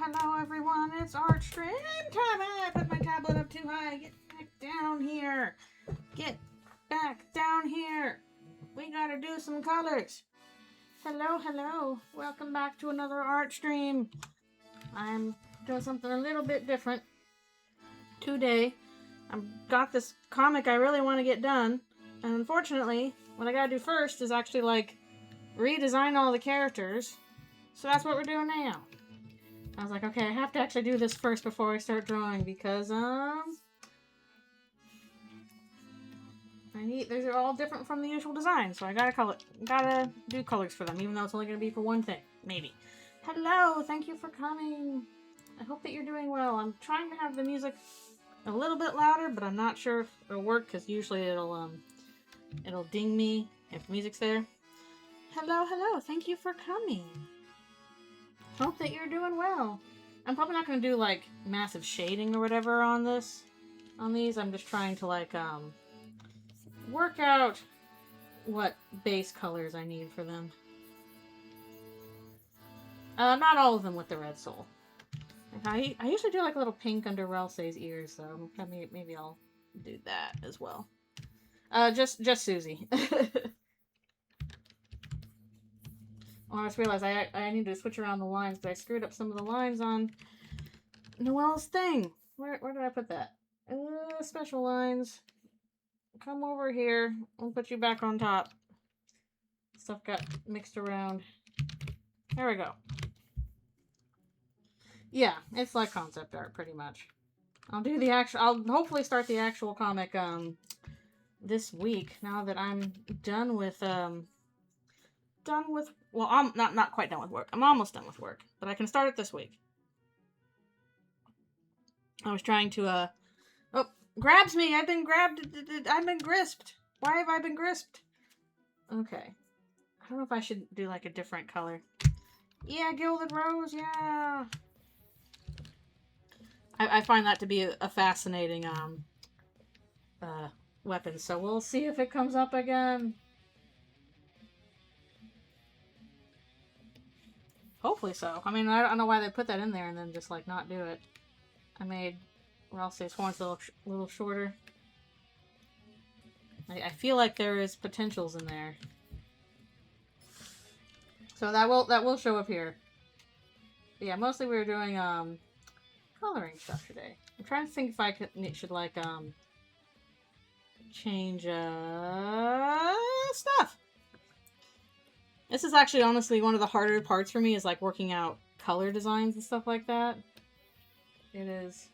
hello everyone, it's art stream time! I put my tablet up too high. Get back down here. Get back down here. We gotta do some colors. Hello. Welcome back to another art stream. I'm doing something a little bit different today. I've got this comic I really want to get done, and unfortunately, what I gotta do first is actually, like, redesign all the characters. So that's what we're doing now. I was like, okay, I have to actually do this first before I start drawing because, these are all different from the usual design, so I gotta do colors for them, even though it's only gonna be for one thing, maybe. Hello, thank you for coming. I hope that you're doing well. I'm trying to have the music a little bit louder, but I'm not sure if it'll work because usually it'll ding me if the music's there. Hello, thank you for coming. Hope that you're doing well. I'm probably not going to do, like, massive shading or whatever on these. I'm just trying to, like, work out what base colors I need for them. Not all of them with the red soul. Like, I usually do, like, a little pink under Ralsei's ears, so maybe I'll do that as well. Just Susie. I just realized I need to switch around the lines, but I screwed up some of the lines on Noelle's thing. Where did I put that? Special lines. Come over here. I'll put you back on top. Stuff got mixed around. There we go. Yeah, it's like concept art, pretty much. I'll hopefully start the actual comic, this week, now that I'm done with, well, I'm not quite done with work. I'm almost done with work, but I can start it this week. I was trying to, oh, grabs me! I've been grabbed! I've been grisped! Why have I been grisped? Okay. I don't know if I should do, like, a different color. Yeah, Gilded Rose, yeah! I find that to be a fascinating, weapon, so we'll see if it comes up again. Hopefully so. I mean, I don't know why they put that in there and then just, like, not do it. I made Ralsei's horns a little shorter. I feel like there is potentials in there. So that will show up here. But yeah, mostly we were doing, coloring stuff today. I'm trying to think if I should, like, change, stuff. This is actually, honestly, one of the harder parts for me is, like, working out color designs and stuff like that. It is.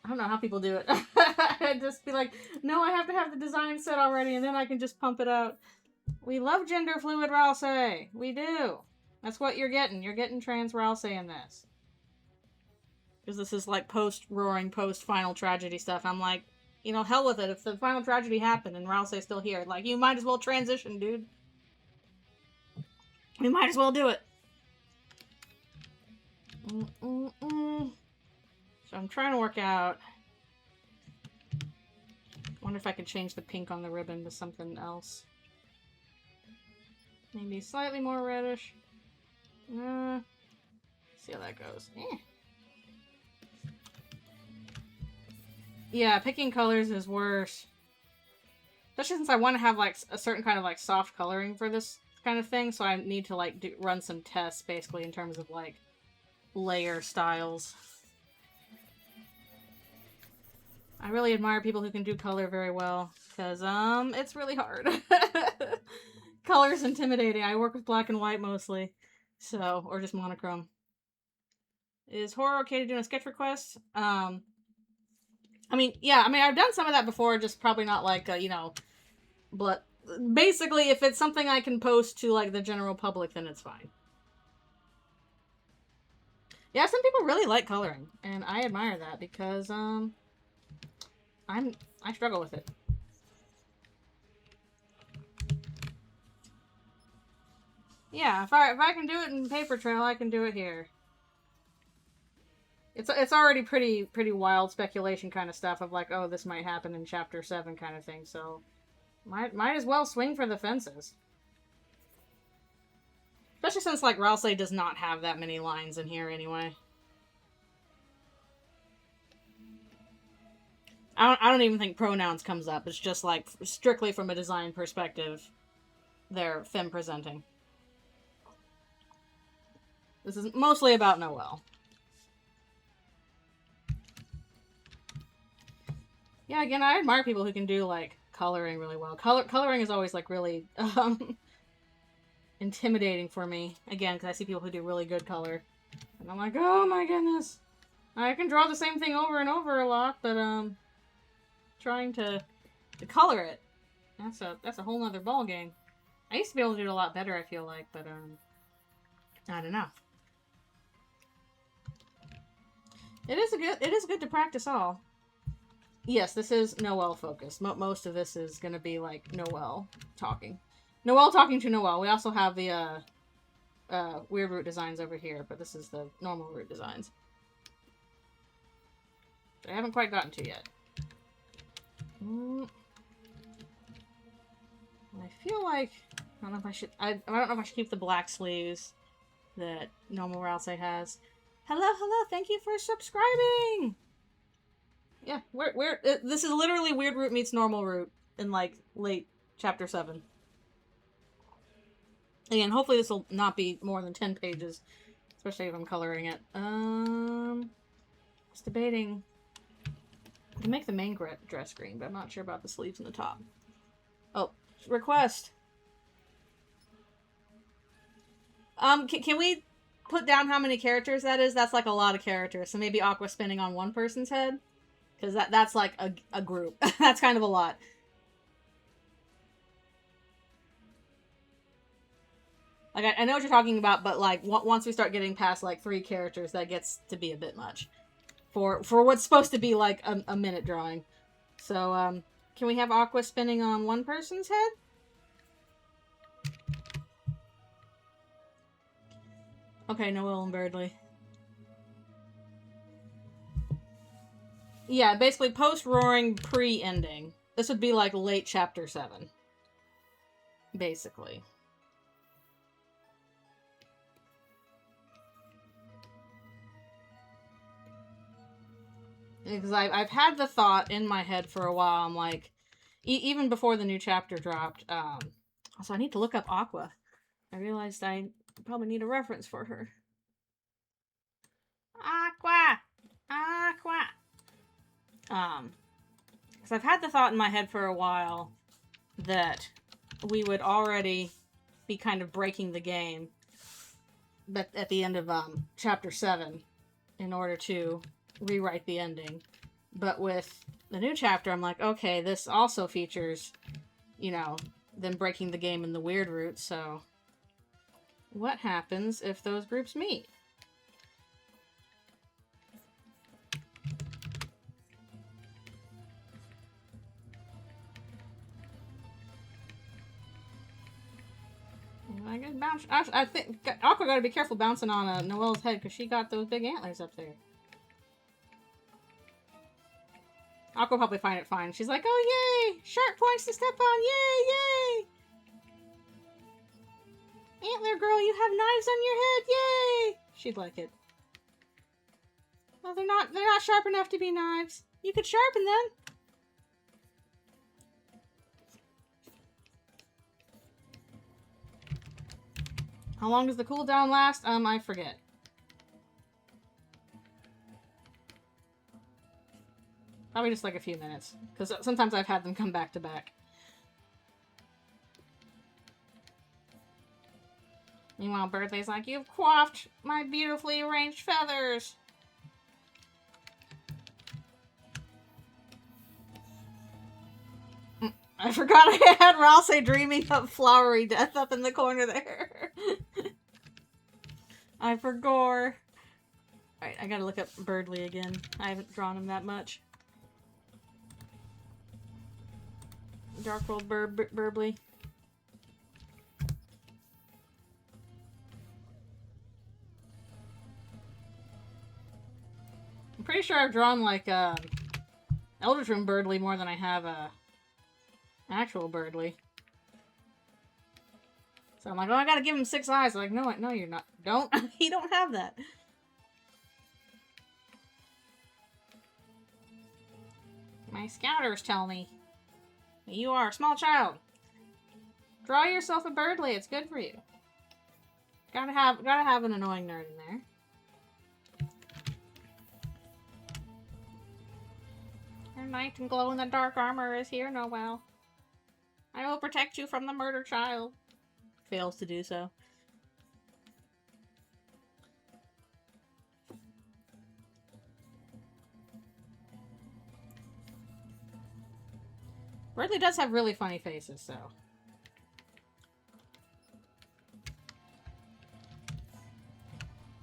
I don't know how people do it. I'd just be like, no, I have to have the design set already, and then I can just pump it out. We love gender fluid Ralsei. We do. That's what you're getting. You're getting trans Ralsei in this. Because this is, like, post-roaring, post-final tragedy stuff. I'm like, you know, hell with it. If the final tragedy happened and Ralsei's still here, like, you might as well transition, dude. We might as well do it. So I'm trying to work out. Wonder if I could change the pink on the ribbon to something else. Maybe slightly more reddish. See how that goes. Yeah, picking colors is worse. Especially since I want to have, like, a certain kind of, like, soft coloring for this kind of thing, so I need to, like, run some tests, basically, in terms of, like, layer styles. I really admire people who can do color very well, because, it's really hard. Color's intimidating. I work with black and white, mostly, so, or just monochrome. Is horror okay to do a sketch request? I mean, yeah, I've done some of that before, just probably not, like, you know, but basically, if it's something I can post to, like, the general public, then it's fine. Yeah, some people really like coloring, and I admire that because, I struggle with it. Yeah, if I can do it in Paper Trail, I can do it here. It's already pretty wild speculation kind of stuff of, like, oh, this might happen in Chapter 7 kind of thing, so might as well swing for the fences. Especially since, like, Ralsei does not have that many lines in here anyway. I don't even think pronouns comes up. It's just, like, strictly from a design perspective, they're femme presenting. This is mostly about Noelle. Yeah, again, I admire people who can do, like, coloring really well. Coloring is always, like, really, intimidating for me. Again, because I see people who do really good color. And I'm like, oh my goodness. I can draw the same thing over and over a lot, but, trying to color it, that's a whole nother ball game. I used to be able to do it a lot better, I feel like, but, I don't know. It is good to practice all. Yes, this is Noelle focused. Most of this is gonna be, like, Noelle talking. Noelle talking to Noelle. We also have the, weird root designs over here, but this is the normal root designs. I haven't quite gotten to yet. I feel like I don't know if I should. I don't know if I should keep the black sleeves that normal Ralsei has. Hello, thank you for subscribing. Yeah, this is literally Weird Root meets Normal Root in, like, late chapter 7. Again, hopefully this will not be more than 10 pages, especially if I'm coloring it. I was debating to make the main dress green, but I'm not sure about the sleeves and the top. Oh, request. Can we put down how many characters that is? That's, like, a lot of characters. So maybe Aqua spinning on one person's head? Because that's like a group. That's kind of a lot. Like, I know what you're talking about, but, like, once we start getting past, like, 3 characters, that gets to be a bit much. For what's supposed to be, like, a minute drawing. So, can we have Aqua spinning on one person's head? Okay, Noelle and Birdley. Yeah, basically post-roaring, pre-ending. This would be, like, late chapter 7. Basically. Because I've had the thought in my head for a while. I'm like, even before the new chapter dropped, so I need to look up Aqua. I realized I probably need a reference for her. Aqua! Because I've had the thought in my head for a while that we would already be kind of breaking the game but at the end of chapter 7 in order to rewrite the ending. But with the new chapter, I'm like, okay, this also features, you know, them breaking the game in the weird route, so what happens if those groups meet? I guess bounce. I think Aqua got to be careful bouncing on Noelle's head because she got those big antlers up there. Aqua will probably find it fine. She's like, oh yay! Sharp points to step on! Yay! Yay! Antler girl, you have knives on your head! Yay! She'd like it. Well, they're not sharp enough to be knives. You could sharpen them. How long does the cooldown last? I forget. Probably just like a few minutes. Because sometimes I've had them come back to back. Meanwhile, Birthday's like, you've coiffed my beautifully arranged feathers. I forgot I had Ralsei dreaming of flowery death up in the corner there. I forgot. Alright, I gotta look up Birdley again. I haven't drawn him that much. Dark World Birdley. I'm pretty sure I've drawn like Deltarune Birdley more than I have actual Birdley. So I'm like, oh, I gotta give him 6 eyes. Like, no, no, you're not. Don't. You don't have that. My scouters tell me that you are a small child. Draw yourself a birdly. It's good for you. Gotta have an annoying nerd in there. Your knight in glow-in-the-dark armor is here, Noelle. I will protect you from the murder child. Fails to do so. Ridley does have really funny faces, so.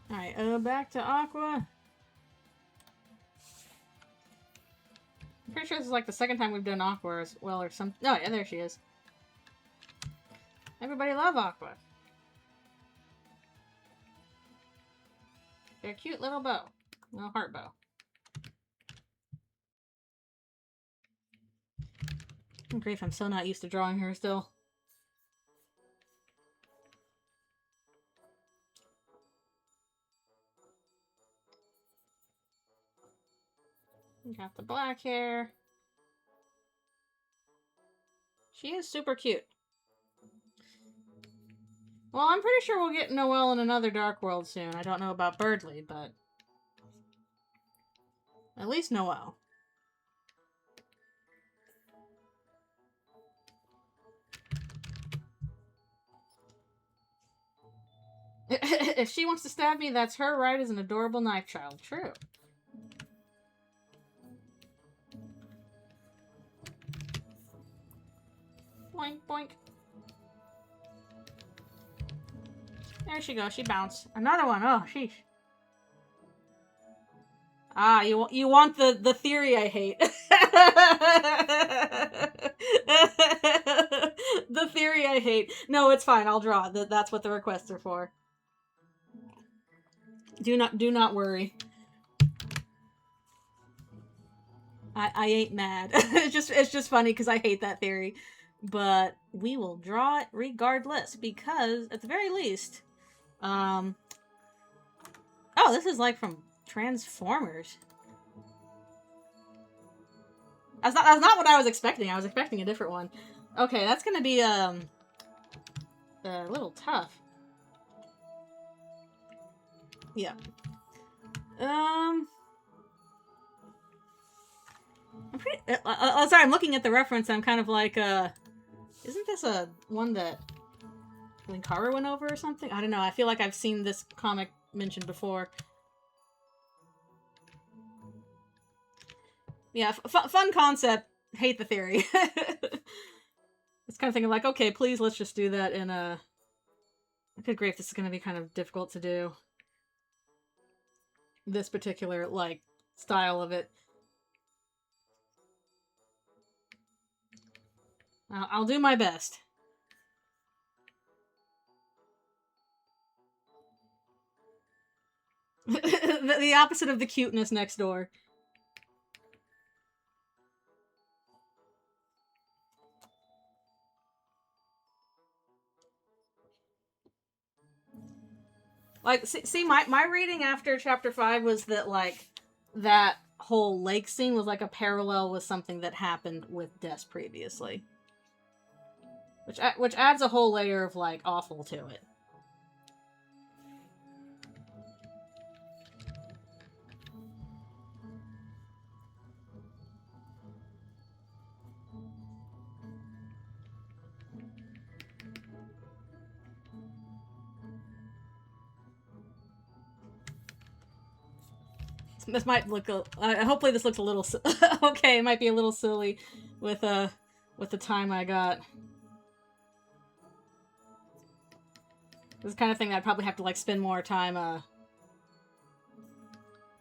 Alright, back to Aqua. I'm pretty sure this is like the second time we've done Aqua as well, or some. Oh, yeah, there she is. Everybody love Aqua. They're a cute little bow. Little heart bow. Oh, grief, I'm so not used to drawing her still. Got the black hair. She is super cute. Well, I'm pretty sure we'll get Noelle in another Dark World soon. I don't know about Birdly, but at least Noelle. If she wants to stab me, that's her right as an adorable knife child. True. Boink, boink. There she goes. She bounced. Another one. Oh, sheesh. Ah, you want the theory I hate. The theory I hate. No, it's fine. I'll draw. That's what the requests are for. Do not worry. I ain't mad. It's just funny because I hate that theory. But we will draw it regardless because at the very least, oh, this is like from Transformers. That's not what I was expecting. I was expecting a different one. Okay, that's gonna be a little tough. Yeah. I'm pretty. Sorry, I'm looking at the reference. I'm kind of like, isn't this a one that Linkara went over or something? I don't know. I feel like I've seen this comic mentioned before. Yeah, fun concept. Hate the theory. It's kind of thinking like, okay, please, let's just do that in a. Good grief, this is going to be kind of difficult to do. This particular, like, style of it. I'll do my best. The opposite of the cuteness next door. Like, see, my reading after chapter 5 was that, like, that whole lake scene was like a parallel with something that happened with Des previously. Which adds a whole layer of, like, awful to it. This might look hopefully this looks a little okay, it might be a little silly with the time I got. This is the kind of thing that I'd probably have to like spend more time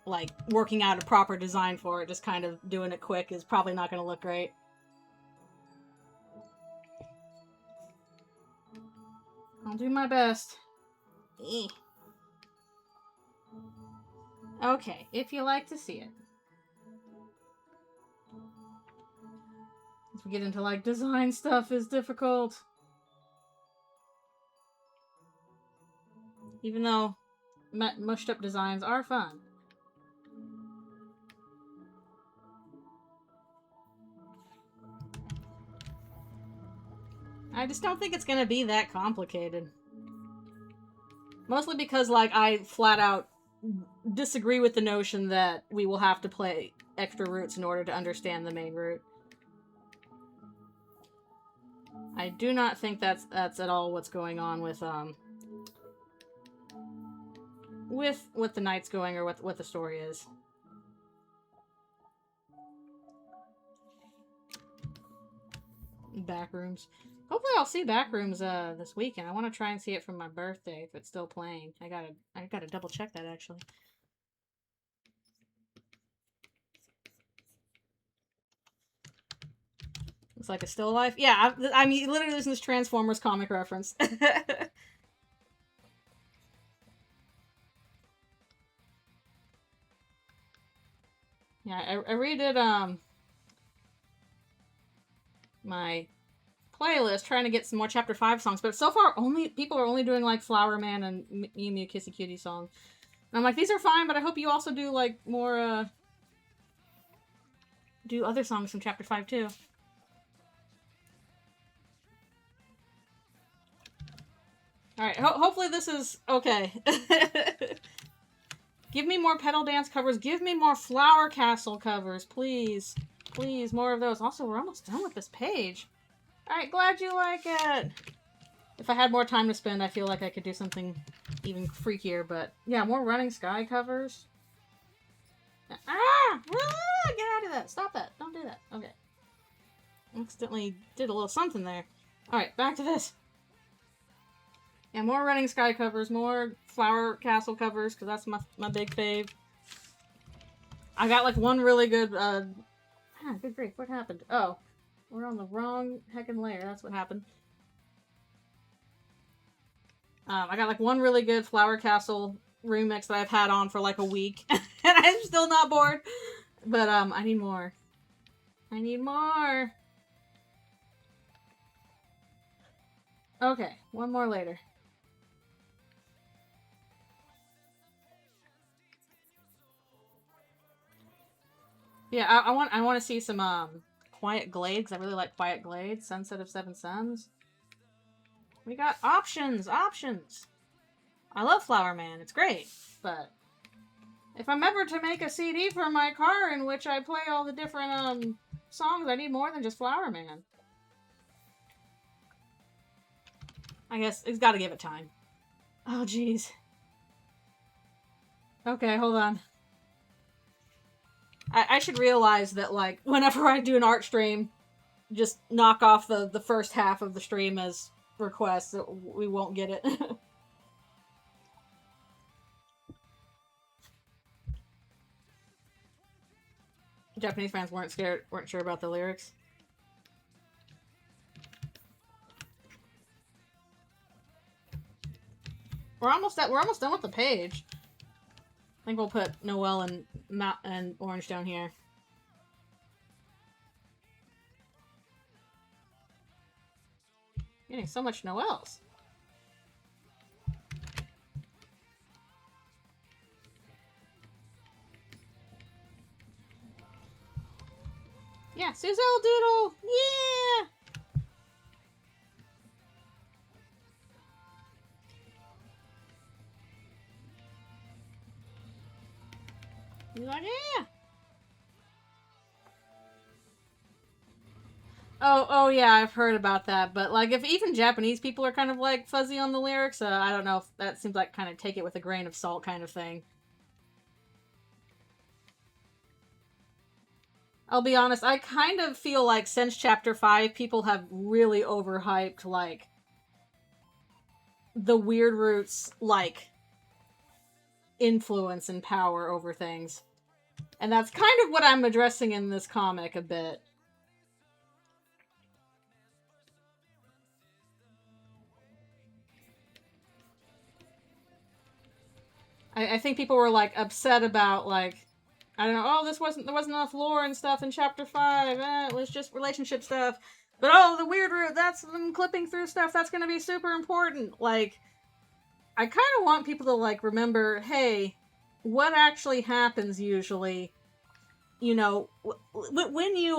like working out a proper design for it. Just kind of doing it quick is probably not going to look great. I'll do my best. Okay, if you like to see it. As we get into like design stuff is difficult. Even though mushed up designs are fun. I just don't think it's gonna be that complicated. Mostly because, like, I flat out disagree with the notion that we will have to play extra routes in order to understand the main route. I do not think that's at all what's going on with what the night's going or what the story is. Backrooms. Hopefully I'll see Backrooms this weekend. I want to try and see it for my birthday if it's still playing. I gotta double check that actually. Looks like it's still alive. Yeah, I mean, literally using this Transformers comic reference. Yeah, I redid my playlist trying to get some more Chapter 5 songs, but so far people are only doing like Flower Man and Mew Mew Kissy Cutie songs. And I'm like, these are fine, but I hope you also do like more do other songs from Chapter 5 too. Alright, hopefully this is okay. Give me more Petal Dance covers. Give me more Flower Castle covers, please. Please, more of those. Also, we're almost done with this page. Alright, glad you like it. If I had more time to spend, I feel like I could do something even freakier, but yeah, more Running Sky covers. Ah! Get out of that. Stop that. Don't do that. Okay. Accidentally did a little something there. Alright, back to this. Yeah, more Running Sky covers, more Flower Castle covers, because that's my big fave. I got like one really good, good grief, what happened? Oh, we're on the wrong heckin' layer, that's what happened. I got like one really good Flower Castle remix that I've had on for like a week, and I'm still not bored. But, I need more. I need more! Okay, one more later. Yeah, I want to see some Quiet Glades. I really like Quiet Glades. Sunset of Seven Suns. We got options. I love Flower Man. It's great, but if I'm ever to make a CD for my car in which I play all the different songs, I need more than just Flower Man. I guess it's got to give it time. Oh, jeez. Okay, hold on. I should realize that, like, whenever I do an art stream, just knock off the first half of the stream as requests, so we won't get it. Japanese fans weren't sure about the lyrics. We're almost done with the page. I think we'll put Noelle and Orange down here. Getting so much Noelle's. Yeah, Suzelle Doodle! Yeah! You're like, yeah! Oh yeah, I've heard about that, but like, if even Japanese people are kind of like fuzzy on the lyrics, I don't know if that seems like kind of take it with a grain of salt kind of thing. I'll be honest, I kind of feel like since Chapter 5, people have really overhyped, like, the Weird Roots, like, influence and power over things. And that's kind of what I'm addressing in this comic a bit. I think people were, like, upset about, like, I don't know, oh, there wasn't enough lore and stuff in Chapter 5, it was just relationship stuff. But oh, the Weird Root, that's them clipping through stuff, that's gonna be super important. Like, I kind of want people to, like, remember, hey, what actually happens usually, you know, when you,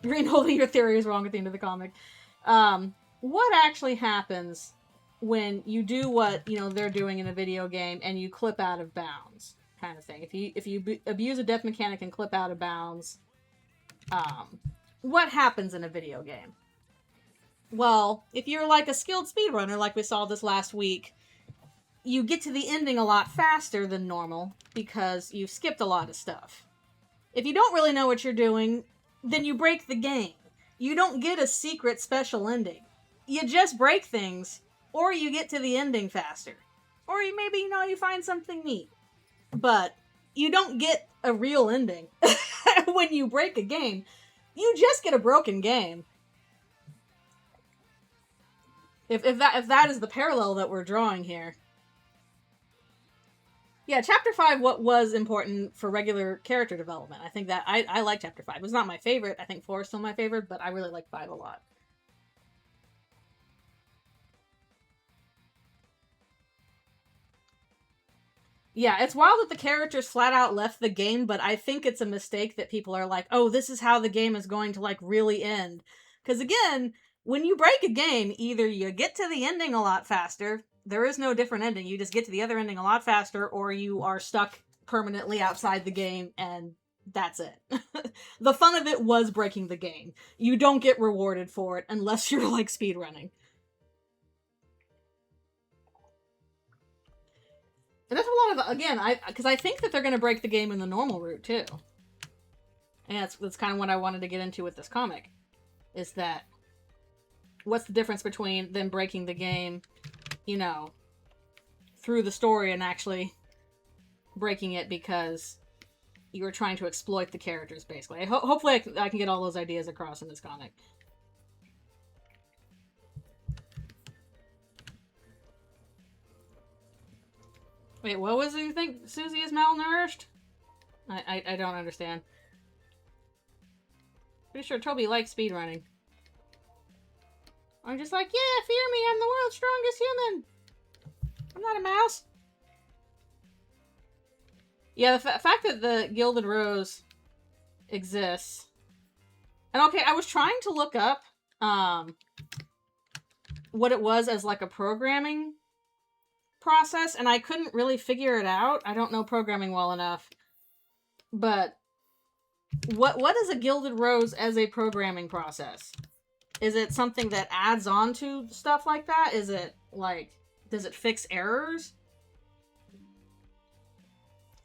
Green holding your theory is wrong at the end of the comic. What actually happens when you do what, you know, they're doing in a video game and you clip out of bounds, kind of thing. If you abuse a death mechanic and clip out of bounds, what happens in a video game? Well, if you're like a skilled speedrunner, like we saw this last week, you get to the ending a lot faster than normal because you've skipped a lot of stuff. If you don't really know what you're doing, then you break the game. You don't get a secret special ending. You just break things, or you get to the ending faster. Or you maybe, you know, you find something neat. But you don't get a real ending when you break a game. You just get a broken game. If that is the parallel that we're drawing here. Yeah, Chapter 5, what was important for regular character development. I think that, I like Chapter 5. It was not my favorite. I think 4 is still my favorite, but I really like 5 a lot. Yeah, it's wild that the characters flat out left the game, but I think it's a mistake that people are like, oh, this is how the game is going to, like, really end. Because again, when you break a game, either you get to the ending a lot faster, there is no different ending, you just get to the other ending a lot faster, or you are stuck permanently outside the game, and that's it. The fun of it was breaking the game. You don't get rewarded for it unless you're, like, speedrunning. And that's a lot of, again, because I think that they're going to break the game in the normal route, too. And that's kind of what I wanted to get into with this comic. Is that, what's the difference between them breaking the game, you know, through the story and actually breaking it because you were trying to exploit the characters, basically. Hopefully I can get all those ideas across in this comic. Wait, what was it you think Susie is malnourished? I don't understand. Pretty sure Toby likes speedrunning. I'm just like, yeah, fear me, I'm the world's strongest human. I'm not a mouse. Yeah, the fact that the Gilded Rose exists. And okay, I was trying to look up what it was as like a programming process, and I couldn't really figure it out. I don't know programming well enough. But what is a Gilded Rose as a programming process? Is it something that adds on to stuff like that? Is it like, does it fix errors?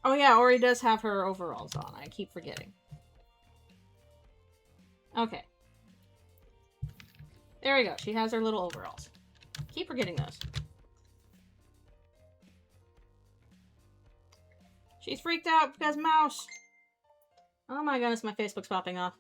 Oh yeah, Ori does have her overalls on. I keep forgetting. Okay. There we go. She has her little overalls. Keep forgetting those. She's freaked out because mouse. Oh my goodness, my Facebook's popping off.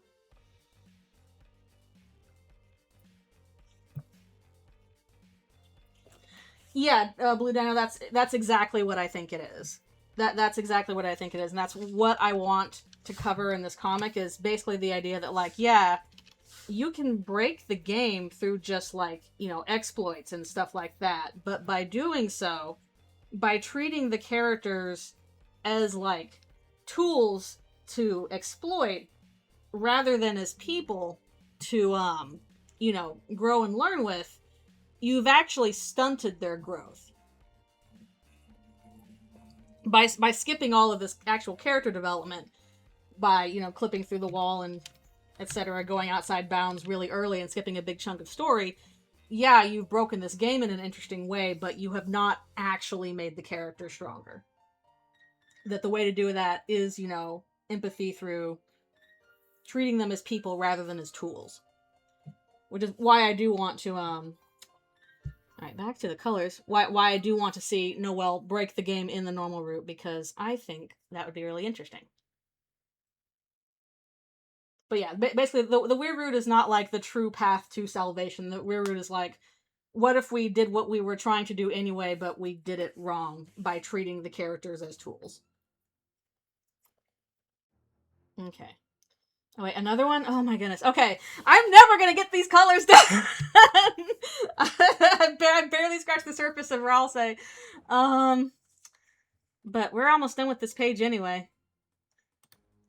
Yeah, Blue Dino, that's exactly what I think it is. That's exactly what I think it is, and that's what I want to cover in this comic, is basically the idea that, like, yeah, you can break the game through just, like, you know, exploits and stuff like that, but by doing so, by treating the characters as, like, tools to exploit rather than as people to, you know, grow and learn with, you've actually stunted their growth. By skipping all of this actual character development, by, you know, clipping through the wall and etc., going outside bounds really early and skipping a big chunk of story, yeah, you've broken this game in an interesting way, but you have not actually made the character stronger. That the way to do that is, you know, empathy through treating them as people rather than as tools. Which is why I do want to, alright, back to the colors. Why I do want to see Noelle break the game in the normal route, because I think that would be really interesting. But yeah, basically, the weird route is not like the true path to salvation. The weird route is like, what if we did what we were trying to do anyway, but we did it wrong by treating the characters as tools? Okay. Oh, wait, another one? Oh my goodness. Okay, I'm never gonna get these colors done! I barely scratched the surface of I'll say. But we're almost done with this page anyway.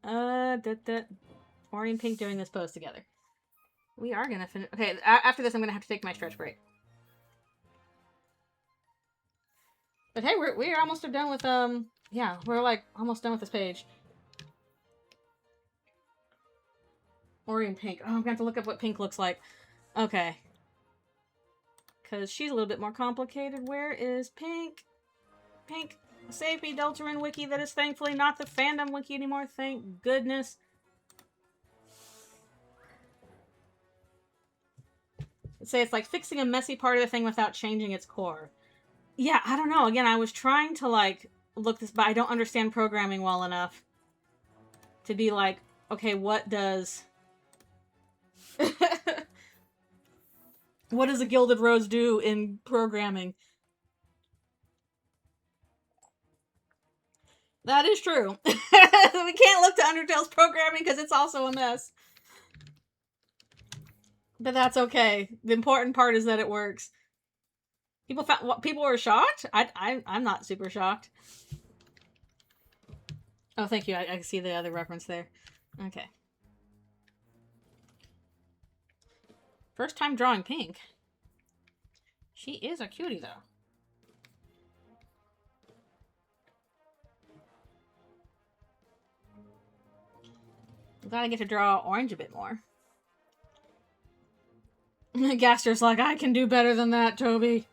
Ori and Pink doing this pose together. We are gonna finish. Okay, after this, I'm gonna have to take my stretch break. But hey, we're almost done with, yeah, we're like almost done with this page. Ori and Pink. Oh, I'm gonna have to look up what Pink looks like. Okay. Because she's a little bit more complicated. Where is Pink? Pink. Save me, Deltarune wiki that is thankfully not the fandom wiki anymore. Thank goodness. Say it's like fixing a messy part of the thing without changing its core. Yeah, I don't know. Again, I was trying to, like, look this, but I don't understand programming well enough to be like, okay, what does... what does a Gilded Rose do in programming? That is true. We can't look to Undertale's programming because it's also a mess. But that's okay. The important part is that it works. People were shocked? I'm not super shocked. Oh, thank you. I can see the other reference there. Okay. First time drawing Pink. She is a cutie, though. I'm glad I get to draw orange a bit more. Gaster's like, I can do better than that, Toby.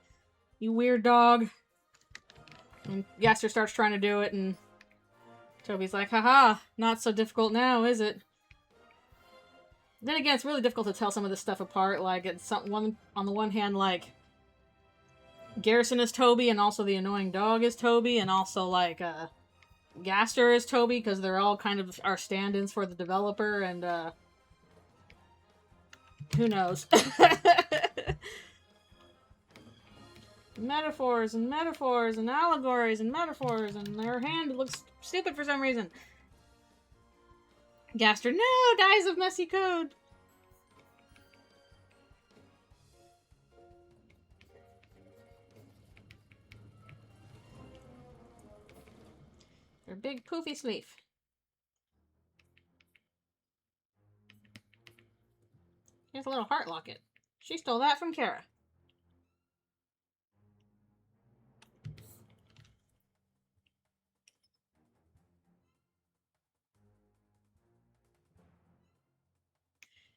You weird dog. And Gaster starts trying to do it, and Toby's like, haha, not so difficult now, is it? Then again, it's really difficult to tell some of this stuff apart. Like, it's on the one hand, like, Garrison is Toby, and also the annoying dog is Toby, and also, like, Gaster is Toby, because they're all kind of our stand-ins for the developer, and, who knows? Metaphors and metaphors and allegories and metaphors, and her hand looks stupid for some reason. Gaster, no! Dies of messy code! Her big poofy sleeve. Here's a little heart locket. She stole that from Kara.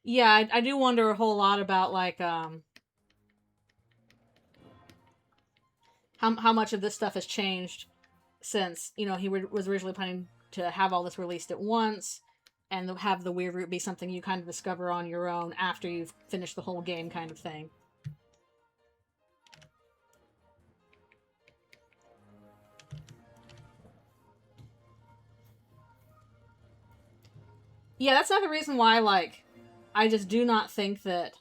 Yeah, I do wonder a whole lot about, like, how much of this stuff has changed since, you know, he was originally planning to have all this released at once, and have the weird root be something you kind of discover on your own after you've finished the whole game kind of thing. Yeah, that's another reason why, like, I just do not think that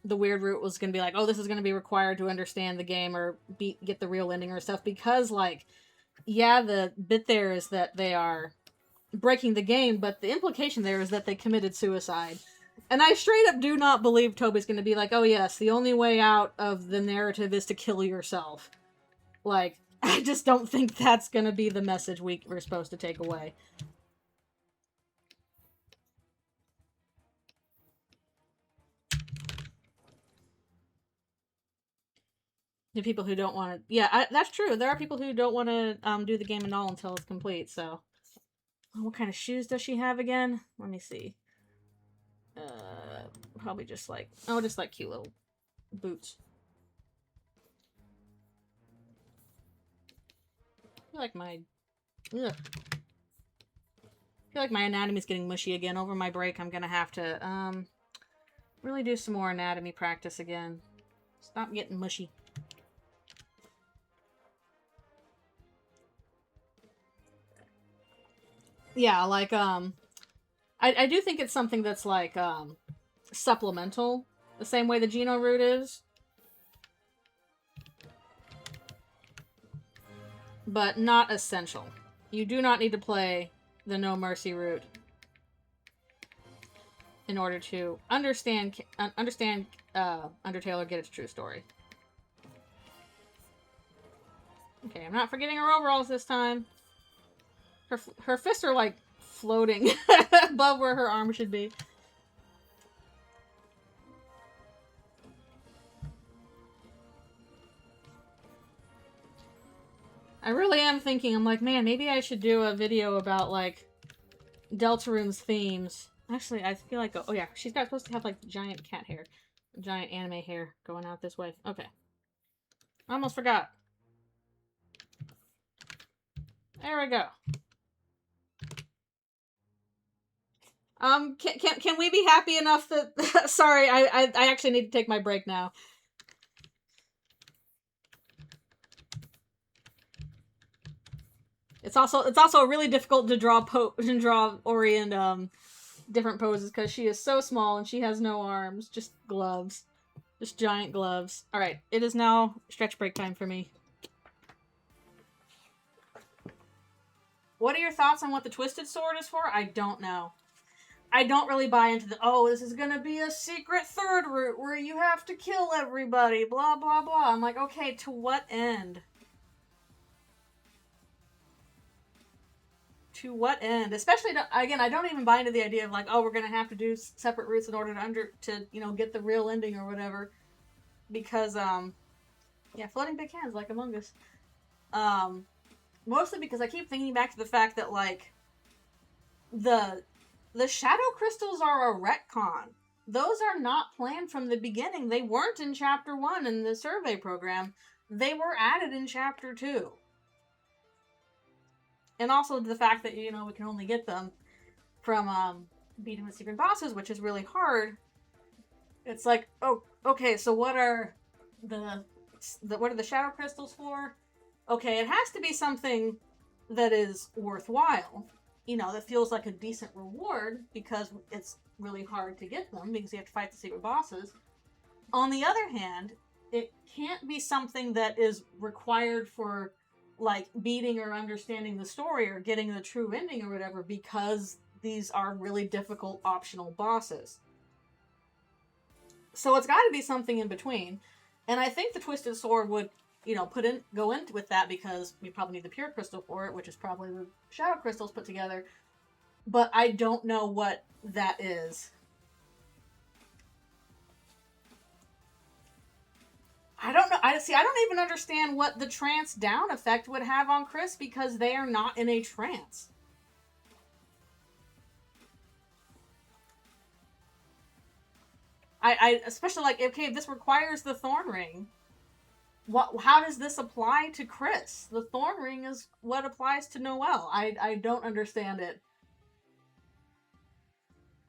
the weird root was going to be like, oh, this is going to be required to understand the game or get the real ending or stuff, because, like, yeah, the bit there is that they are breaking the game, but the implication there is that they committed suicide. And I straight up do not believe Toby's going to be like, oh yes, the only way out of the narrative is to kill yourself. Like, I just don't think that's going to be the message we're supposed to take away. The people who don't want to... Yeah, that's true. There are people who don't want to do the game at all until it's complete, so... What kind of shoes does she have again? Let me see. Probably just like... Oh, just like cute little boots. I feel like my... Ugh. I feel like my anatomy's getting mushy again. Over my break, I'm gonna have to, really do some more anatomy practice again. Stop getting mushy. Yeah, like, I do think it's something that's, like, supplemental. The same way the Geno root is. But not essential. You do not need to play the No Mercy route. in order to understand Undertale or get its true story. Okay, I'm not forgetting her overalls this time. Her fists are like floating above where her arm should be. I really am thinking, I'm like, man, maybe I should do a video about, like, Deltarune's themes. Actually, I feel like, oh yeah, she's supposed to have, like, giant cat hair. Giant anime hair going out this way. Okay. I almost forgot. There we go. Can we be happy enough that... Sorry, I actually need to take my break now. It's also really difficult to draw Ori in different poses because she is so small and she has no arms, just gloves, just giant gloves. All right, it is now stretch break time for me. What are your thoughts on what the Twisted Sword is for? I don't know. I don't really buy into the, oh, this is gonna be a secret third route where you have to kill everybody, blah blah blah. I'm like, okay, to what end? To what end? Especially, again, I don't even buy into the idea of like, oh, we're gonna have to do separate routes in order to you know, get the real ending or whatever. Because yeah, floating big hands like Among Us. Mostly because I keep thinking back to the fact that like the shadow crystals are a retcon. Those are not planned from the beginning. They weren't in chapter 1 in the survey program. They were added in chapter 2. And also the fact that, you know, we can only get them from beating the secret bosses, which is really hard. It's like, oh, okay, so what are the shadow crystals for? Okay, it has to be something that is worthwhile. You know, that feels like a decent reward because it's really hard to get them because you have to fight the secret bosses. On the other hand, it can't be something that is required for like beating or understanding the story or getting the true ending or whatever because these are really difficult optional bosses. So it's got to be something in between. And I think the Twisted Sword would, you know, go in with that because we probably need the pure crystal for it, which is probably the shadow crystals put together. But I don't know what that is. I don't know. I don't even understand what the trance down effect would have on Chris because they are not in a trance. I especially like, okay, if this requires the Thorn Ring, how does this apply to Chris? The Thorn Ring is what applies to Noelle. I don't understand it.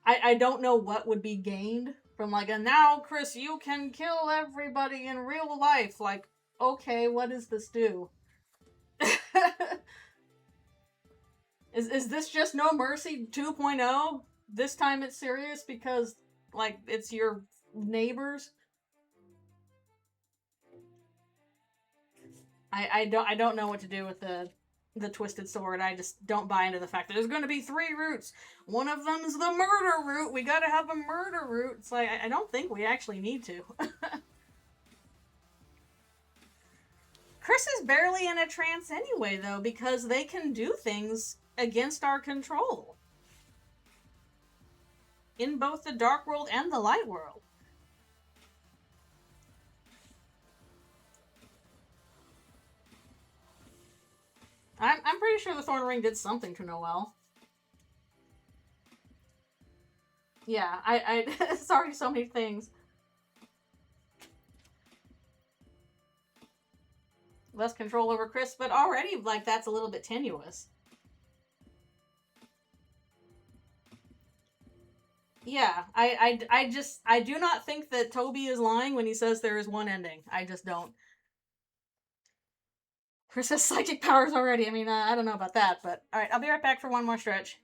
I don't know what would be gained from like, and now Chris, you can kill everybody in real life. Like, okay, what does this do? Is this just No Mercy 2.0? This time it's serious because like it's your neighbors? I don't know what to do with the Twisted Sword. I just don't buy into the fact that there's going to be 3 routes. One of them's the murder route. We gotta have a murder route. It's like, I don't think we actually need to. Chris is barely in a trance anyway, though, because they can do things against our control. In both the Dark World and the Light World. I'm pretty sure the Thorn Ring did something to Noelle. Yeah, it's already so many things. Less control over Chris, but already, like, that's a little bit tenuous. Yeah, I do not think that Toby is lying when he says there is one ending. I just don't. Chris has psychic powers already. I mean, I don't know about that, but alright, I'll be right back for one more stretch.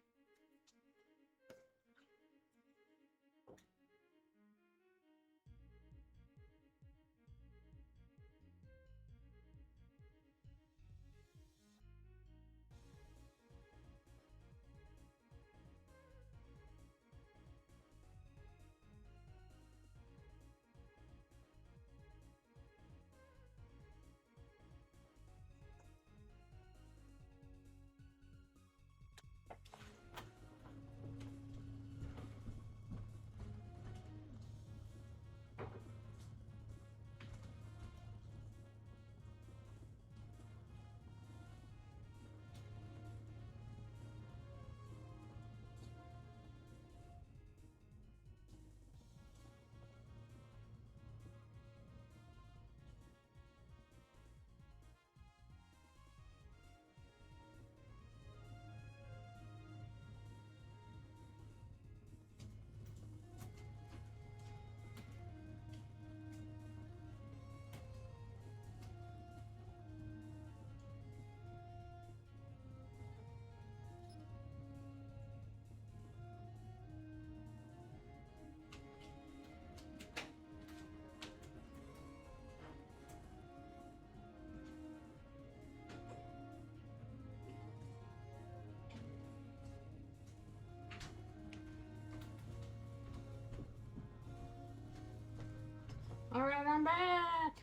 back!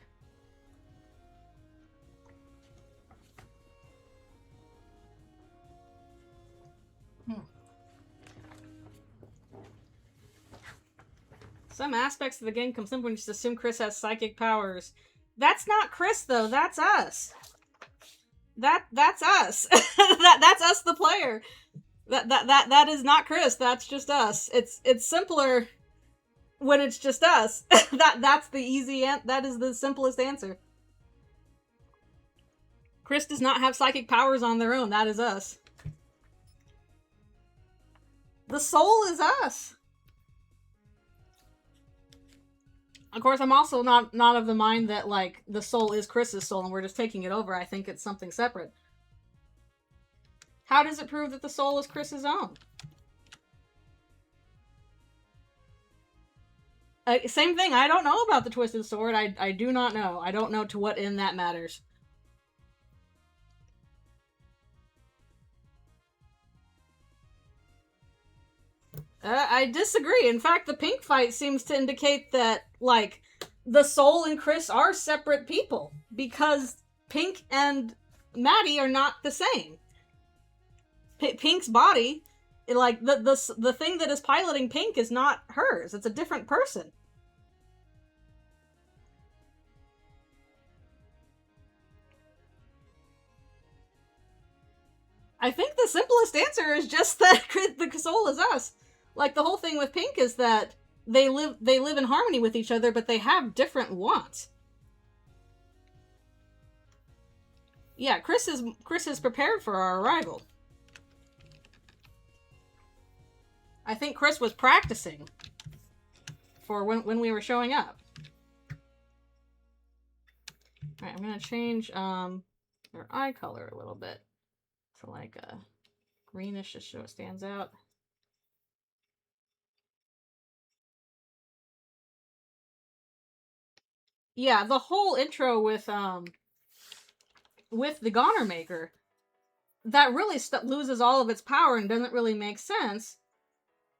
Some aspects of the game come simple when you just assume Chris has psychic powers. That's not Chris, though. That's us. That's us. That's us, the player. That is not Chris. That's just us. It's simpler when it's just us. That's the easy that is the simplest answer. Chris does not have psychic powers on their own. That is us. The soul is us. Of course, I'm also not of the mind that, like, the soul is Chris's soul and we're just taking it over. I think it's something separate. How does it prove that the soul is Chris's own? Same thing. I don't know about the Twisted Sword. I do not know. I don't know to what end that matters. I disagree. In fact, the pink fight seems to indicate that, like, the soul and Chris are separate people. Because Pink and Maddie are not the same. Pink's body, like, the thing that is piloting Pink is not hers. It's a different person. I think the simplest answer is just that the soul is us. Like, the whole thing with Pink is that they live in harmony with each other, but they have different wants. Yeah, Chris is prepared for our arrival. I think Chris was practicing for when we were showing up. Alright, I'm gonna change their eye color a little bit to like a greenish just so it stands out. Yeah, the whole intro with the Goner Maker, that really loses all of its power and doesn't really make sense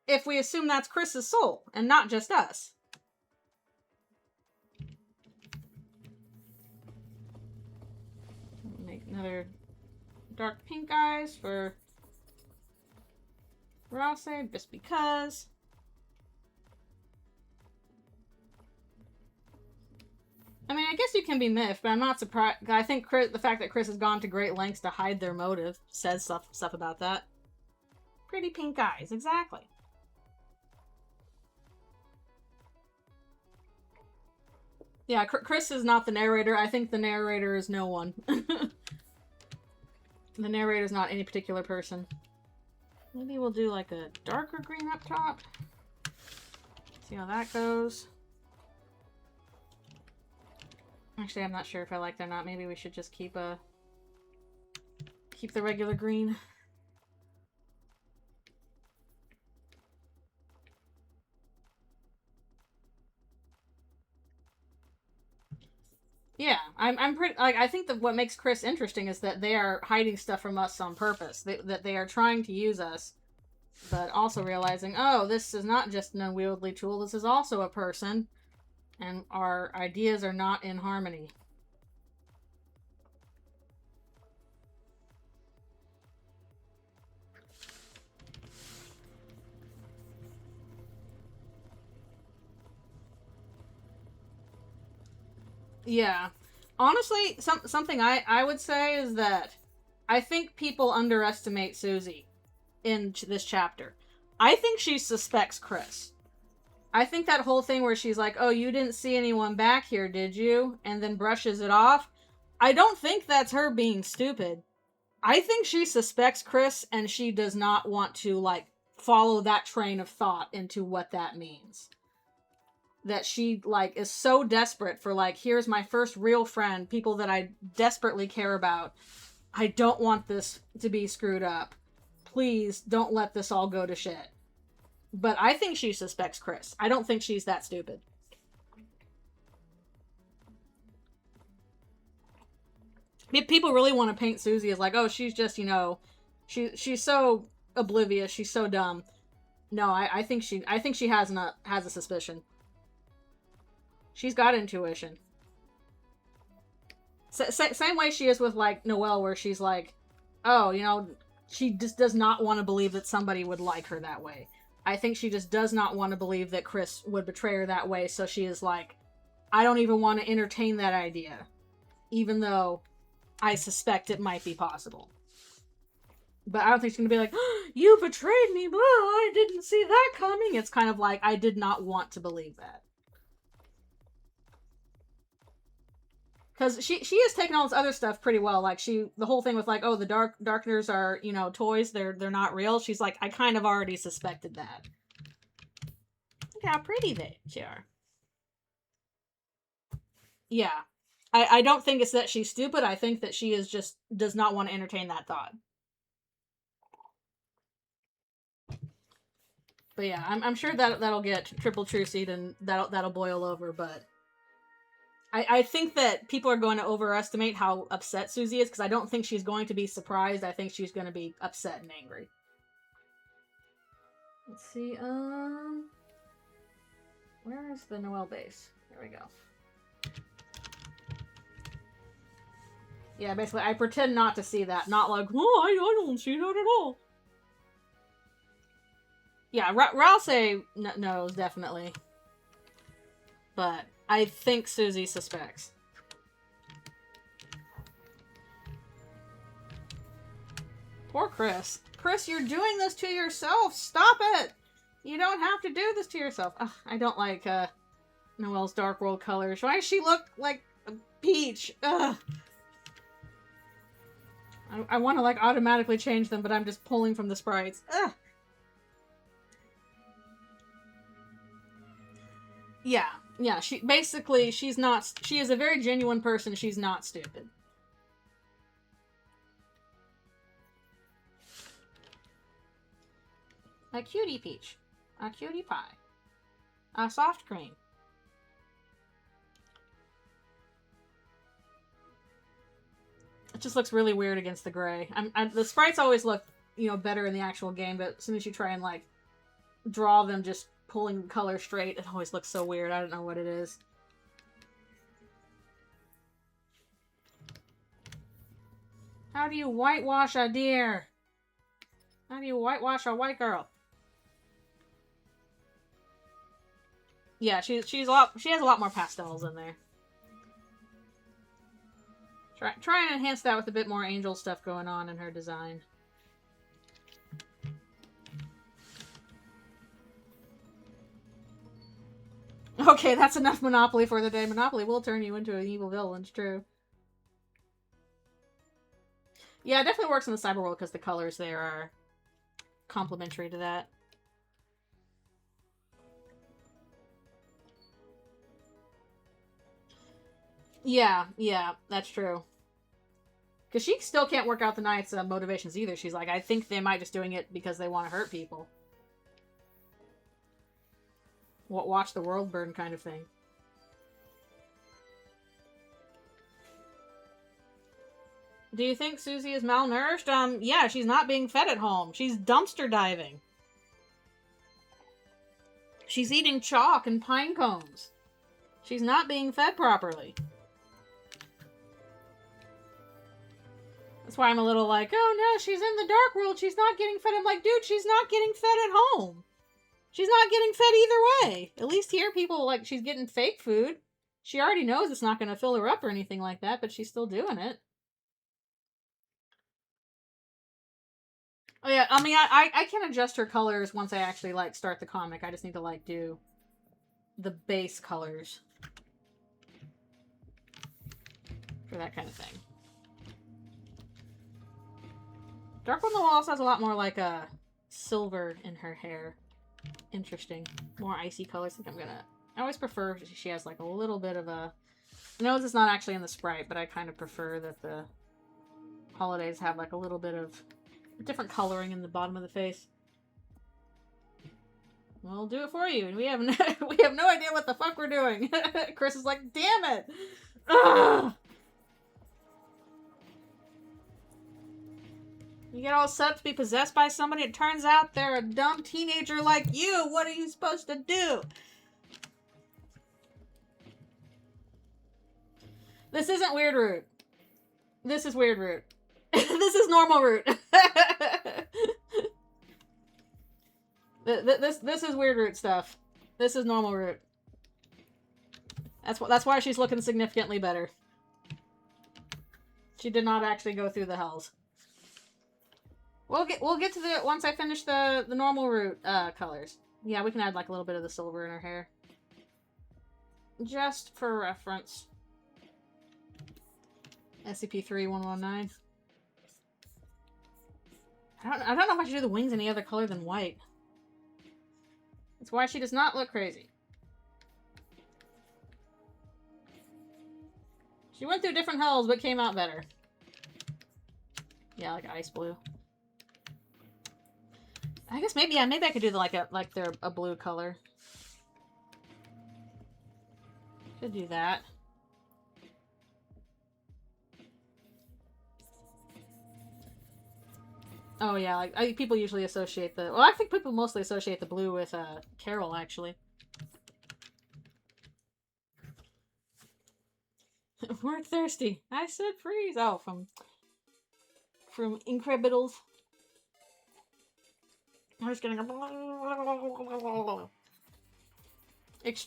if we assume that's Chris's soul and not just us. Make another dark pink eyes for Rosse, just because. I mean, I guess you can be miffed, but I'm not surprised. I think the fact that Chris has gone to great lengths to hide their motive says stuff about that. Pretty pink eyes, exactly. Yeah, Chris is not the narrator. I think the narrator is no one. The narrator is not any particular person. Maybe we'll do like a darker green up top. See how that goes. Actually, I'm not sure if I like that or not. Maybe we should just keep the regular green. Yeah, I'm pretty, like, I think that what makes Chris interesting is that they are hiding stuff from us on purpose. That they are trying to use us, but also realizing, oh, this is not just an unwieldy tool, this is also a person, and our ideas are not in harmony. Yeah. Honestly, something I would say is that I think people underestimate Susie in this chapter. I think she suspects Chris. I think that whole thing where she's like, oh, you didn't see anyone back here, did you? And then brushes it off. I don't think that's her being stupid. I think she suspects Chris and she does not want to, like, follow that train of thought into what that means. That she, like, is so desperate for, like, here's my first real friend, people that I desperately care about. I don't want this to be screwed up. Please don't let this all go to shit. But I think she suspects Chris. I don't think she's that stupid. People really want to paint Susie as like, oh, she's just, you know, she's so oblivious, she's so dumb. No, I think she has a suspicion. She's got intuition. Same way she is with, like, Noelle, where she's like, oh, you know, she just does not want to believe that somebody would like her that way. I think she just does not want to believe that Chris would betray her that way, so she is like, I don't even want to entertain that idea, even though I suspect it might be possible. But I don't think she's going to be like, oh, you betrayed me, blah, I didn't see that coming. It's kind of like, I did not want to believe that. Because she is taking all this other stuff pretty well. Like, the whole thing with, like, oh, the darkeners are, you know, toys. They're not real. She's like, I kind of already suspected that. Look how pretty they are. Yeah. I don't think it's that she's stupid. I think that she is just does not want to entertain that thought. But yeah, I'm sure that'll get triple true seed and that'll boil over, but I think that people are going to overestimate how upset Susie is, because I don't think she's going to be surprised. I think she's going to be upset and angry. Let's see, where is the Noelle base? There we go. Yeah, basically, I pretend not to see that. Not like, oh, I don't see that at all. Yeah, Rouse knows, definitely. But I think Susie suspects. Poor Chris. Chris, you're doing this to yourself. Stop it! You don't have to do this to yourself. Ugh, I don't like Noelle's Dark World colors. Why does she look like a peach? Ugh. I want to, like, automatically change them, but I'm just pulling from the sprites. Ugh. Yeah, she is a very genuine person. She's not stupid. A cutie peach. A cutie pie. A soft cream. It just looks really weird against the gray. The sprites always look, you know, better in the actual game, but as soon as you try and, like, draw them just pulling color straight, it always looks so weird. I don't know what it is. How do you whitewash a deer? How do you whitewash a white girl? Yeah, she has a lot more pastels in there. Try and enhance that with a bit more angel stuff going on in her design. Okay, that's enough Monopoly for the day. Monopoly will turn you into an evil villain, it's true. Yeah, it definitely works in the cyber world because the colors there are complementary to that. Yeah, that's true. Because she still can't work out the Knight's motivations either. She's like, I think they might just doing it because they want to hurt people. Watch the world burn kind of thing. Do you think Susie is malnourished? Yeah, she's not being fed at home. She's dumpster diving. She's eating chalk and pine cones. She's not being fed properly. That's why I'm a little like, oh no, she's in the dark world. She's not getting fed. I'm like, dude, she's not getting fed at home. She's not getting fed either way. At least here people, like, she's getting fake food. She already knows it's not going to fill her up or anything like that, but she's still doing it. Oh yeah, I mean, I can adjust her colors once I actually, like, start the comic. I just need to, like, do the base colors for that kind of thing. Dark World also has a lot more, like, silver in her hair. Interesting. More icy colors. I think I'm gonna... I always prefer she has, like, a little bit of a... I know it's not actually in the sprite, but I kind of prefer that the holidays have, like, a little bit of different coloring in the bottom of the face. We'll do it for you, and we have no idea what the fuck we're doing. Chris is like, damn it! Ugh! You get all set to be possessed by somebody, it turns out they're a dumb teenager like you. What are you supposed to do? This isn't weird root. This is weird root. This is normal root. This is weird root stuff. This is normal root. That's why she's looking significantly better. She did not actually go through the hells. We'll get to the once I finish the normal root colors. Yeah, we can add like a little bit of the silver in her hair. Just for reference. SCP-3119. I don't know if I should do the wings any other color than white. That's why she does not look crazy. She went through different hells, but came out better. Yeah, like ice blue. I guess maybe, yeah, maybe I could do a blue color. Could do that. Oh yeah, like people usually associate the. Well, I think people mostly associate the blue with Carol, actually. We're thirsty. I said freeze. Oh, from Incredibles. I'm just getting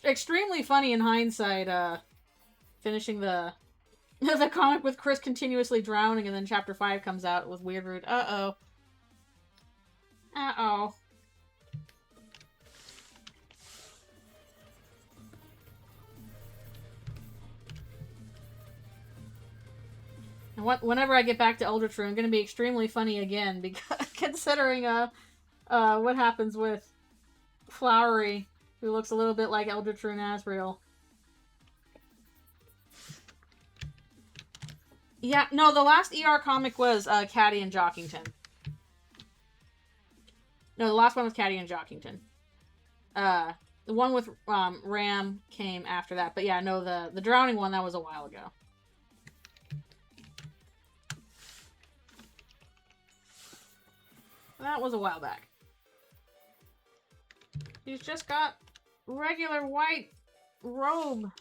extremely funny in hindsight. Finishing the the comic with Chris continuously drowning, and then Chapter 5 comes out with Weird Root. Uh-oh. Uh-oh. And whenever I get back to Deltarune, I'm going to be extremely funny again, because considering what happens with Flowery, who looks a little bit like Deltarune Asriel. Yeah, no, the last ER comic was Caddy and Jockington. No, the last one was Caddy and Jockington. The one with Ram came after that. But yeah, no, the drowning one, that was a while ago. That was a while back. He's just got regular white robe.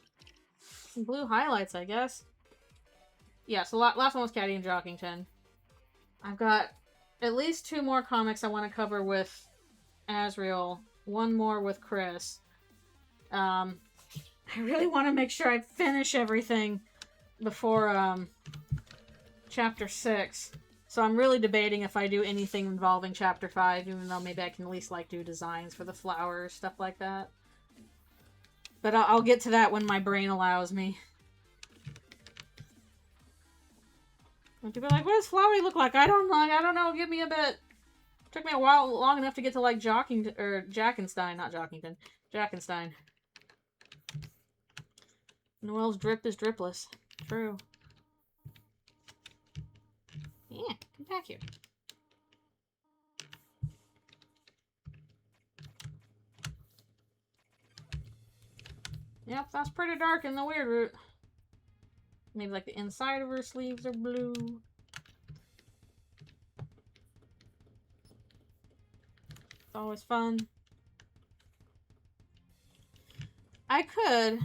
Some blue highlights, I guess. Yeah, so last one was Caddy and Jockington. I've got at least 2 more comics I want to cover with Asriel. 1 more with Chris. I really want to make sure I finish everything before Chapter 6. So I'm really debating if I do anything involving Chapter 5, even though maybe I can at least do designs for the flowers, stuff like that. But I'll get to that when my brain allows me. People are like, what does Flowery look like? I don't know, give me a bit. Took me a while, long enough to get to Jackenstein, not Jockington. Jackenstein. Noel's drip is dripless. True. Yeah, come back here. Yep, that's pretty dark in the Weird Root. Maybe the inside of her sleeves are blue. It's always fun. I could.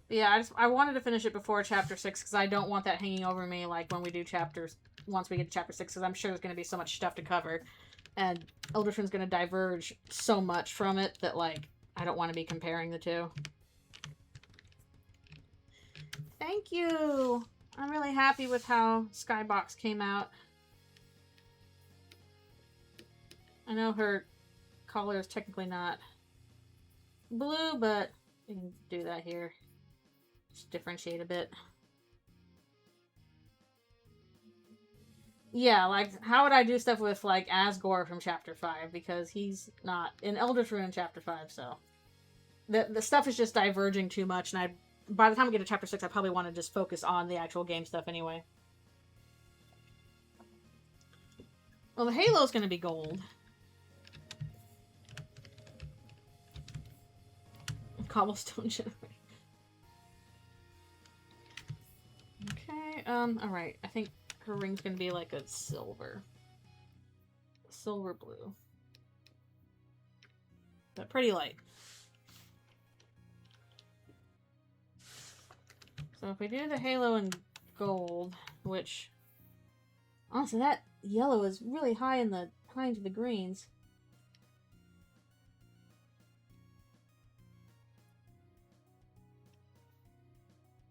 But yeah, I wanted to finish it before Chapter 6, because I don't want that hanging over me when we do chapters, once we get to Chapter 6, because I'm sure there's going to be so much stuff to cover. And Elderfriend's going to diverge so much from it that, I don't want to be comparing the two. Thank you! I'm really happy with how Skybox came out. I know her collar is technically not blue, but we can do that here. Just differentiate a bit. Yeah, how would I do stuff with, Asgore from Chapter 5? Because he's not in Deltarune in Chapter 5, so... The stuff is just diverging too much, and by the time we get to Chapter 6, I probably want to just focus on the actual game stuff anyway. Well, the halo's gonna be gold. Cobblestone generator. Okay, alright. I think her ring's gonna be a silver. Silver blue. But pretty light. So if we do the halo in gold, which honestly that yellow is really high into the greens.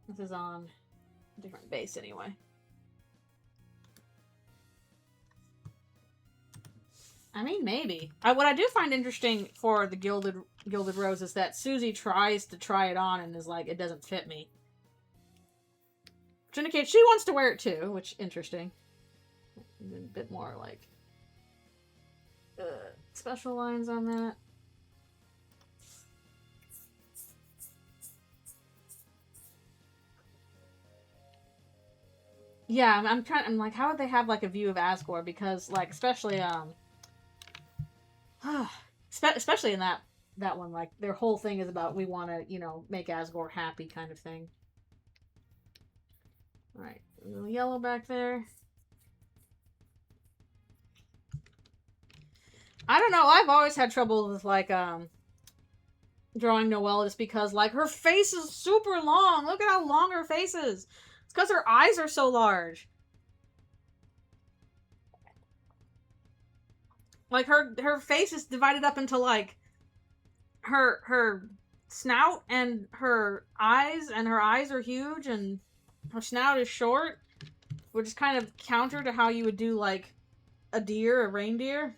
This is on a different base anyway. I mean, maybe. What I do find interesting for the Gilded Rose is that Susie tries to try it on and is like, it doesn't fit me. Which indicates she wants to wear it too, which interesting. A bit more like special lines on that. Yeah, I'm like, how would they have like a view of Asgore? Because like, especially especially in that one, like their whole thing is about we want to, you know, make Asgore happy kind of thing. All right, a little yellow back there. I don't know. I've always had trouble with like drawing Noelle just because like her face is super long. Look at how long her face is. It's because her eyes are so large. Like her face is divided up into like her snout and her eyes are huge and her snout is short, which is kind of counter to how you would do like a reindeer.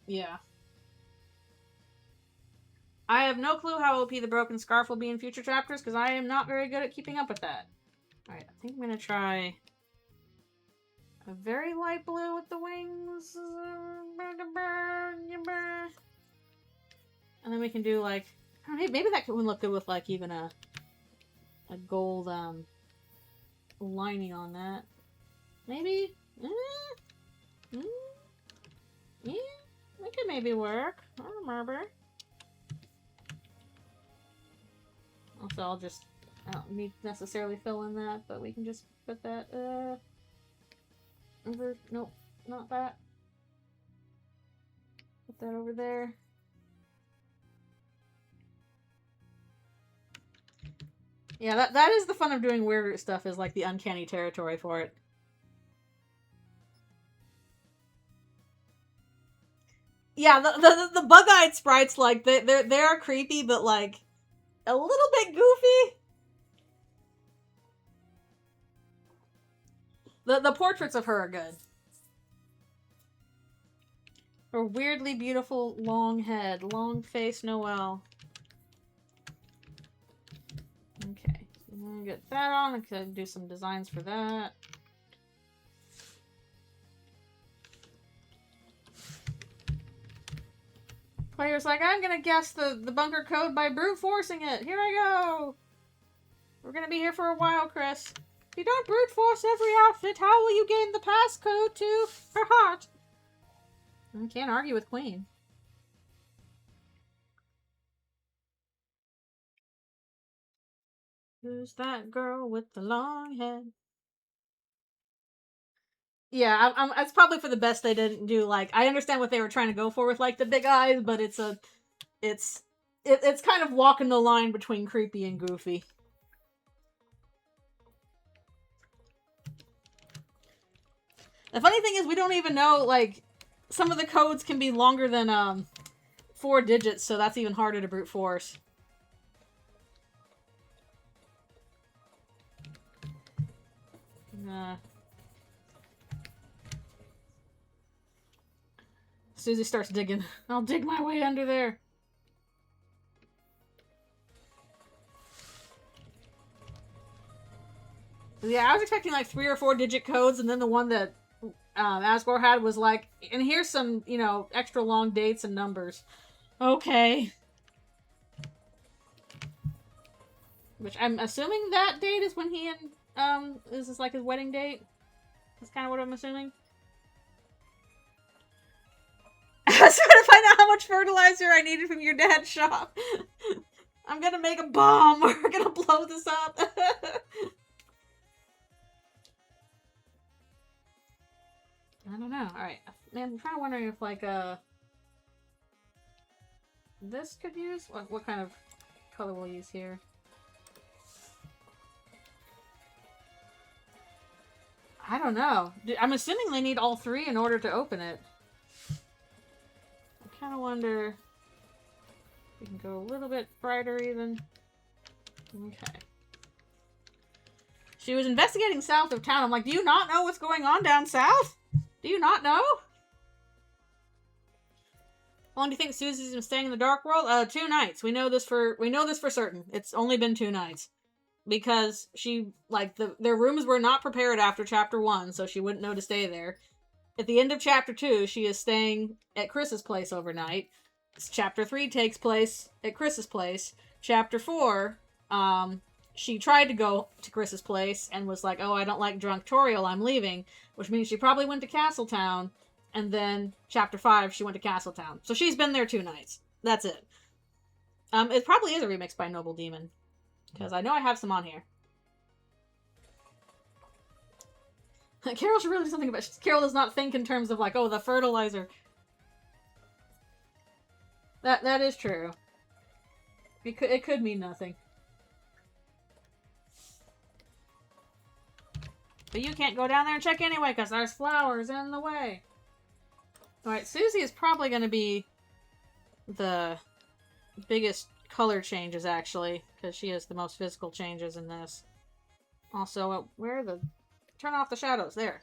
Yeah. I have no clue how OP the Broken Scarf will be in future chapters because I am not very good at keeping up with that. Alright, I think I'm gonna try a very light blue with the wings. And then we can do like, I don't know, maybe that would look good with like even a gold lining on that. Maybe? Yeah, it could maybe work. I don't remember. Also, I don't need to necessarily fill in that, but we can just put that, over, nope, not that. Put that over there. Yeah, that is the fun of doing weird stuff, is like the uncanny territory for it. Yeah, the bug-eyed sprites, like, they are creepy, but like a little bit goofy. The portraits of her are good. Her weirdly beautiful long head, long face Noelle. Okay, so I'm gonna get that on. I could do some designs for that. Player's like, I'm gonna guess the bunker code by brute forcing it. Here I go. We're gonna be here for a while, Chris. If you don't brute force every outfit, how will you gain the passcode to her heart? I can't argue with Queen. Who's that girl with the long head? Yeah, it's probably for the best they didn't do, like, I understand what they were trying to go for with, like, the big eyes, but it's kind of walking the line between creepy and goofy. The funny thing is, we don't even know, like, some of the codes can be longer than, 4 digits, so that's even harder to brute force. Susie starts digging. I'll dig my way under there. Yeah, I was expecting like 3 or 4 digit codes, and then the one that Asgore had was like, and here's some, you know, extra long dates and numbers. Okay. Which I'm assuming that date is when he and, is this like his wedding date? That's kind of what I'm assuming. I was trying to find out how much fertilizer I needed from your dad's shop. I'm gonna make a bomb. We're gonna blow this up. I don't know. Alright. Man, I'm kind of wondering if, like, this could use? What kind of color we'll use here. I don't know. I'm assuming they need all three in order to open it. I kind of wonder if we can go a little bit brighter even. Okay. She was investigating south of town. I'm like, do you not know what's going on down south? Do you not know? How long do you think Susie's been staying in the Dark World? 2 nights. We know this for certain. It's only been 2 nights. Because she, like, their rooms were not prepared after chapter 1, so she wouldn't know to stay there. At the end of chapter 2, she is staying at Chris's place overnight. Chapter 3 takes place at Chris's place. Chapter 4, she tried to go to Chris's place and was like, oh, I don't like drunk Toriel, I'm leaving. Which means she probably went to Castletown. And then chapter 5, she went to Castletown. So she's been there 2 nights. That's it. It probably is a remix by Noble Demon. Because I know I have some on here. Carol should really do something about it. Carol does not think in terms of like, oh, the fertilizer. That is true. It could mean nothing. But you can't go down there and check anyway, because there's flowers in the way. Alright, Susie is probably going to be the biggest color changes, actually, because she has the most physical changes in this. Also, where the... Turn off the shadows, there.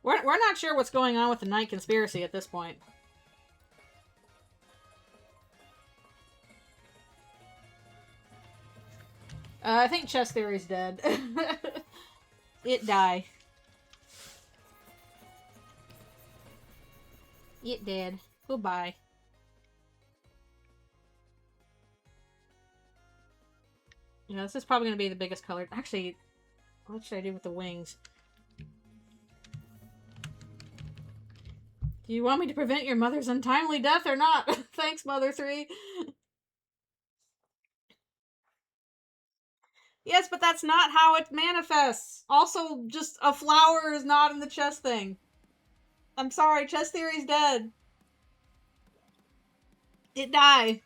We're not sure what's going on with the Night Conspiracy at this point. I think Chess Theory's dead. It die. It did. Goodbye. Yeah, this is probably going to be the biggest color. Actually, what should I do with the wings? Do you want me to prevent your mother's untimely death or not? Thanks, Mother 3. Yes, but that's not how it manifests. Also, just a flower is not in the chess thing. I'm sorry, Chess Theory's dead. It died.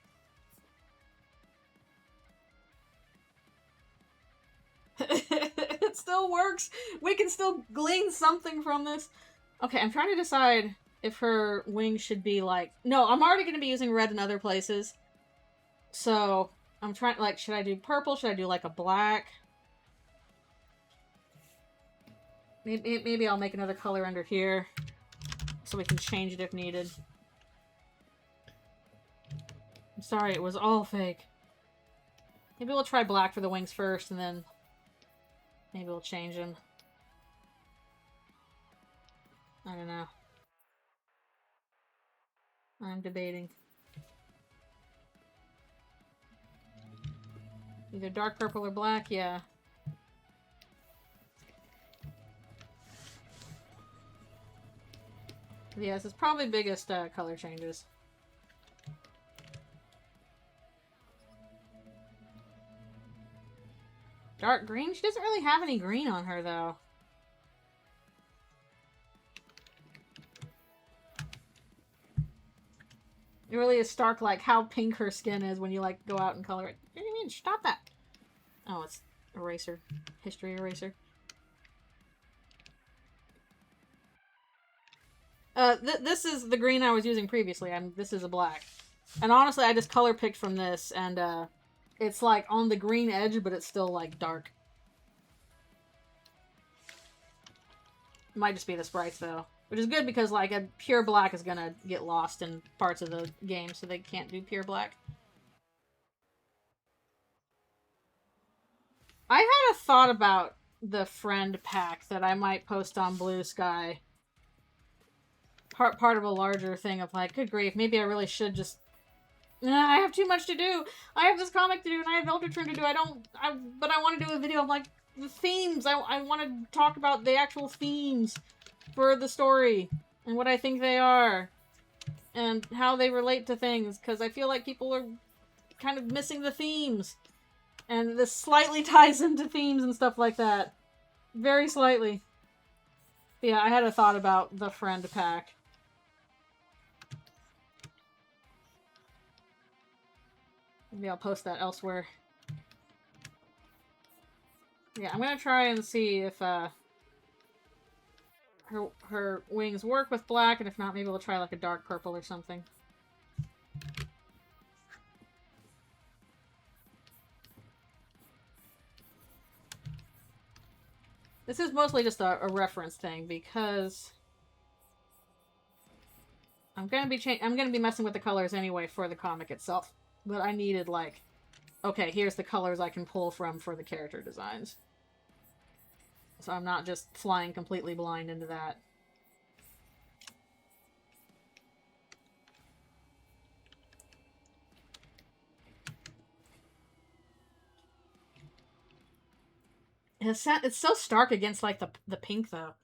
It still works. We can still glean something from this. Okay, I'm trying to decide if her wings should be like... No, I'm already going to be using red in other places. So, I'm trying... Like, should I do purple? Should I do like a black? Maybe I'll make another color under here. So we can change it if needed. I'm sorry, it was all fake. Maybe we'll try black for the wings first, and then maybe we'll change them. I don't know. I'm debating. Either dark purple or black, yeah. Yeah, this is probably biggest color changes. Dark green? She doesn't really have any green on her, though. It really is stark, like, how pink her skin is when you, like, go out and color it. What do you mean? Stop that! Oh, it's eraser. History eraser. This is the green I was using previously. This is a black. And honestly, I just color picked from this, and, it's, like, on the green edge, but it's still, like, dark. It might just be the sprites, though. Which is good because, like, a pure black is gonna get lost in parts of the game, so they can't do pure black. I had a thought about the friend pack that I might post on Blue Sky. Part of a larger thing of, like, good grief, maybe I really should just... I have too much to do. I have this comic to do, and I have Deltarune to do. But I want to do a video of, like, the themes. I want to talk about the actual themes for the story, and what I think they are, and how they relate to things, because I feel like people are kind of missing the themes. And this slightly ties into themes and stuff like that. Very slightly. Yeah, I had a thought about the friend pack. Maybe I'll post that elsewhere. Yeah, I'm gonna try and see if her wings work with black, and if not, maybe we'll try like a dark purple or something. This is mostly just a reference thing because I'm gonna be messing with the colors anyway for the comic itself. But I needed like, okay, here's the colors I can pull from for the character designs. So I'm not just flying completely blind into that. It's so stark against like the pink though.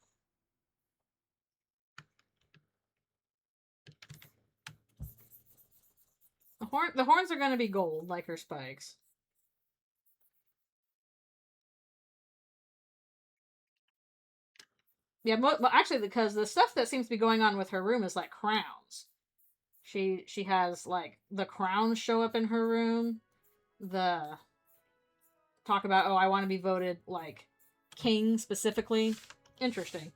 The horns are going to be gold like her spikes. Yeah, but actually, because the stuff that seems to be going on with her room is like crowns. She has like the crowns show up in her room. The talk about, oh, I want to be voted like king specifically. Interesting.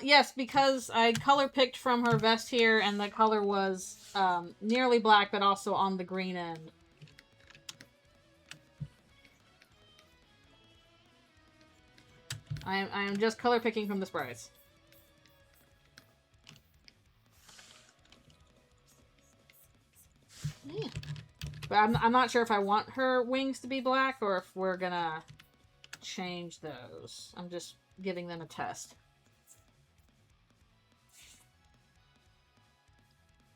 Yes, because I color picked from her vest here, and the color was nearly black, but also on the green end. I am just color picking from the sprites. Yeah. But I'm not sure if I want her wings to be black or if we're gonna change those. I'm just giving them a test.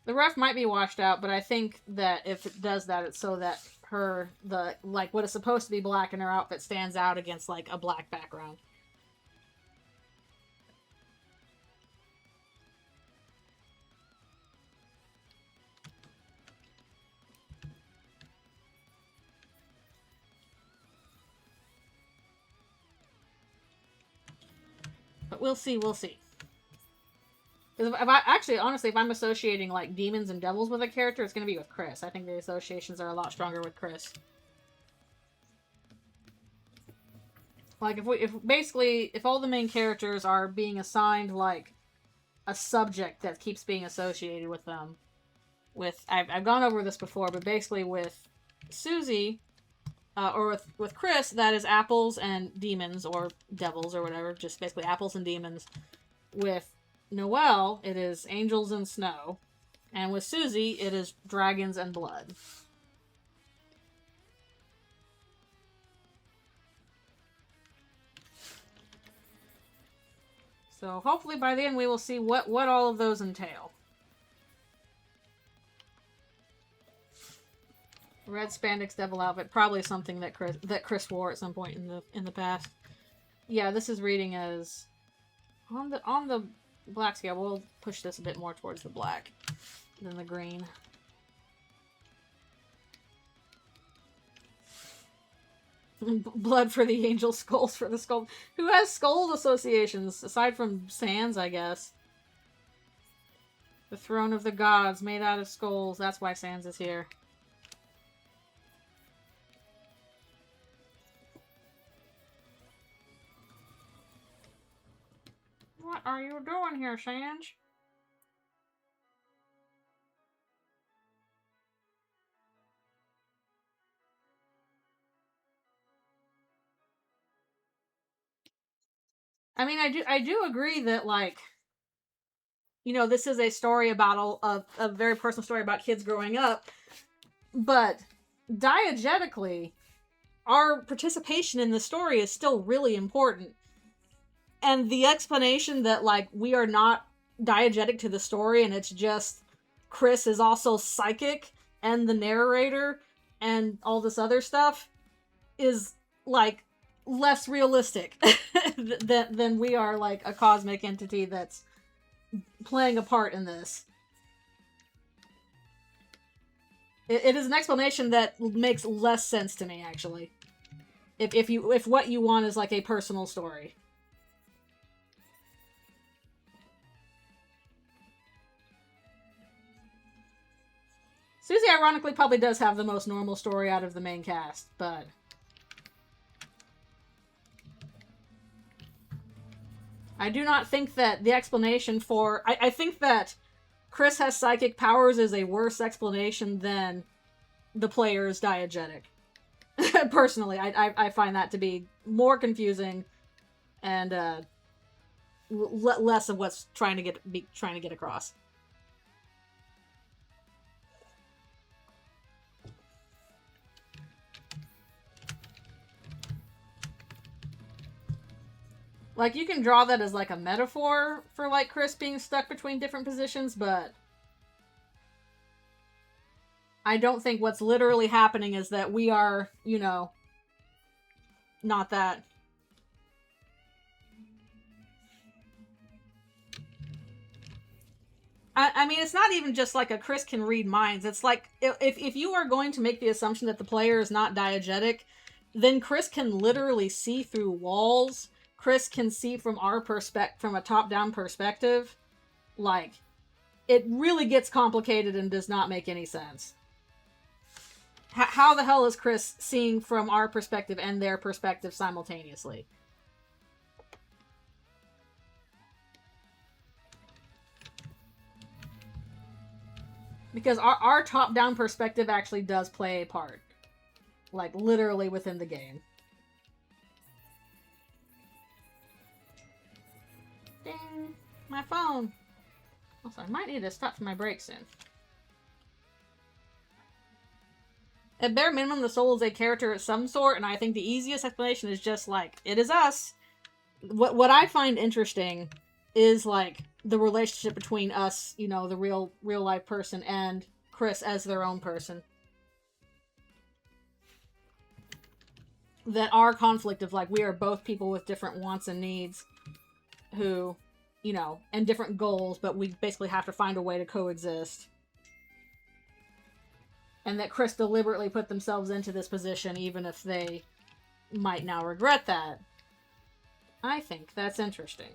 The ref might be washed out, but I think that if it does that, it's so that like what is supposed to be black in her outfit stands out against like a black background. But we'll see, we'll see. If honestly, if I'm associating like demons and devils with a character, it's going to be with Chris. I think the associations are a lot stronger with Chris. Like if all the main characters are being assigned like a subject that keeps being associated with them. I've gone over this before, but basically with Susie, or with Chris, that is apples and demons or devils or whatever, just basically apples and demons. With Noelle, it is angels and snow, and with Susie, it is dragons and blood. So hopefully by the end we will see what all of those entail. Red spandex devil outfit, probably something that Chris wore at some point in the past. Yeah, this is reading as on the black scale. We'll push this a bit more towards the black than the green. Blood for the angel, skulls for the skull. Who has skull associations aside from Sans, I guess? The throne of the gods made out of skulls. That's why Sans is here. What are you doing here, Sans? I mean, I do agree that, like, you know, this is a story about a very personal story about kids growing up, but diegetically, our participation in the story is still really important. And the explanation that, like, we are not diegetic to the story and it's just Chris is also psychic and the narrator and all this other stuff is, like, less realistic than we are, like, a cosmic entity that's playing a part in this. It is an explanation that makes less sense to me, actually. If what you want is like a personal story. Susie, ironically, probably does have the most normal story out of the main cast, but... I do not think that the explanation for... I think that Chris has psychic powers is a worse explanation than the player is diegetic. Personally, I find that to be more confusing and less of what's trying to get across. Like, you can draw that as, like, a metaphor for, like, Chris being stuck between different positions, but I don't think what's literally happening is that we are, you know, not that. I mean, it's not even just like a Chris can read minds. It's like, if you are going to make the assumption that the player is not diegetic, then Chris can literally see through walls. Chris can see from from a top-down perspective. Like, it really gets complicated and does not make any sense. How the hell is Chris seeing from our perspective and their perspective simultaneously? Because our top-down perspective actually does play a part. Like, literally within the game. Ding! My phone! Also, I might need to stop for my break soon. At bare minimum, the soul is a character of some sort, and I think the easiest explanation is just, like, it is us. What I find interesting is, like, the relationship between us, you know, the real life person, and Chris as their own person. That our conflict of, like, we are both people with different wants and needs who, you know, and different goals, but we basically have to find a way to coexist. And that Chris deliberately put themselves into this position, even if they might now regret that. I think that's interesting.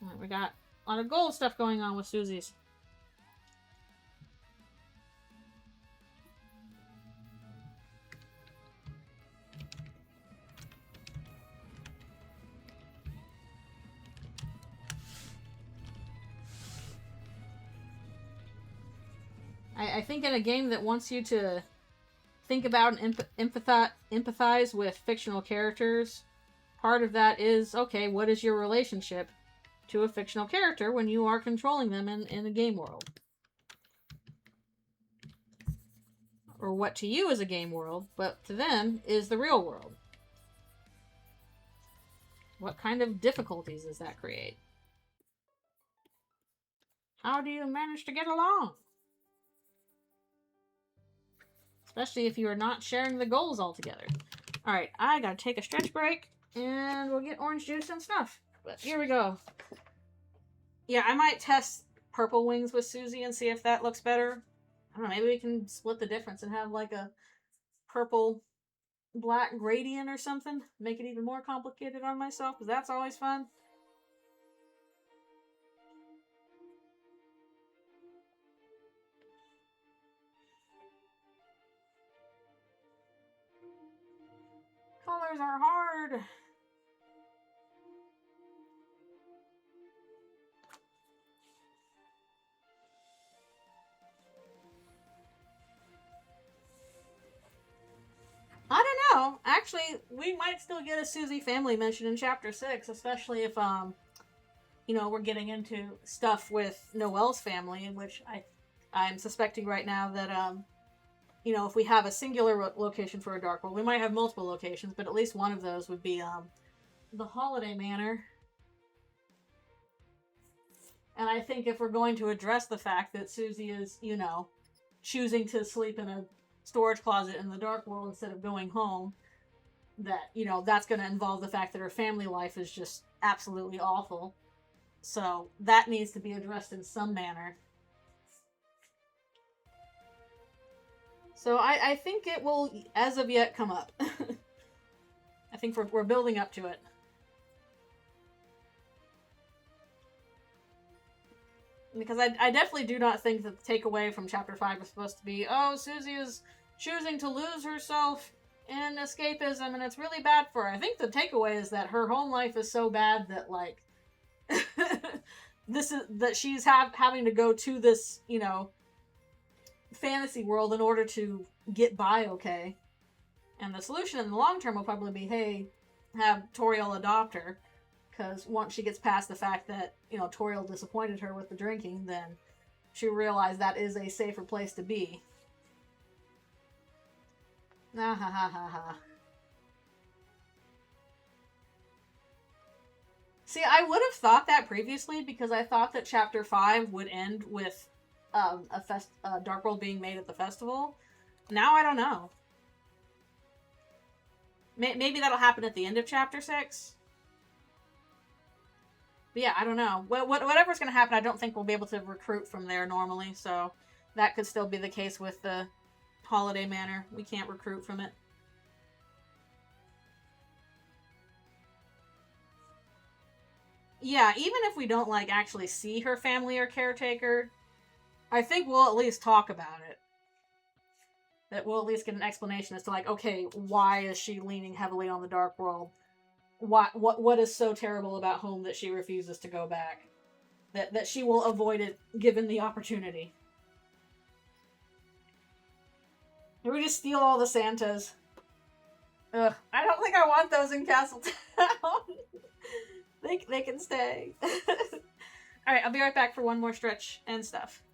Right, we got a lot of gold stuff going on with Susie's. I think in a game that wants you to think about and empathize with fictional characters, part of that is, okay, what is your relationship to a fictional character when you are controlling them in a game world? Or what to you is a game world, but to them is the real world. What kind of difficulties does that create? How do you manage to get along? Especially if you are not sharing the goals altogether. Alright, I gotta take a stretch break, and we'll get orange juice and stuff. But here we go. Yeah, I might test purple wings with Susie and see if that looks better. I don't know, maybe we can split the difference and have like a purple-black gradient or something. Make it even more complicated on myself, because that's always fun. Colors are hard. I don't know. Actually, we might still get a Susie family mention in Chapter 6, especially if, you know, we're getting into stuff with Noelle's family, in which I'm suspecting right now that, you know, if we have a singular location for a Dark World, we might have multiple locations, but at least one of those would be, the Holiday Manor. And I think if we're going to address the fact that Susie is, you know, choosing to sleep in a storage closet in the Dark World instead of going home, that, you know, that's going to involve the fact that her family life is just absolutely awful. So that needs to be addressed in some manner. So I think it will, as of yet, come up. I think we're building up to it. Because I definitely do not think that the takeaway from Chapter 5 is supposed to be, oh, Susie is choosing to lose herself in escapism and it's really bad for her. I think the takeaway is that her home life is so bad that, like, that she's having to go to this, you know, fantasy world in order to get by okay. And the solution in the long term will probably be, hey, have Toriel adopt her. Because once she gets past the fact that, you know, Toriel disappointed her with the drinking, then she realized that is a safer place to be. Ah ha ha ha ha. See, I would have thought that previously because I thought that Chapter 5 would end with Dark World being made at the festival. Now I don't know. Maybe that'll happen at the end of Chapter 6. But yeah, I don't know. Whatever's going to happen, I don't think we'll be able to recruit from there normally, so that could still be the case with the Holiday Manor. We can't recruit from it. Yeah, even if we don't, like, actually see her family or caretaker, I think we'll at least talk about it. That we'll at least get an explanation as to, like, okay, why is she leaning heavily on the Dark World? What is so terrible about home that she refuses to go back? That she will avoid it given the opportunity. Did we just steal all the Santas? Ugh, I don't think I want those in Castletown. They can stay. Alright, I'll be right back for one more stretch and stuff.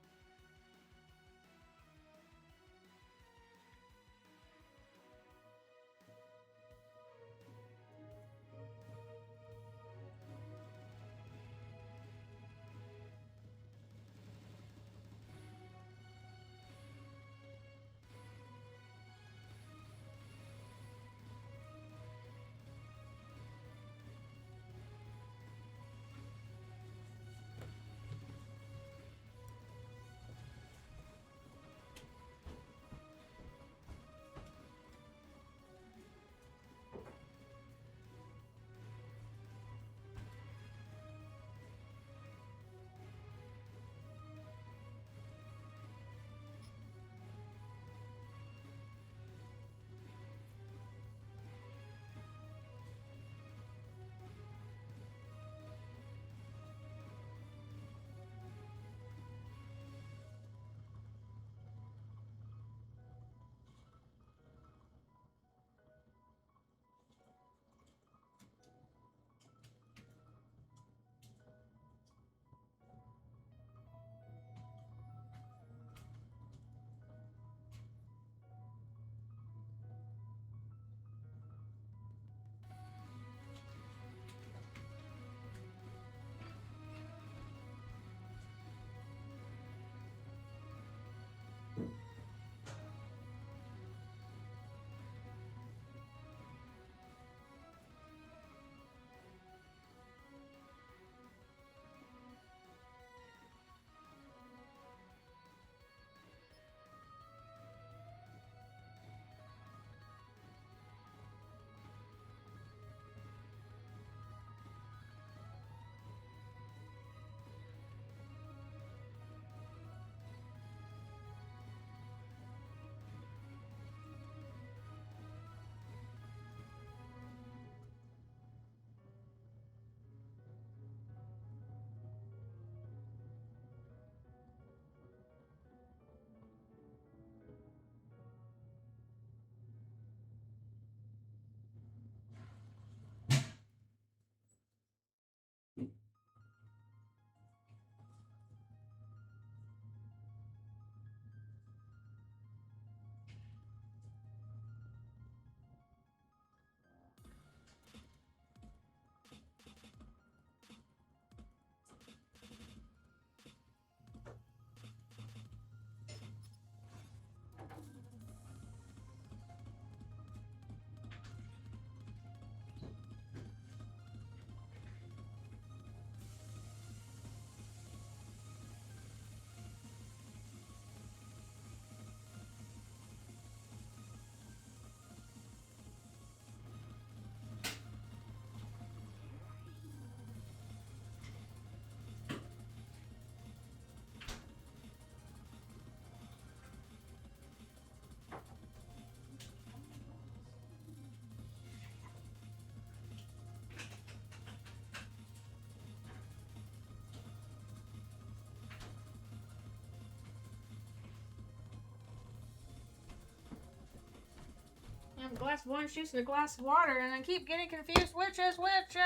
A glass of orange juice and a glass of water, and I keep getting confused which is which.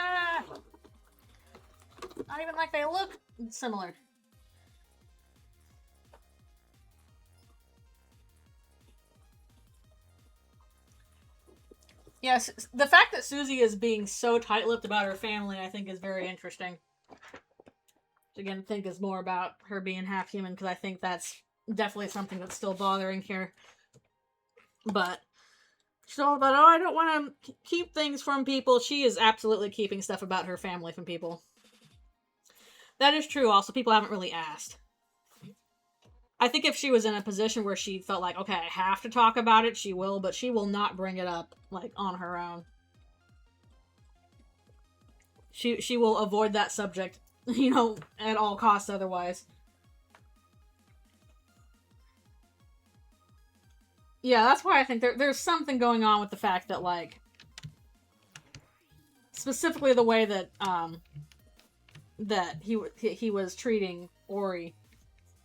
Not even like they look similar. Yes, the fact that Susie is being so tight-lipped about her family, I think, is very interesting. Again, I think is more about her being half human, because I think that's definitely something that's still bothering here. But she's all about, oh, I don't want to keep things from people. She is absolutely keeping stuff about her family from people. That is true. Also, people haven't really asked. I think if she was in a position where she felt like, okay, I have to talk about it, she will, but she will not bring it up, like, on her own. She will avoid that subject, you know, at all costs otherwise. Yeah, that's why I think there's something going on with the fact that, like, specifically the way that, that he was treating Ori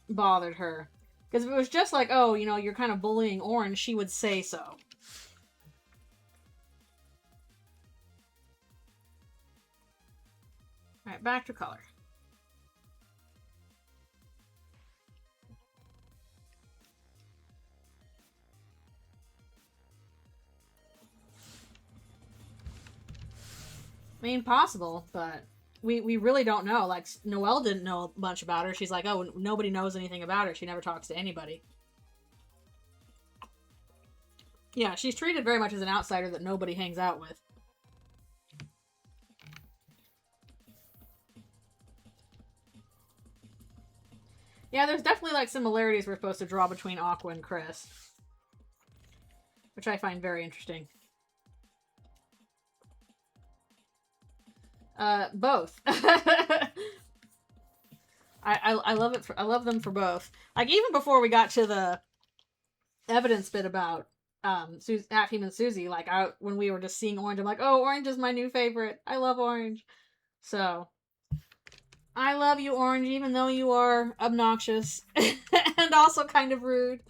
bothered her. Because if it was just like, oh, you know, you're kind of bullying Orange, she would say so. Alright, back to color. I mean, possible, but we really don't know. Like, Noelle didn't know much about her. She's like, oh, nobody knows anything about her. She never talks to anybody. Yeah, she's treated very much as an outsider that nobody hangs out with. Yeah, there's definitely, like, similarities we're supposed to draw between Aqua and Chris. Which I find very interesting. Both. I love it. I love them for both. Like, even before we got to the evidence bit about half human Susie, like, when we were just seeing Orange, I'm like, oh, Orange is my new favorite. I love Orange. So, I love you, Orange, even though you are obnoxious and also kind of rude.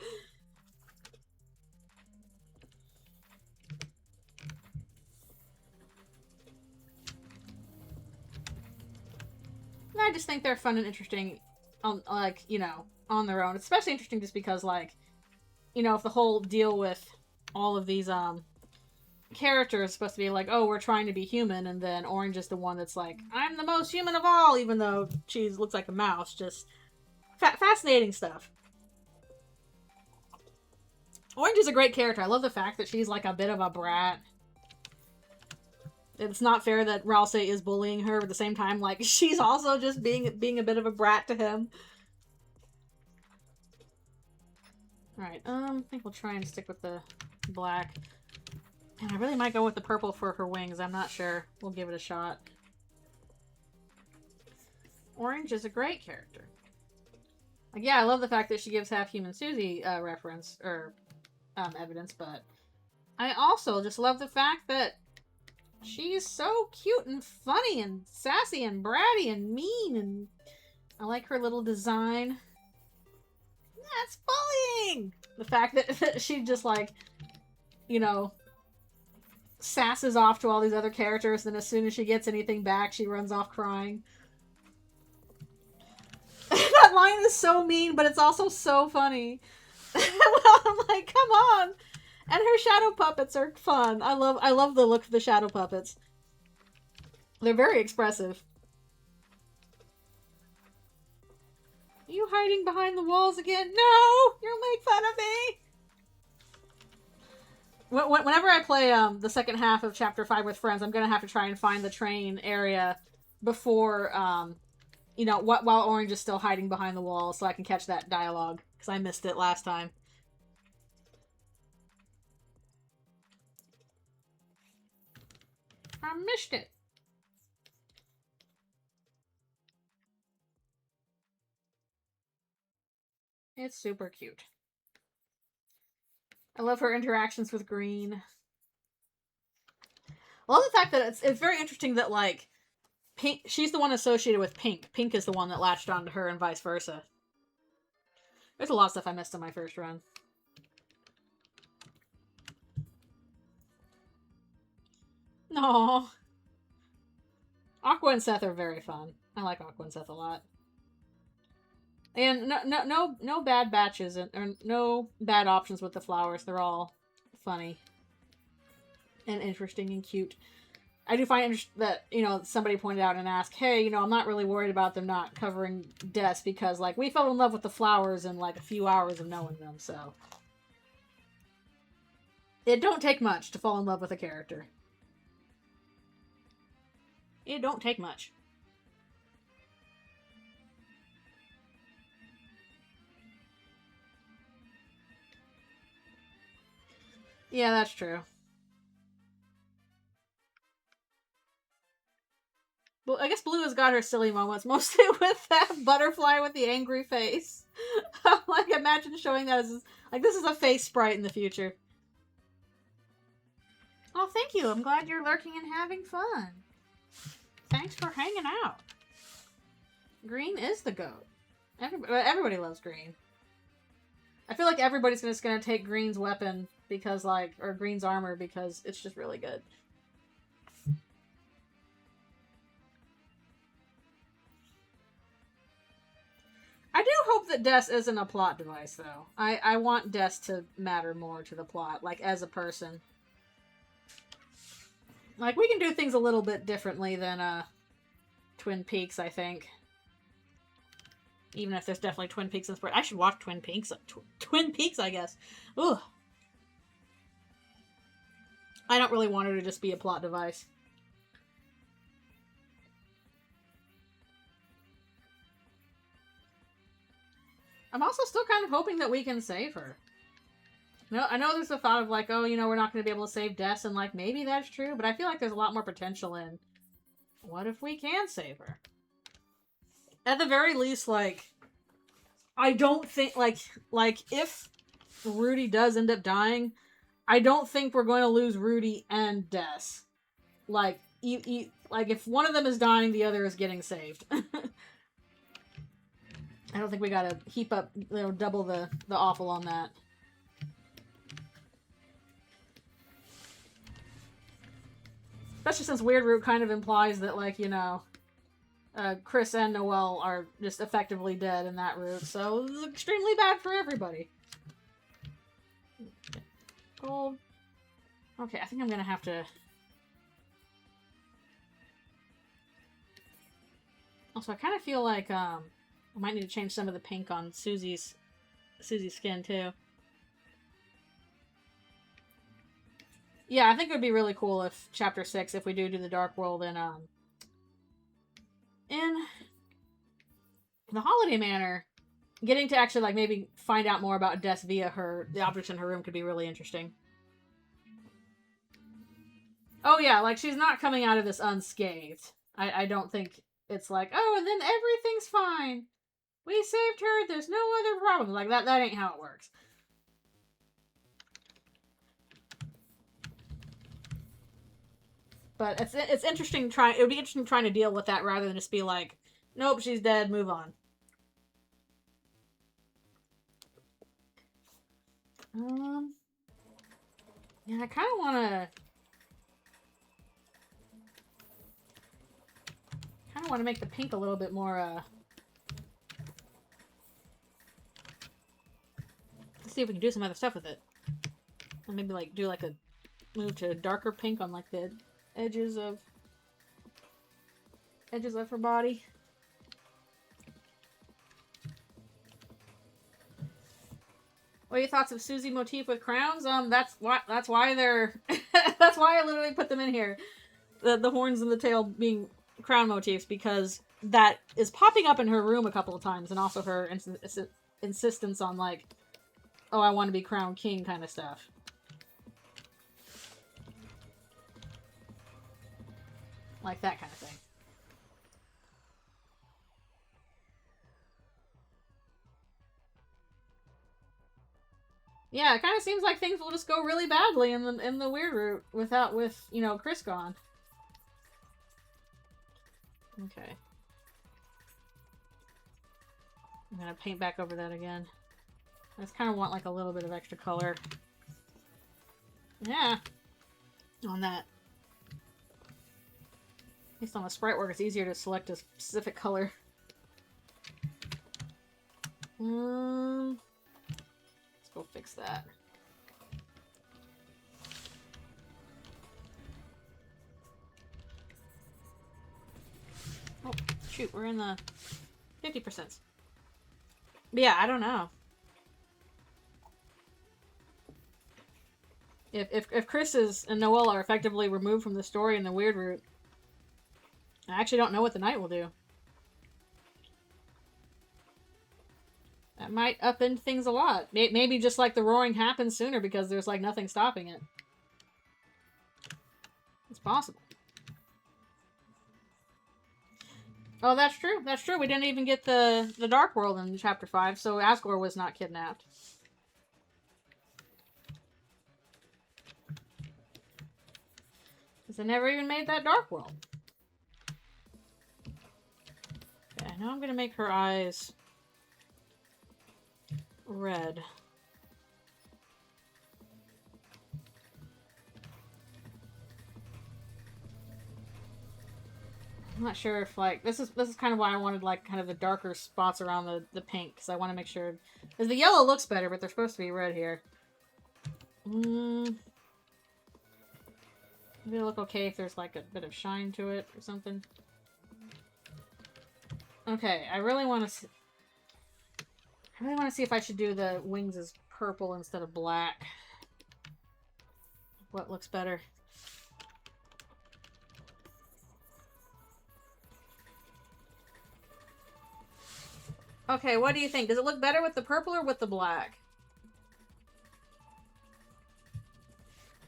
I just think they're fun and interesting, like, you know, on their own. It's especially interesting just because, like, you know, if the whole deal with all of these characters is supposed to be like, oh, we're trying to be human, and then Orange is the one that's like, I'm the most human of all, even though she looks like a mouse. Just fascinating stuff. Orange is a great character. I love the fact that she's like a bit of a brat. It's not fair that Ralse is bullying her, but at the same time, like, she's also just being a bit of a brat to him. Alright, I think we'll try and stick with the black. And I really might go with the purple for her wings. I'm not sure. We'll give it a shot. Orange is a great character. Like, yeah, I love the fact that she gives half-human Susie reference, or evidence, but I also just love the fact that she's so cute and funny and sassy and bratty and mean, and I like her little design. That's bullying! The fact that she just, like, you know, sasses off to all these other characters, and as soon as she gets anything back, she runs off crying. That line is so mean, but it's also so funny. Well, I'm like, come on! And her shadow puppets are fun. I love the look of the shadow puppets. They're very expressive. Are you hiding behind the walls again? No! You'll make fun of me! Whenever I play the second half of Chapter 5 with friends, I'm gonna have to try and find the train area before, you know, while Orange is still hiding behind the wall, so I can catch that dialogue, because I missed it last time. I missed it. It's super cute. I love her interactions with Green. I love the fact that it's very interesting that, like, Pink, she's the one associated with Pink. Pink is the one that latched onto her and vice versa. There's a lot of stuff I missed on my first run. No. Aqua and Seth are very fun. I like Aqua and Seth a lot. And no bad batches or no bad options with the flowers. They're all funny and interesting and cute. I do find that, you know, somebody pointed out and asked, hey, you know, I'm not really worried about them not covering Des because, like, we fell in love with the flowers in, like, a few hours of knowing them, so. It don't take much to fall in love with a character. It don't take much. Yeah, that's true. Well, I guess Blue has got her silly moments, mostly with that butterfly with the angry face. Like, imagine showing that as, like, this is a face sprite in the future. Oh, thank you. I'm glad you're lurking and having fun. Thanks for hanging out. Green is the goat. Everybody loves Green. I feel like everybody's just gonna take Green's weapon because, like, or Green's armor because it's just really good. I do hope that Des isn't a plot device, though. I want Des to matter more to the plot, like, as a person. Like, we can do things a little bit differently than, Twin Peaks, I think. Even if there's definitely Twin Peaks inspired. I should watch Twin Peaks. Twin Peaks, I guess. Ugh. I don't really want her to just be a plot device. I'm also still kind of hoping that we can save her. No, I know there's a thought of like, oh, you know, we're not going to be able to save Des, and like, maybe that's true, but I feel like there's a lot more potential in what if we can save her? At the very least, like, I don't think, like, if Rudy does end up dying, I don't think we're going to lose Rudy and Des. Like, like, if one of them is dying, the other is getting saved. I don't think we gotta heap up, you know, double the awful on that. Especially since Weird Root kind of implies that, like, you know, Chris and Noelle are just effectively dead in that route, so it's extremely bad for everybody. Gold. Okay, I think I'm gonna have to... Also, I kind of feel like, I might need to change some of the pink on Susie's skin, too. Yeah, I think it would be really cool if Chapter 6, if we do the Dark World in the Holiday Manor, getting to actually, like, maybe find out more about Des via the objects in her room could be really interesting. Oh, yeah, like, she's not coming out of this unscathed. I don't think it's like, oh, and then everything's fine. We saved her, there's no other problem. Like, that ain't how it works. But it's interesting it would be interesting trying to deal with that rather than just be like, nope, she's dead, move on. Yeah, I kind of want to make the pink a little bit more, let's see if we can do some other stuff with it. And maybe, like, do, like, a move to darker pink on, like, the edges of her body. What are your thoughts of Susie motif with crowns? That's why they're that's why I literally put them in here. The horns and the tail being crown motifs, because that is popping up in her room a couple of times, and also her insistence on, like, oh, I want to be crown king kind of stuff. Like that kind of thing. Yeah, it kind of seems like things will just go really badly in the Weird Route with, you know, Chris gone. Okay. I'm gonna paint back over that again. I just kind of want, like, a little bit of extra color. Yeah. On that. least on the sprite work, it's easier to select a specific color. Let's go fix that. Oh, shoot, we're in the 50%. But yeah, I don't know. If Chris and Noelle are effectively removed from the story in the weird route, I actually don't know what the night will do. That might upend things a lot. Maybe just like the roaring happens sooner because there's like nothing stopping it. It's possible. Oh, that's true. That's true. We didn't even get the Dark World in Chapter 5, so Asgore was not kidnapped. Because they never even made that Dark World. Okay, now I'm going to make her eyes red. I'm not sure if, like, this is kind of why I wanted, like, kind of the darker spots around the pink, because I want to make sure, because the yellow looks better, but they're supposed to be red here. Maybe it'll look okay if there's, like, a bit of shine to it or something. Okay, I really want to see if I should do the wings as purple instead of black. What looks better? Okay, what do you think? Does it look better with the purple or with the black?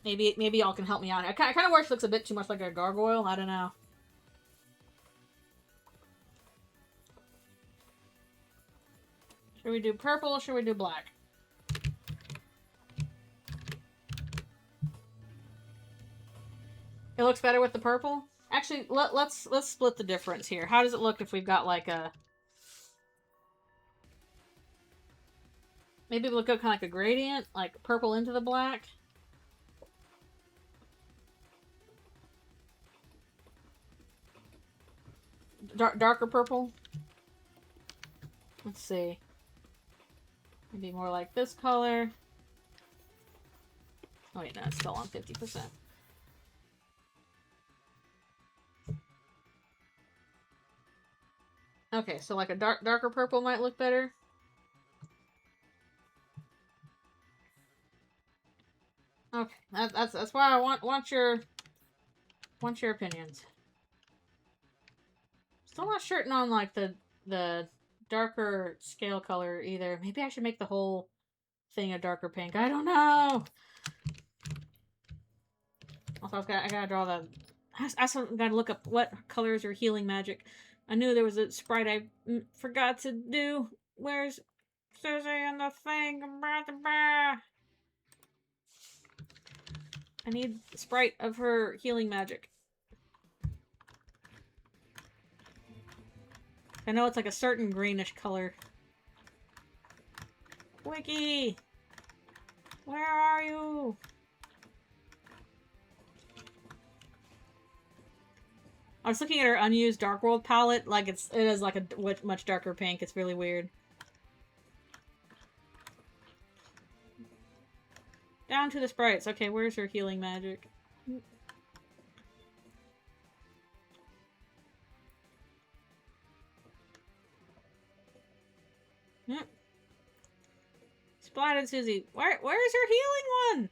Maybe y'all can help me out. I kind of wish it looks a bit too much like a gargoyle. I don't know. Should we do purple or should we do black? It looks better with the purple? Actually, let's split the difference here. How does it look if we've got like a... Maybe we'll go kind of like a gradient, like purple into the black. Darker purple. Let's see. Maybe more like this color. Oh wait, no, it's still on 50%. Okay, so like a darker purple might look better. Okay, that's why I want your opinions. Still not certain on like the darker scale color either. Maybe I should make the whole thing a darker pink. I don't know. Also, I gotta draw the. I also gotta look up what colors are healing magic. I knew there was a sprite I forgot to do. Where's Susie and the thing? I need the sprite of her healing magic. I know it's like a certain greenish color. Wiki! Where are you? I was looking at her unused Dark World palette. Like it is like a much darker pink. It's really weird. Down to the sprites. Okay, where's her healing magic? Yep. Splatted Susie. Where's her healing one?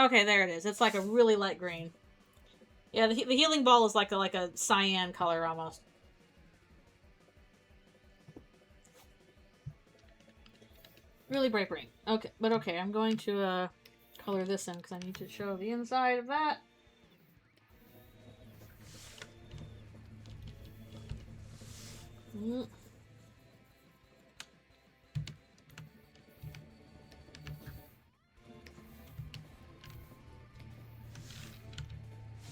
Okay, there it is. It's like a really light green. Yeah, the healing ball is like a cyan color almost. Really bright green. Okay, but okay, I'm going to color this in because I need to show the inside of that.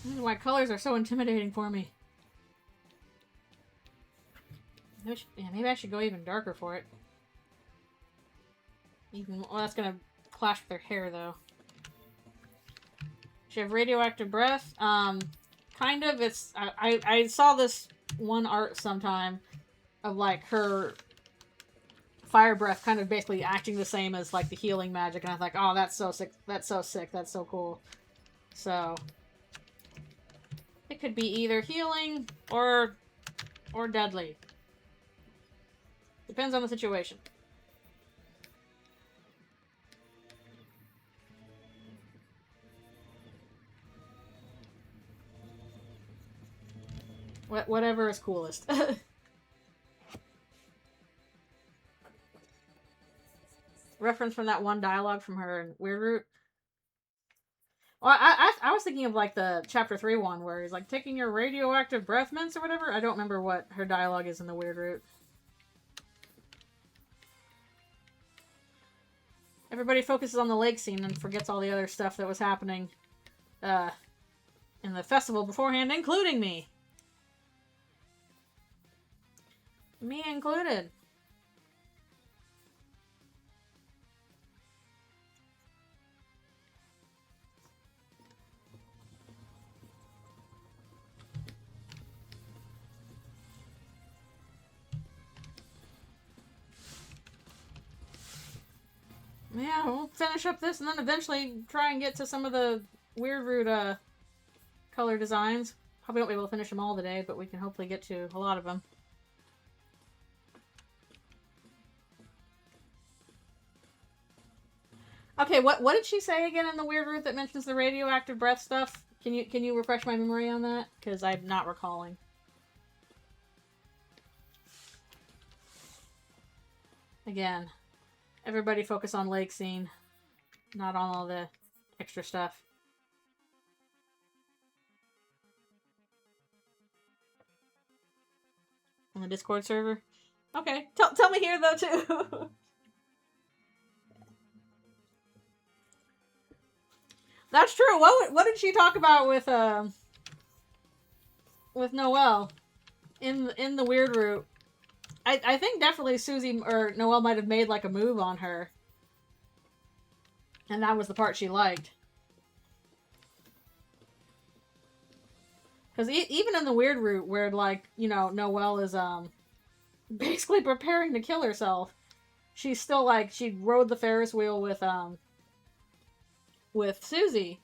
This is why colors are so intimidating for me. Maybe I should go even darker for it. Well, that's gonna clash with her hair, though. She have radioactive breath. Kind of. It's I saw this one art sometime of like her fire breath kind of basically acting the same as like the healing magic, and I was like, oh, that's so sick. That's so sick. That's so cool. So it could be either healing or deadly. Depends on the situation. Whatever is coolest. Reference from that one dialogue from her in Weird Root. Well, I was thinking of like the chapter 3 one where he's like taking your radioactive breath mints or whatever. I don't remember what her dialogue is in the Weird Root. Everybody focuses on the lake scene and forgets all the other stuff that was happening in the festival beforehand, including me. Me included. Yeah, we'll finish up this and then eventually try and get to some of the Weird Root color designs. Probably won't be able to finish them all today, but we can hopefully get to a lot of them. Okay, what did she say again in the Weird Root that mentions the radioactive breath stuff? Can you refresh my memory on that? Because I'm not recalling. Again, everybody focus on lake scene, not on all the extra stuff. On the Discord server? Okay, tell me here though too. That's true. What did she talk about with Noelle in the Weird Root? I think definitely Susie or Noelle might have made like a move on her, and that was the part she liked. Because even in the Weird Root, where like Noelle is basically preparing to kill herself, she's still like she rode the Ferris wheel with Susie,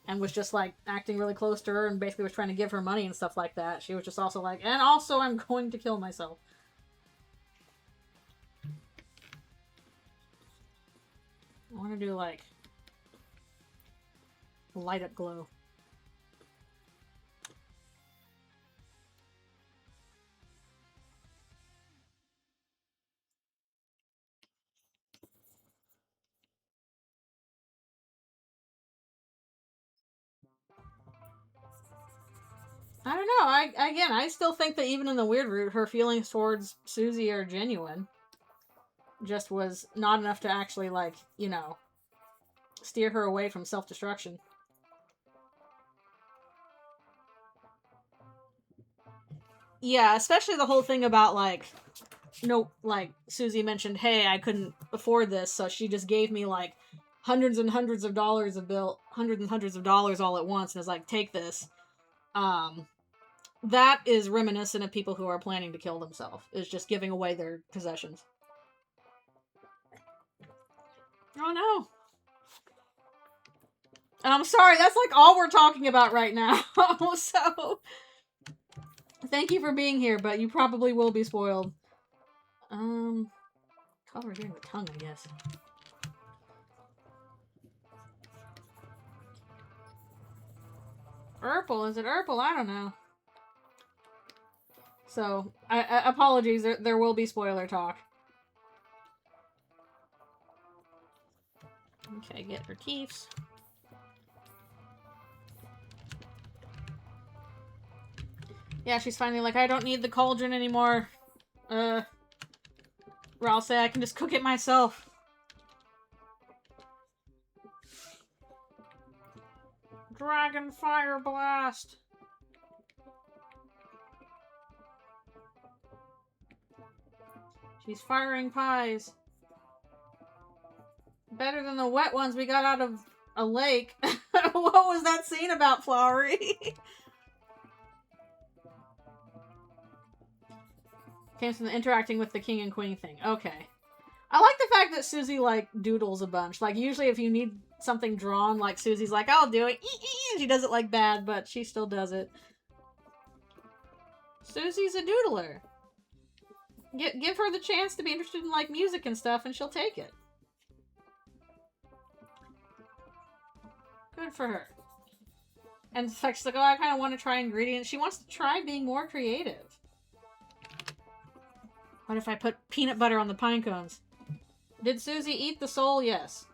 and was just like acting really close to her, and basically was trying to give her money and stuff like that. She was just also like, and also I'm going to kill myself. I want to do like light up glow. I don't know. I still think that even in the Weird Root, her feelings towards Susie are genuine. Just was not enough to actually, like, steer her away from self-destruction. Yeah, especially the whole thing about, like, Susie mentioned, hey, I couldn't afford this, so she just gave me, like, hundreds and hundreds of dollars all at once, and was like, take this. That is reminiscent of people who are planning to kill themselves, is just giving away their possessions. Oh no. I'm sorry, that's like all we're talking about right now. So, thank you for being here, but you probably will be spoiled. Color here in the tongue, I guess. Urple, is it Urple? I don't know. So, apologies, there will be spoiler talk. Okay, get her keefs. Yeah, she's finally like, I don't need the cauldron anymore. Or I'll say I can just cook it myself. Dragon Fire Blast! She's firing pies. Better than the wet ones we got out of a lake. What was that scene about, Flowery? Came from the interacting with the king and queen thing. Okay. I like the fact that Susie, like, doodles a bunch. Like, usually if you need something drawn, like, Susie's like, I'll do it. She does it, like, bad, but she still does it. Susie's a doodler. Give her the chance to be interested in, like, music and stuff, and she'll take it. Good for her. And it's like, she's like, oh, I kind of want to try ingredients. She wants to try being more creative. What if I put peanut butter on the pine cones? Did Susie eat the soul? Yes.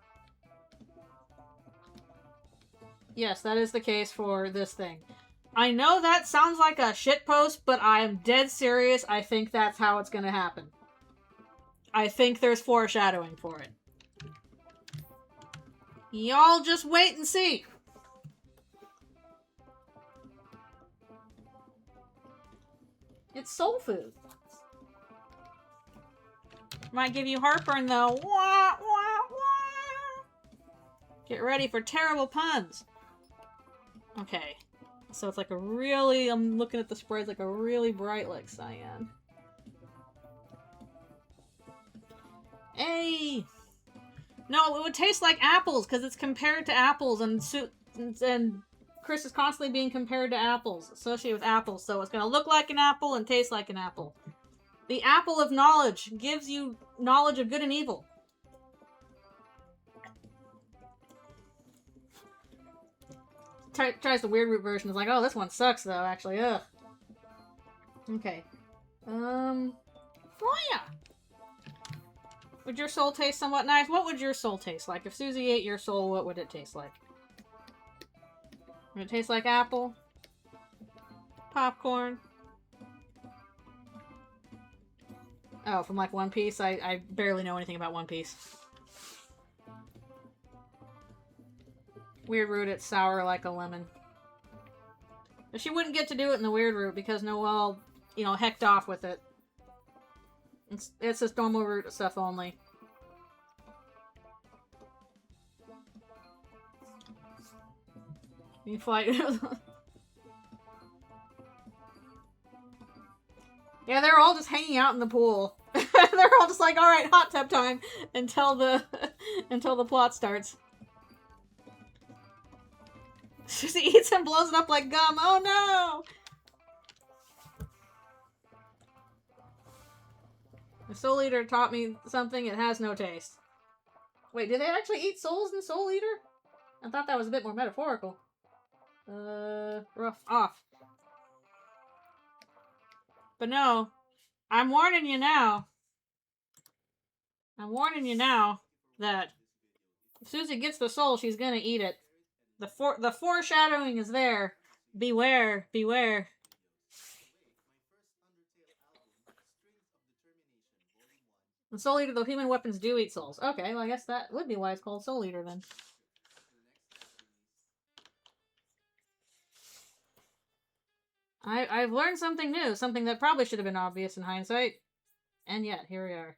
Yes, that is the case for this thing. I know that sounds like a shitpost, but I am dead serious. I think that's how it's gonna happen. I think there's foreshadowing for it. Y'all just wait and see. It's soul food. Might give you heartburn, though. Wah, wah, wah. Get ready for terrible puns. Okay. So it's like a really... I'm looking at the spray. It's like a really bright, like, cyan. Hey! No, it would taste like apples, because it's compared to apples, and Chris is constantly being compared to apples, associated with apples, so it's going to look like an apple and taste like an apple. The apple of knowledge gives you knowledge of good and evil. Tries the weird root version. Is like, oh, this one sucks though. Actually, ugh. Okay. Oh yeah. Would your soul taste somewhat nice? What would your soul taste like? If Susie ate your soul, what would it taste like? Would it taste like apple? Popcorn? Oh, from like One Piece? I barely know anything about One Piece. Weird root, it's sour like a lemon. But she wouldn't get to do it in the weird root because Noelle, you know, hecked off with it. It's just normal root stuff only. You fly. Yeah, they're all just hanging out in the pool. They're all just like, all right, hot tub time until the plot starts. Susie eats and blows it up like gum. Oh no! The Soul Eater taught me something. It has no taste. Wait, did they actually eat souls in Soul Eater? I thought that was a bit more metaphorical. Rough off. But no, I'm warning you now. I'm warning you now that if Susie gets the soul, she's gonna eat it. The foreshadowing is there. Beware, beware. The Soul Eater, though human weapons do eat souls. Okay, well I guess that would be why it's called Soul Eater then. I've learned something new, something that probably should have been obvious in hindsight. And yet, here we are.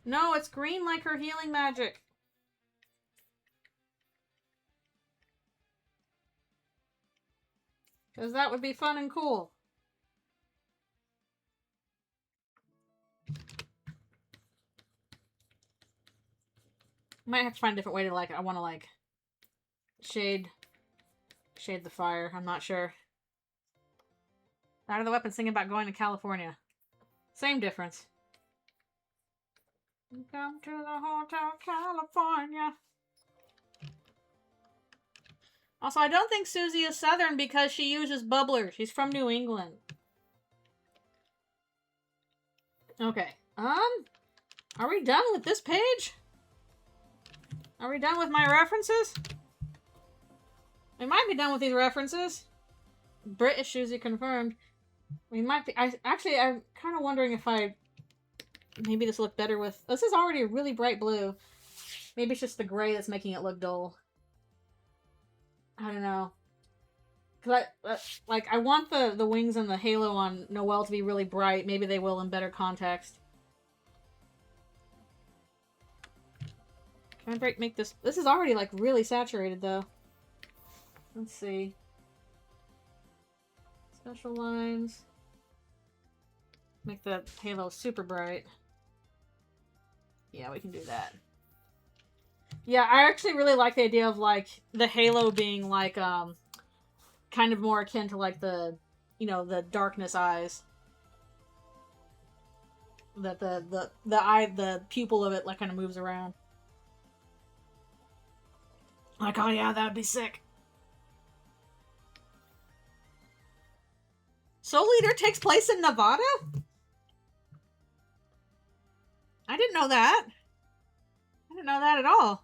No, it's green like her healing magic. Because that would be fun and cool. Might have to find a different way to, like, I want to, like, shade the fire. I'm not sure. Out of the weapon singing about going to California. Same difference. Come to the Hotel California. Also, I don't think Susie is Southern because she uses bubblers. She's from New England. Okay. Are we done with this page? Are we done with my references? We might be done with these references. British Susie confirmed. We might be. I'm kind of wondering if maybe this look better with. This is already a really bright blue. Maybe it's just the gray that's making it look dull. I don't know. Cause I want the wings and the halo on Noelle to be really bright. Maybe they will in better context. Can I make this... This is already, like, really saturated, though. Let's see. Special lines. Make the halo super bright. Yeah, we can do that. Yeah, I actually really like the idea of, like, the halo being, like, kind of more akin to, like, the, you know, the darkness eyes. That the pupil of it, like, kind of moves around. Like, oh yeah, that would be sick. Soul Eater takes place in Nevada? I didn't know that. I didn't know that at all.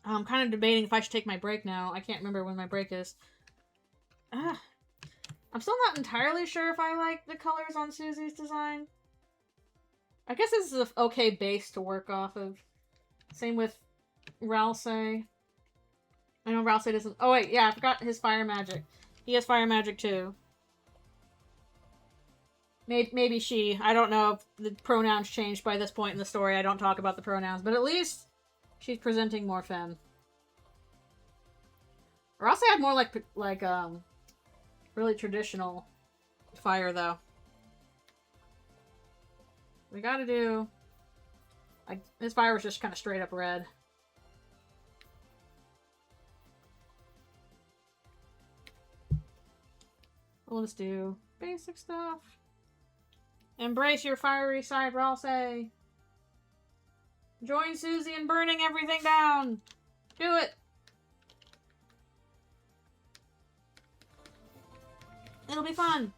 I'm kind of debating if I should take my break now. I can't remember when my break is. I'm still not entirely sure if I like the colors on Susie's design. I guess this is an okay base to work off of. Same with Ralsei. I know Ralsei doesn't... Oh wait, yeah, I forgot his fire magic. He has fire magic too. Maybe she. I don't know if the pronouns changed by this point in the story. I don't talk about the pronouns, but at least she's presenting more femme. Ralsei had more like really traditional fire though. We gotta do... Like, his fire was just kind of straight up red. We'll just do basic stuff. Embrace your fiery side, Ralsei. Join Susie in burning everything down. Do it. It'll be fun.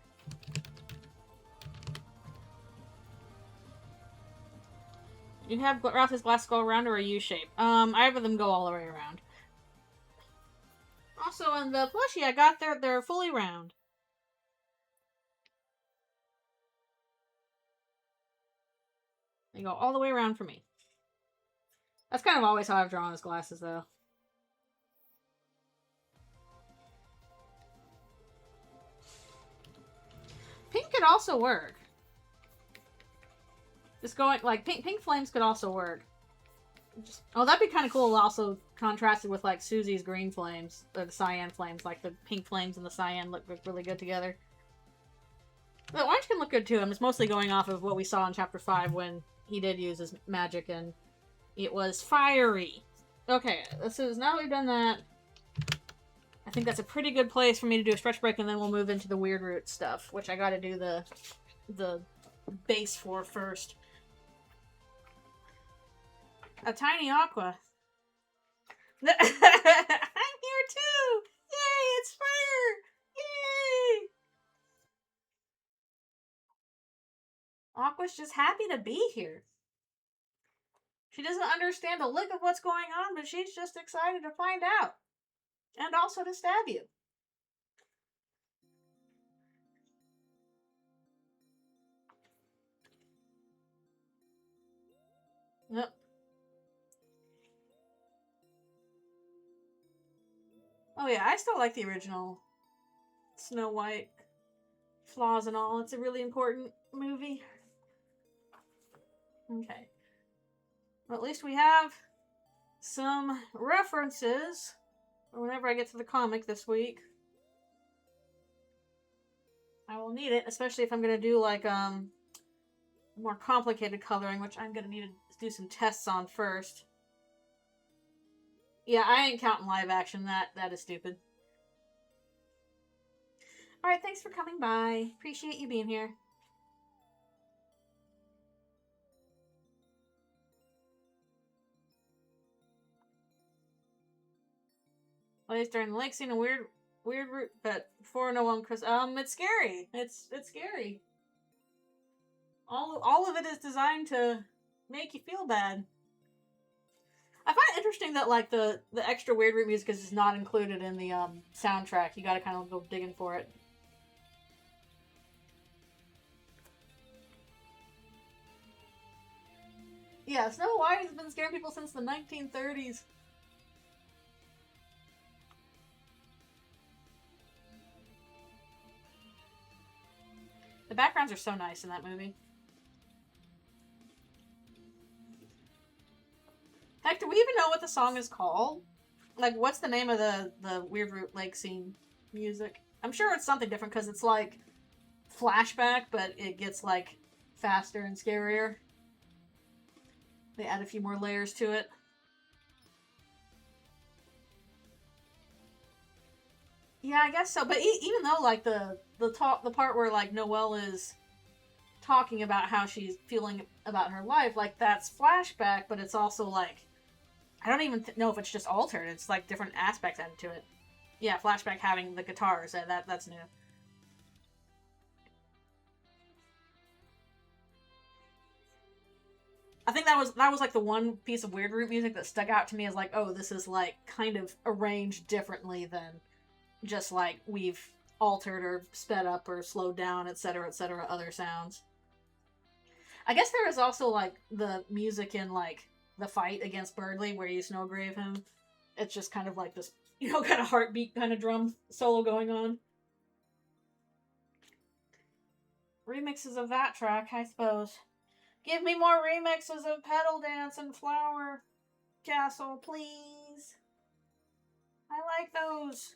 You have Ralph's glass go around or a U-shape? I have them go all the way around. Also, in the plushie I got, they're fully round. They go all the way around for me. That's kind of always how I've drawn his glasses, though. Pink could also work. Just going, like, pink flames could also work. Just, oh, that'd be kind of cool, also contrasted with, like, Susie's green flames. Or the cyan flames. Like, the pink flames and the cyan look really good together. The orange can look good, too. I'm just mostly going off of what we saw in Chapter 5 when he did use his magic, and it was fiery. Okay, this is, now that we've done that, I think that's a pretty good place for me to do a stretch break, and then we'll move into the weird root stuff, which I gotta do the base for first. A tiny aqua. I'm here too! Yay, it's fire! Yay! Aqua's just happy to be here. She doesn't understand a lick of what's going on, but she's just excited to find out. And also to stab you. Yep. Oh yeah, I still like the original Snow White. Flaws and all. It's a really important movie. Okay. Well, at least we have some references whenever I get to the comic this week. I will need it, especially if I'm going to do, like, more complicated coloring, which I'm going to need to do some tests on first. Yeah, I ain't counting live action. That is stupid. Alright, thanks for coming by. Appreciate you being here. Plays during the lake scene, a weird route, but before no one, cause it's scary. It's scary. All of it is designed to make you feel bad. I find it interesting that, like, the extra weird root music is just not included in the soundtrack. You gotta kind of go digging for it. Yeah, Snow White has been scaring people since the 1930s. The backgrounds are so nice in that movie. the song is called? Like, what's the name of the Weird Root Lake scene music? I'm sure it's something different because it's like flashback, but it gets like faster and scarier. They add a few more layers to it. Yeah, I guess so. But even though like the part where like Noelle is talking about how she's feeling about her life, like that's flashback, but it's also like I don't even know if it's just altered. It's like different aspects added to it. Yeah, flashback having the guitars. That's new. I think that was like the one piece of Weird Root music that stuck out to me as like, oh, this is like kind of arranged differently than just like we've altered or sped up or slowed down, etc., etc., other sounds. I guess there is also like the music in like the fight against Birdley where you snowgrave him. It's just kind of like this, kind of heartbeat kind of drum solo going on. Remixes of that track, I suppose. Give me more remixes of Petal Dance and Flower Castle, please. I like those.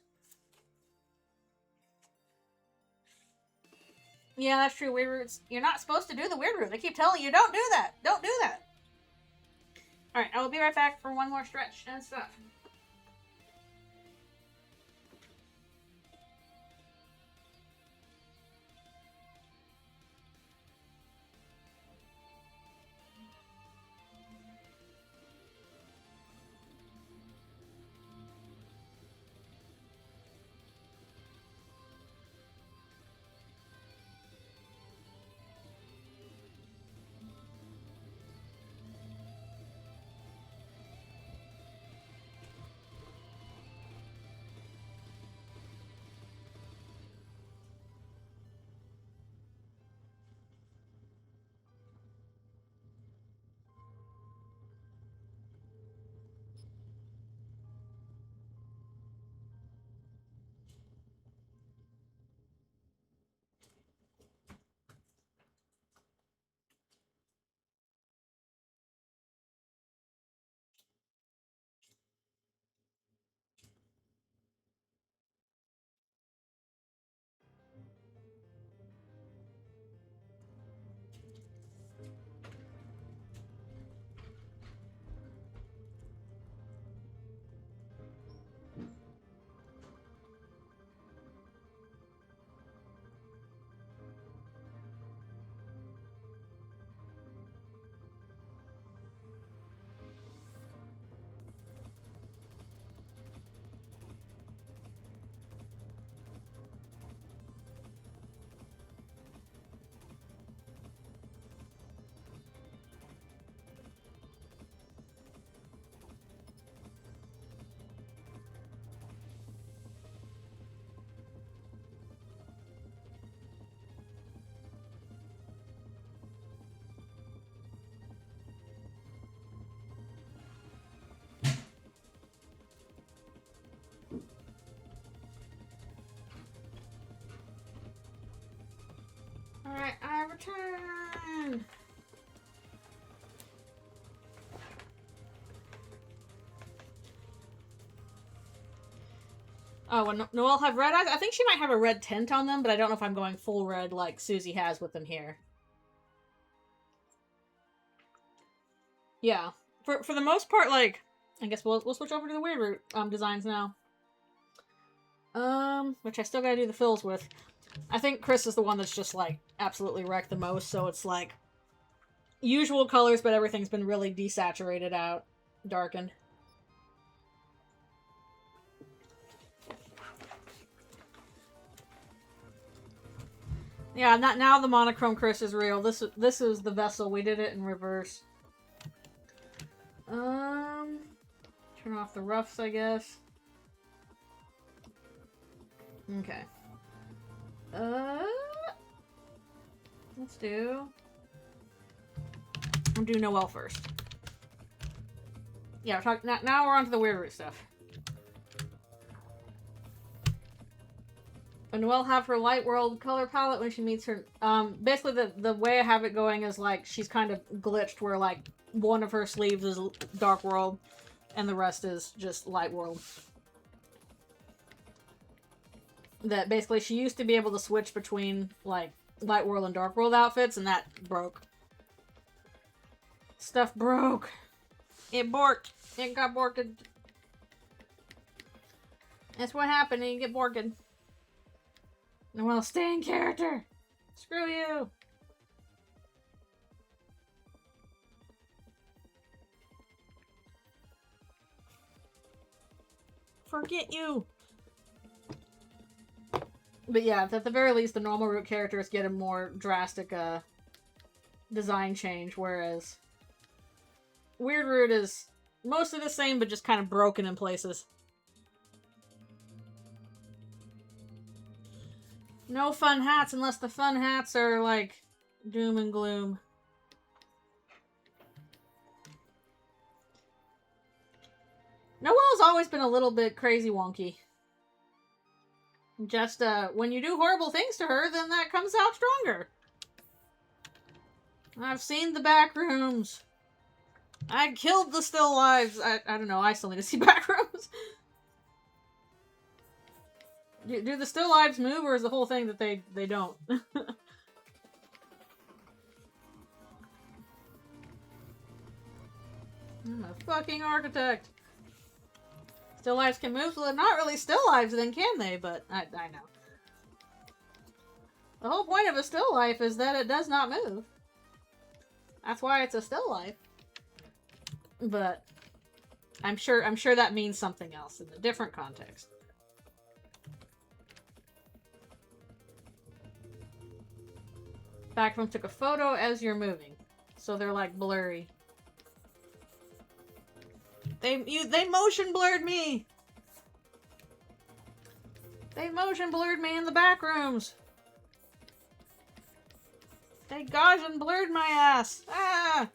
Yeah, that's true. Weird Roots. You're not supposed to do the Weird Root. They keep telling you, don't do that. Don't do that. Alright, I will be right back for one more stretch and stuff. Alright, I return! Oh, will Noelle have red eyes? I think she might have a red tint on them, but I don't know if I'm going full red like Susie has with them here. Yeah. For the most part, like, I guess we'll switch over to the Weird Root designs now. Which I still gotta do the fills with. I think Chris is the one that's just, like, absolutely wrecked the most, so it's, like, usual colors, but everything's been really desaturated out, darkened. Yeah, not now the monochrome Chris is real. This is the vessel. We did it in reverse. Turn off the roughs, I guess. Okay. Let's do... I'll do Noelle first. Yeah, now we're on to the Weird Root stuff. But Noelle have her light world color palette when she meets her... basically the way I have it going is like she's kind of glitched where like one of her sleeves is dark world and the rest is just light world. That basically she used to be able to switch between, like, light world and dark world outfits, and that broke. Stuff broke. It borked. It got borked. That's what happened, and you get borked. Well, stay in character. Screw you. Forget you. But yeah, at the very least, the normal root characters get a more drastic design change, whereas Weird Root is mostly the same, but just kind of broken in places. No fun hats unless the fun hats are, like, doom and gloom. Noelle's always been a little bit crazy wonky. Just, when you do horrible things to her, then that comes out stronger. I've seen the back rooms. I killed the still lives. I don't know, I still need to see back rooms. Do the still lives move, or is the whole thing that they don't? I'm a fucking architect. Still lives can move, so they're not really still lives then, can they? But I know. The whole point of a still life is that it does not move. That's why it's a still life. But I'm sure that means something else in a different context. Backroom took a photo as you're moving, so they're like blurry. They motion blurred me. They motion blurred me in the back rooms. They Gaussian blurred my ass. Ah.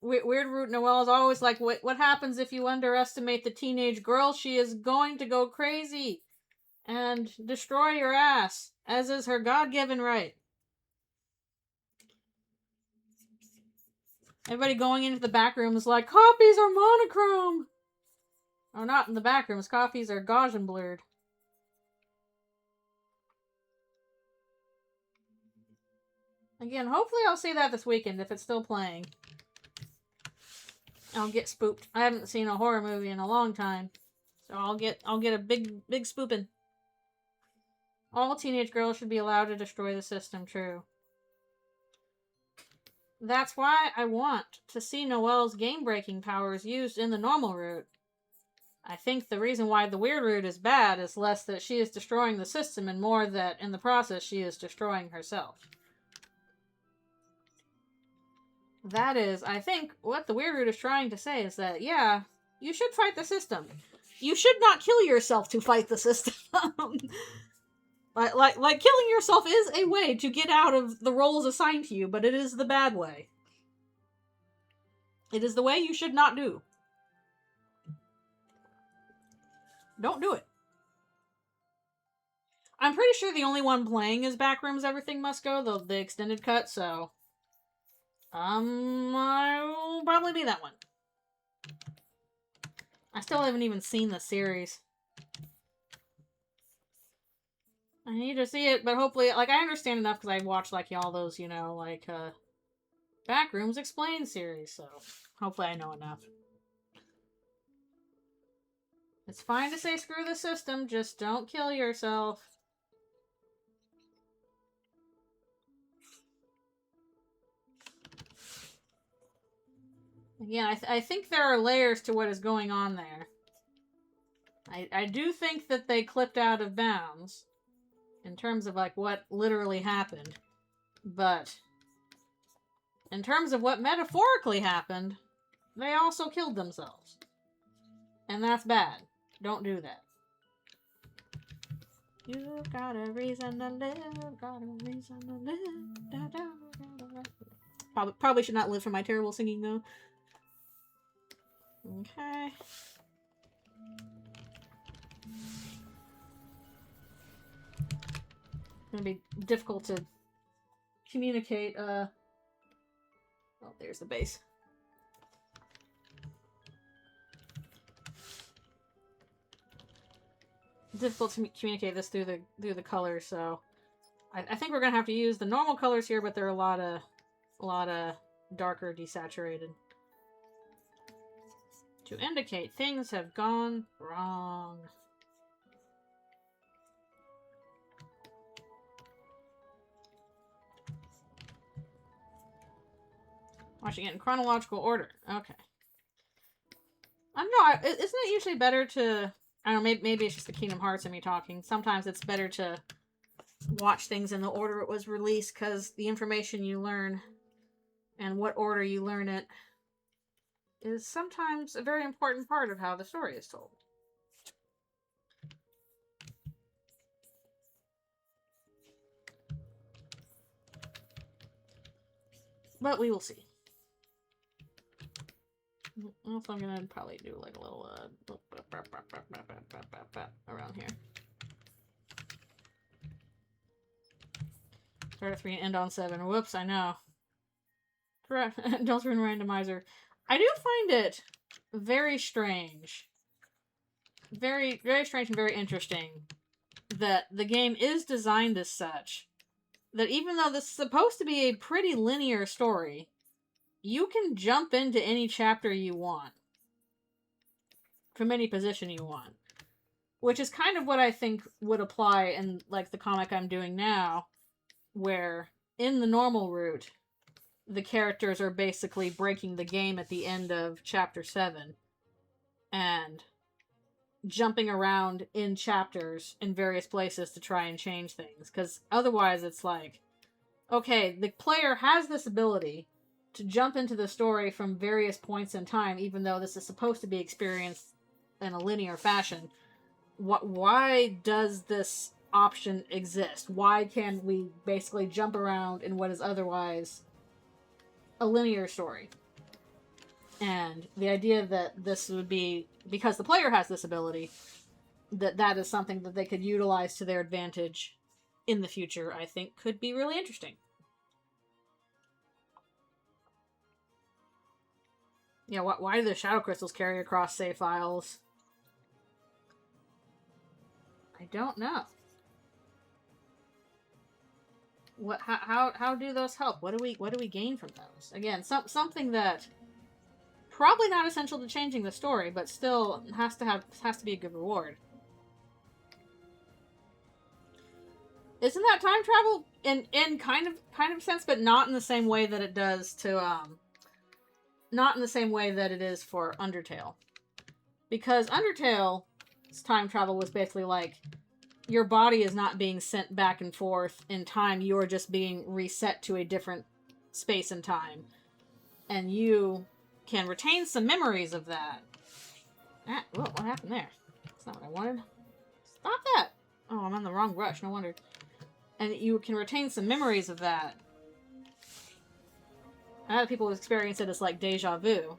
Weird Root Noelle is always like, what happens if you underestimate the teenage girl? She is going to go crazy and destroy your ass, as is her God-given right. Everybody going into the back room is like, copies are monochrome! Oh, not in the back rooms. Copies are Gaussian blurred. Again, hopefully I'll see that this weekend if it's still playing. I'll get spooked. I haven't seen a horror movie in a long time. So I'll get a big spoopin'. All teenage girls should be allowed to destroy the system, true. That's why I want to see Noelle's game-breaking powers used in the normal route. I think the reason why the weird route is bad is less that she is destroying the system and more that in the process she is destroying herself. That is, I think, what the weird root is trying to say is that, yeah, you should fight the system. You should not kill yourself to fight the system. like killing yourself is a way to get out of the roles assigned to you, but it is the bad way. It is the way you should not do. Don't do it. I'm pretty sure the only one playing is Backrooms Everything Must Go, the extended cut, so... I'll probably be that one. I still haven't even seen the series. I need to see it, but hopefully, like, I understand enough because I watched, like, all those, you know, like, Backrooms Explained series, so hopefully I know enough. It's fine to say screw the system, just don't kill yourself. Again, I think there are layers to what is going on there. I do think that they clipped out of bounds in terms of, like, what literally happened. But in terms of what metaphorically happened, they also killed themselves. And that's bad. Don't do that. You got a reason to live, got a reason to live. Da, da, da, da. Probably should not live for my terrible singing, though. Okay. gonna be difficult to communicate. Oh, there's the base. Difficult to communicate this through the colors, so I think we're gonna have to use the normal colors here, but there are a lot of darker desaturated to indicate things have gone wrong. Watching it in chronological order. Okay. I don't know. Isn't it usually better to... I don't know, maybe it's just the Kingdom Hearts and me talking. Sometimes it's better to watch things in the order it was released, because the information you learn and what order you learn it is sometimes a very important part of how the story is told. But we will see. Also, I'm gonna probably do like a little around here. Start at 3 and end on 7. Whoops, I know. Deltarune randomizer. I do find it very strange. Very, very strange and very interesting that the game is designed as such that even though this is supposed to be a pretty linear story, you can jump into any chapter you want. From any position you want. Which is kind of what I think would apply in like the comic I'm doing now, where in the normal route, the characters are basically breaking the game at the end of chapter 7 and jumping around in chapters in various places to try and change things. Because otherwise it's like, okay, the player has this ability to jump into the story from various points in time, even though this is supposed to be experienced in a linear fashion. Why does this option exist? Why can we basically jump around in what is otherwise a linear story? And the idea that this would be, because the player has this ability, that is something that they could utilize to their advantage in the future, I think could be really interesting. Yeah, why do the shadow crystals carry across save files? I don't know. How do those help? What do we gain from those? Again, something that probably not essential to changing the story, but still has to be a good reward. Isn't that time travel in kind of sense, but not in the same way that it does to not in the same way that it is for Undertale. Because Undertale's time travel was basically like, your body is not being sent back and forth in time, you're just being reset to a different space and time. And you can retain some memories of that. What happened there? That's not what I wanted. Stop that! Oh, I'm on the wrong brush, no wonder. And you can retain some memories of that. Other people experience it as like deja vu.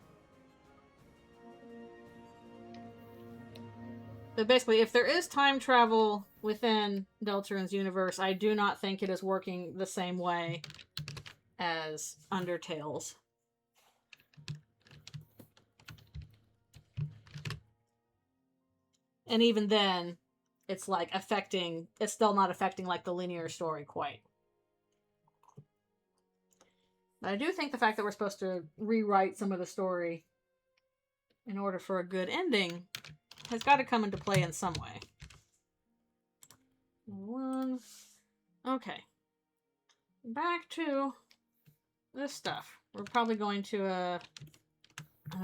But basically, if there is time travel within Deltarune's universe, I do not think it is working the same way as Undertale's. And even then, it's like it's still not affecting like the linear story quite. But I do think the fact that we're supposed to rewrite some of the story in order for a good ending has got to come into play in some way. Okay. Back to this stuff. We're probably going to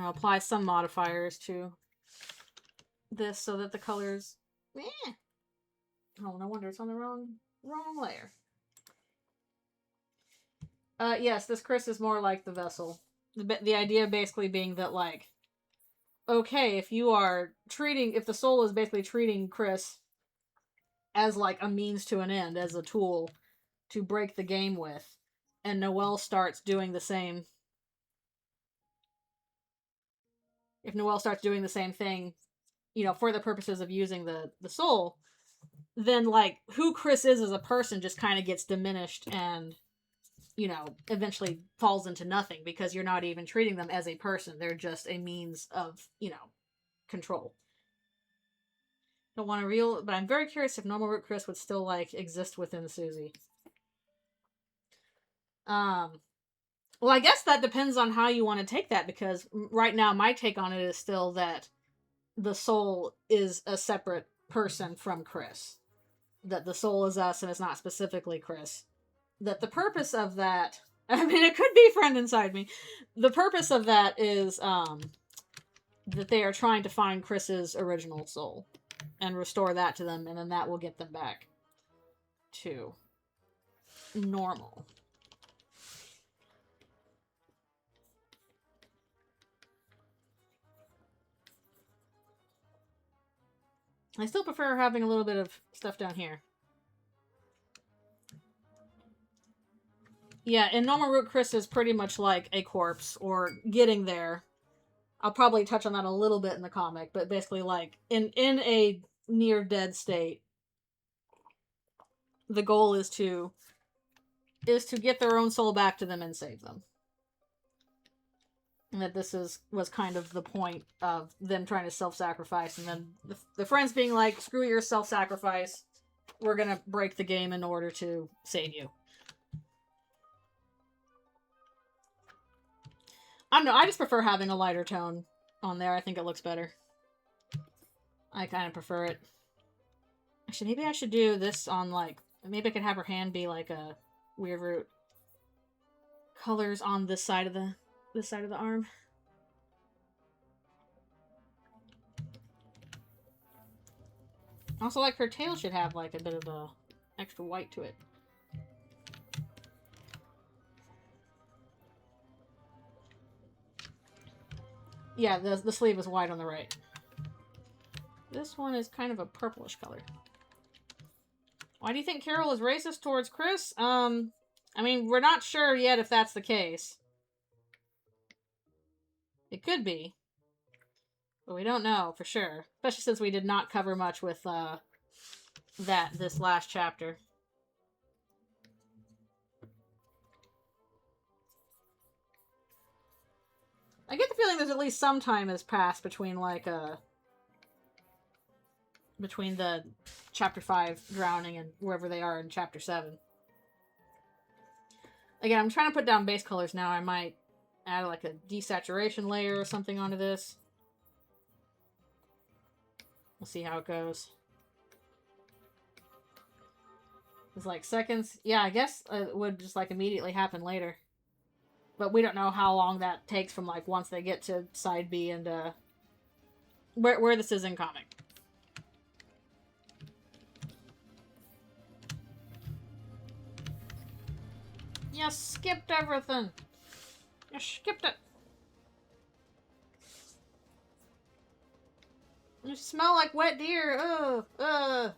apply some modifiers to this so that the colors... Oh, no wonder it's on the wrong layer. Yes, this Chris is more like the vessel. The idea basically being that, like, okay, if the soul is basically treating Chris as, like, a means to an end, as a tool to break the game with, and Noelle starts doing the same... If Noelle starts doing the same thing, for the purposes of using the soul, then, like, who Chris is as a person just kind of gets diminished and, you know, eventually falls into nothing because you're not even treating them as a person. They're just a means of, you know, control. Don't want to real, but I'm very curious if normal root Chris would still, like, exist within Susie. Well, I guess that depends on how you want to take that, because right now my take on it is still that the soul is a separate person from Chris. That the soul is us and it's not specifically Chris. That the purpose of that, I mean, it could be friend inside me. The purpose of that is that they are trying to find Chris's original soul and restore that to them, and then that will get them back to normal. I still prefer having a little bit of stuff down here. Yeah, and normal root Chris is pretty much like a corpse, or getting there. I'll probably touch on that a little bit in the comic, but basically, like, in a near dead state, the goal is to get their own soul back to them and save them. And that this was kind of the point of them trying to self-sacrifice, and then the friends being like, screw your self-sacrifice, we're gonna break the game in order to save you. I don't know, I just prefer having a lighter tone on there. I think it looks better. I kind of prefer it. Actually, maybe I should do this on, like, maybe I could have her hand be like a weird root. Colors on this side of the arm. Also, like, her tail should have like a bit of a extra white to it. Yeah, the sleeve is white on the right. This one is kind of a purplish color. Why do you think Carol is racist towards Chris? I mean, we're not sure yet if that's the case. It could be. But we don't know for sure. Especially since we did not cover much with this last chapter. I get the feeling there's at least some time has passed between, like, between the chapter 5 drowning and wherever they are in chapter 7. Again, I'm trying to put down base colors now. I might add, like, a desaturation layer or something onto this. We'll see how it goes. It's like seconds. Yeah, I guess it would just, like, immediately happen later. But we don't know how long that takes from, like, once they get to side B and, where this is in comic. You skipped everything. You skipped it. You smell like wet deer. Ugh.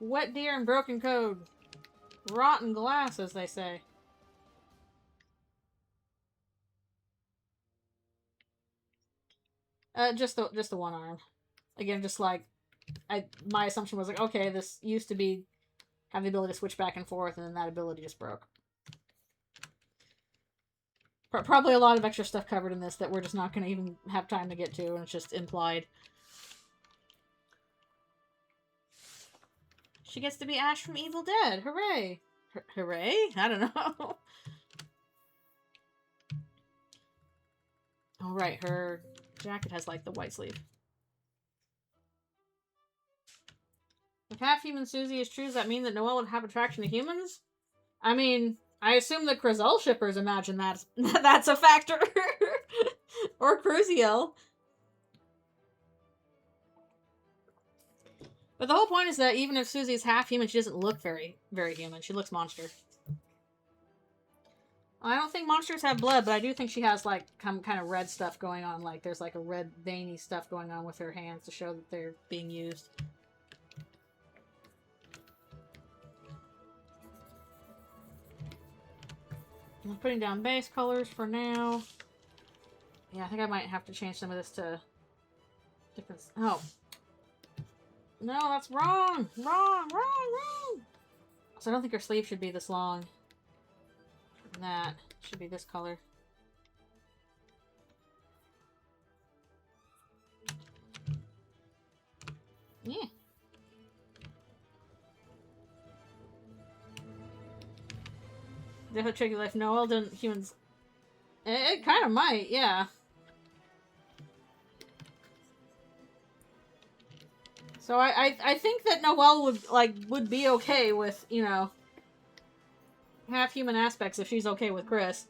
Wet deer and broken code. Rotten glass, as they say. Just the one arm. Again, just like, my assumption was like, okay, this used to be have the ability to switch back and forth, and then that ability just broke. Probably a lot of extra stuff covered in this that we're just not going to even have time to get to, and it's just implied. She gets to be Ash from Evil Dead. Hooray! Hooray? I don't know. Oh, right, her jacket has, like, the white sleeve. If half-human Susie is true, does that mean that Noelle would have attraction to humans? I mean, I assume the Crizel shippers imagine that's a factor. Or Cruziel. But the whole point is that even if Susie's half-human, she doesn't look very, very human. She looks monster. I don't think monsters have blood, but I do think she has, like, kind of red stuff going on. Like, there's, like, a red, veiny stuff going on with her hands to show that they're being used. I'm putting down base colors for now. Yeah, I think I might have to change some of this to different... Oh. No, that's wrong! Wrong! Wrong! Wrong! So I don't think her sleeve should be this long. That should be this color. Yeah. Definitely tricky life. No, well done, humans. It kind of might, yeah. So I think that Noelle would be okay with, you know, half human aspects if she's okay with Chris.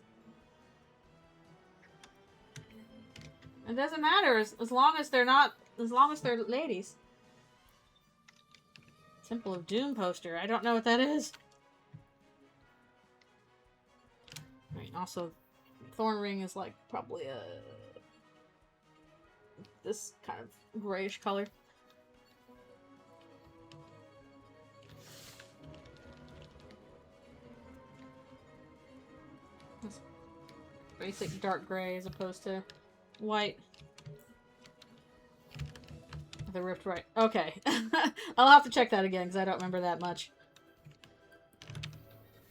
It doesn't matter as long as they're not, as long as they're ladies. Temple of Doom poster. I don't know what that is. Right, also, Thorn Ring is like probably a this kind of grayish color. This basic dark gray as opposed to white. The rift right. Okay. I'll have to check that again because I don't remember that much.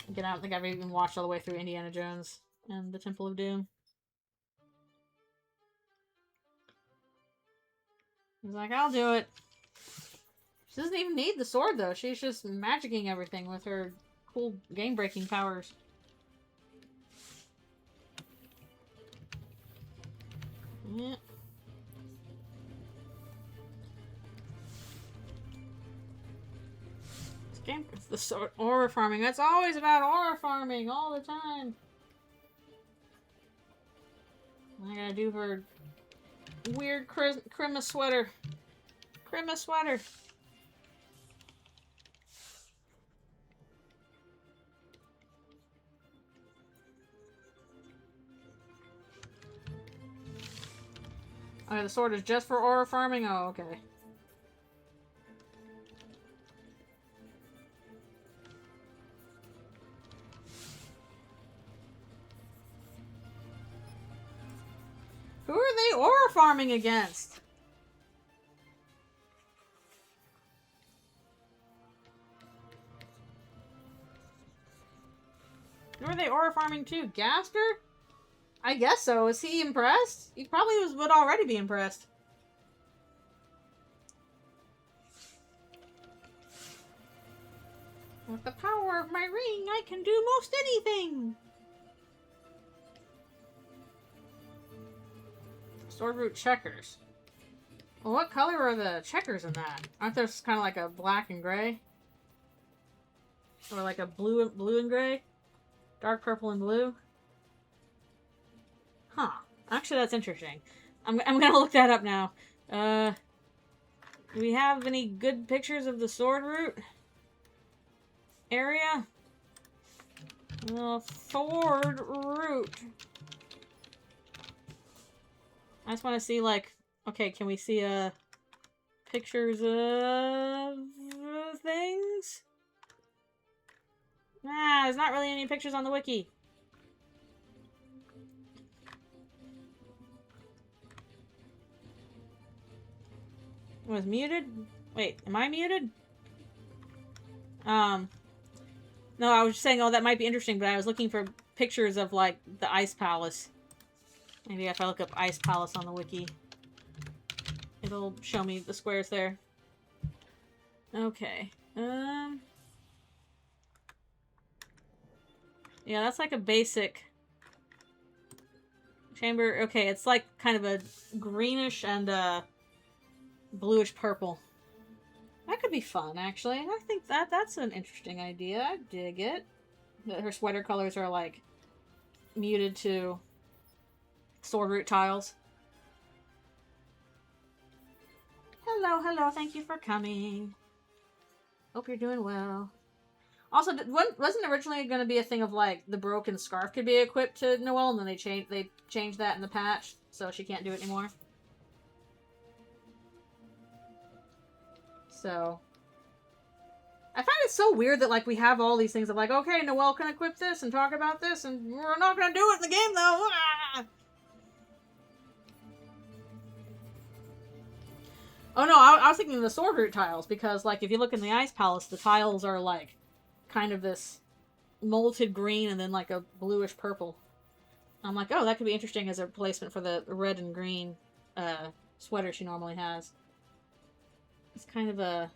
Again, I don't think I've even watched all the way through Indiana Jones and the Temple of Doom. He's like, I'll do it. She doesn't even need the sword, though. She's just magicking everything with her cool game-breaking powers. Yeah. This game, it's the sword, aura farming. That's always about aura farming all the time. I gotta do her weird Christmas sweater. Christmas sweater. Oh, the sword is just for aura farming? Oh, okay. Who are they aura farming against? Who are they aura farming to? Gaster? I guess so. Is he impressed? He probably would already be impressed. With the power of my ring, I can do most anything! Swordroot checkers. Well, what color are the checkers in that? Aren't those kind of like a black and gray? Or like a blue and gray? Dark purple and blue? Huh. Actually, that's interesting. I'm gonna look that up now. Do we have any good pictures of the Swordroot area? Swordroot. I just want to see, like, okay, can we see pictures of things? Nah, there's not really any pictures on the wiki. Was muted? Wait, am I muted? No, I was just saying, oh, that might be interesting, but I was looking for pictures of, like, the Ice Palace. Maybe if I look up Ice Palace on the wiki, it'll show me the squares there. Okay. Yeah, that's like a basic chamber. Okay, it's like kind of a greenish and bluish purple. That could be fun, actually. I think that's an interesting idea. I dig it. Her sweater colors are like muted to Swordroot tiles. Hello, hello. Thank you for coming. Hope you're doing well. Also, wasn't originally going to be a thing of like the broken scarf could be equipped to Noelle, and then they changed that in the patch, so she can't do it anymore. So I find it so weird that like we have all these things of like, okay, Noelle can equip this and talk about this, and we're not going to do it in the game though. Ah! Oh no, I was thinking the sword root tiles, because like if you look in the Ice Palace, the tiles are like kind of this molted green and then like a bluish purple. I'm like, oh, that could be interesting as a replacement for the red and green sweater she normally has. It's kind of a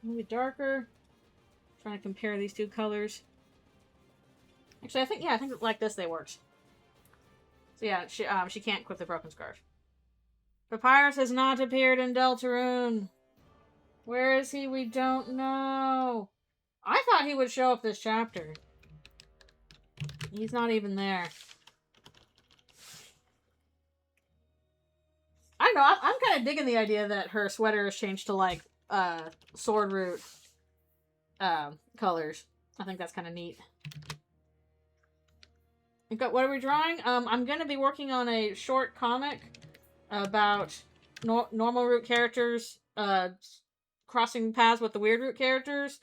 maybe darker. Trying to compare these two colors. Actually, I think like this they works. So yeah, she can't equip the broken scarf. Papyrus has not appeared in Deltarune. Where is he? We don't know. I thought he would show up this chapter. He's not even there. I don't know, I'm kind of digging the idea that her sweater has changed to like sword root colors. I think that's kind of neat. What are we drawing? I'm going to be working on a short comic about normal root characters crossing paths with the weird root characters.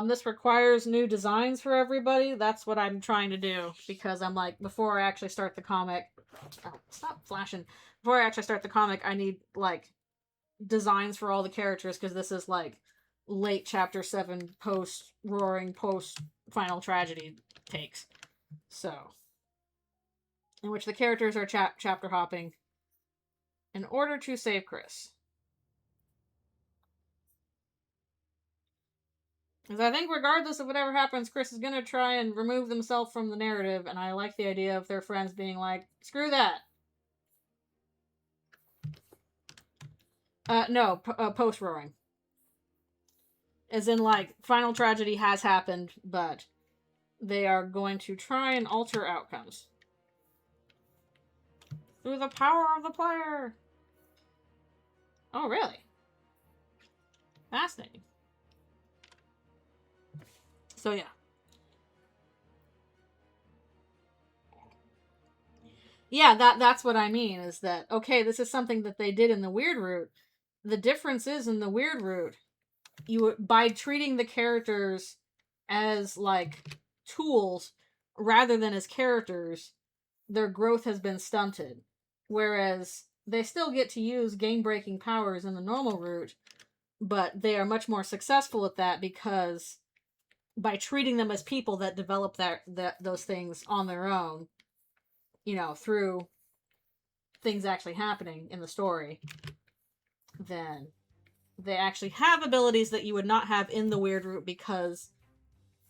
This requires new designs for everybody. That's what I'm trying to do, because I'm like, before I actually start the comic... Oh, stop flashing. Before I actually start the comic, I need, like, designs for all the characters, because this is, like, late Chapter 7 post-roaring, post-final tragedy takes. So... in which the characters are chapter hopping in order to save Chris. Because I think regardless of whatever happens, Chris is going to try and remove themselves from the narrative, and I like the idea of their friends being like, screw that. No, post-roaring. As in, like, final tragedy has happened, but they are going to try and alter outcomes. Through the power of the player! Oh, really? Fascinating. So, yeah. Yeah, that's what I mean, is that, okay, this is something that they did in the weird route. The difference is, in the weird route, by treating the characters as, like, tools rather than as characters, their growth has been stunted. Whereas they still get to use game-breaking powers in the normal route, but they are much more successful at that because by treating them as people that develop those things on their own, through things actually happening in the story, then they actually have abilities that you would not have in the weird route, because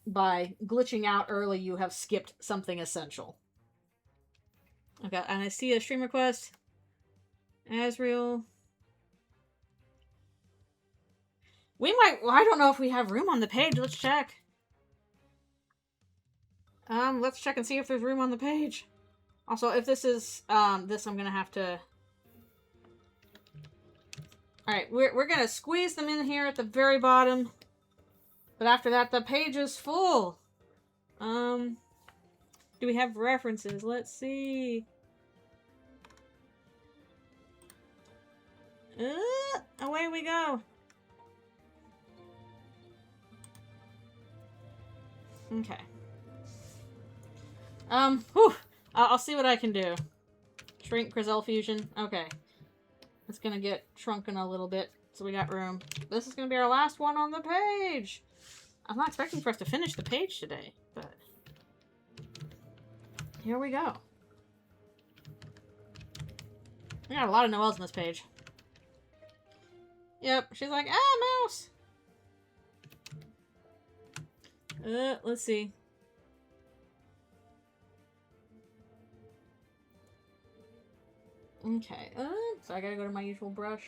by glitching out early, you have skipped something essential. Okay, and I see a stream request. Asriel. I don't know if we have room on the page. Let's check. Let's check and see if there's room on the page. Also, if this is, this I'm gonna have to... Alright, we're gonna squeeze them in here at the very bottom. But after that, the page is full. Do we have references? Let's see. Away we go. Okay. I'll see what I can do. Shrink Crizel Fusion. Okay. It's gonna get shrunken a little bit, so we got room. This is gonna be our last one on the page. I'm not expecting for us to finish the page today, but... here we go. We got a lot of Noels on this page. Yep, she's like, mouse! Let's see. Okay, so I gotta go to my usual brush.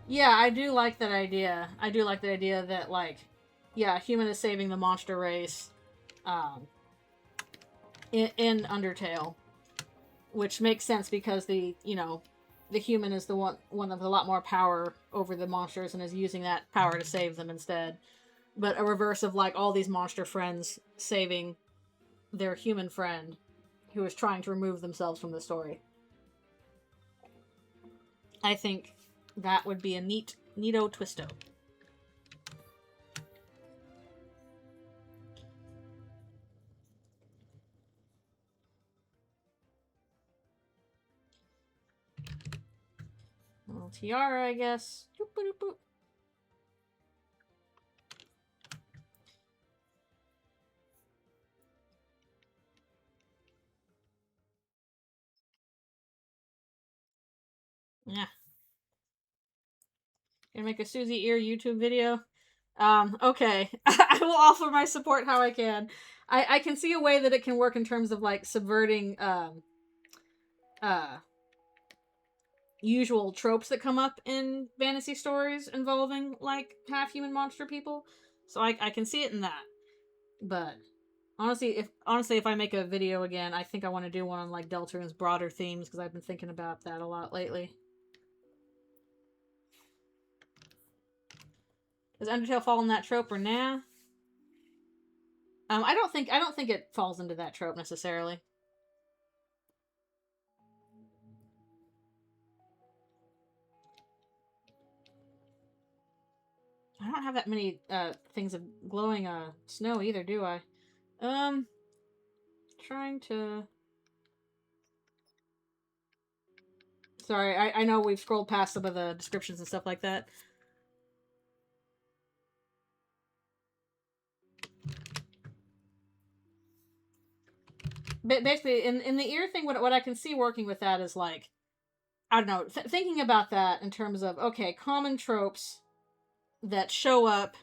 Yeah, I do like that idea. I do like the idea that, like, yeah, human is saving the monster race, in Undertale. Which makes sense because the human is the one with a lot more power over the monsters and is using that power to save them instead. But a reverse of, like, all these monster friends saving their human friend who is trying to remove themselves from the story. I think That would be a neato twisto. A little tiara, I guess. Boop, boop, boop. Yeah. Gonna make a Susie Ear YouTube video. Okay. I will offer my support how I can. I can see a way that it can work in terms of like subverting usual tropes that come up in fantasy stories involving like half human monster people. So I can see it in that. But honestly, if I make a video again, I think I want to do one on like Deltarune's broader themes because I've been thinking about that a lot lately. Does Undertale fall in that trope or nah? I don't think it falls into that trope necessarily. I don't have that many things of glowing snow either, do I? Trying to. Sorry, I know we've scrolled past some of the descriptions and stuff like that. But basically, in the ear thing, what I can see working with that is like, I don't know, thinking about that in terms of, okay, common tropes that show up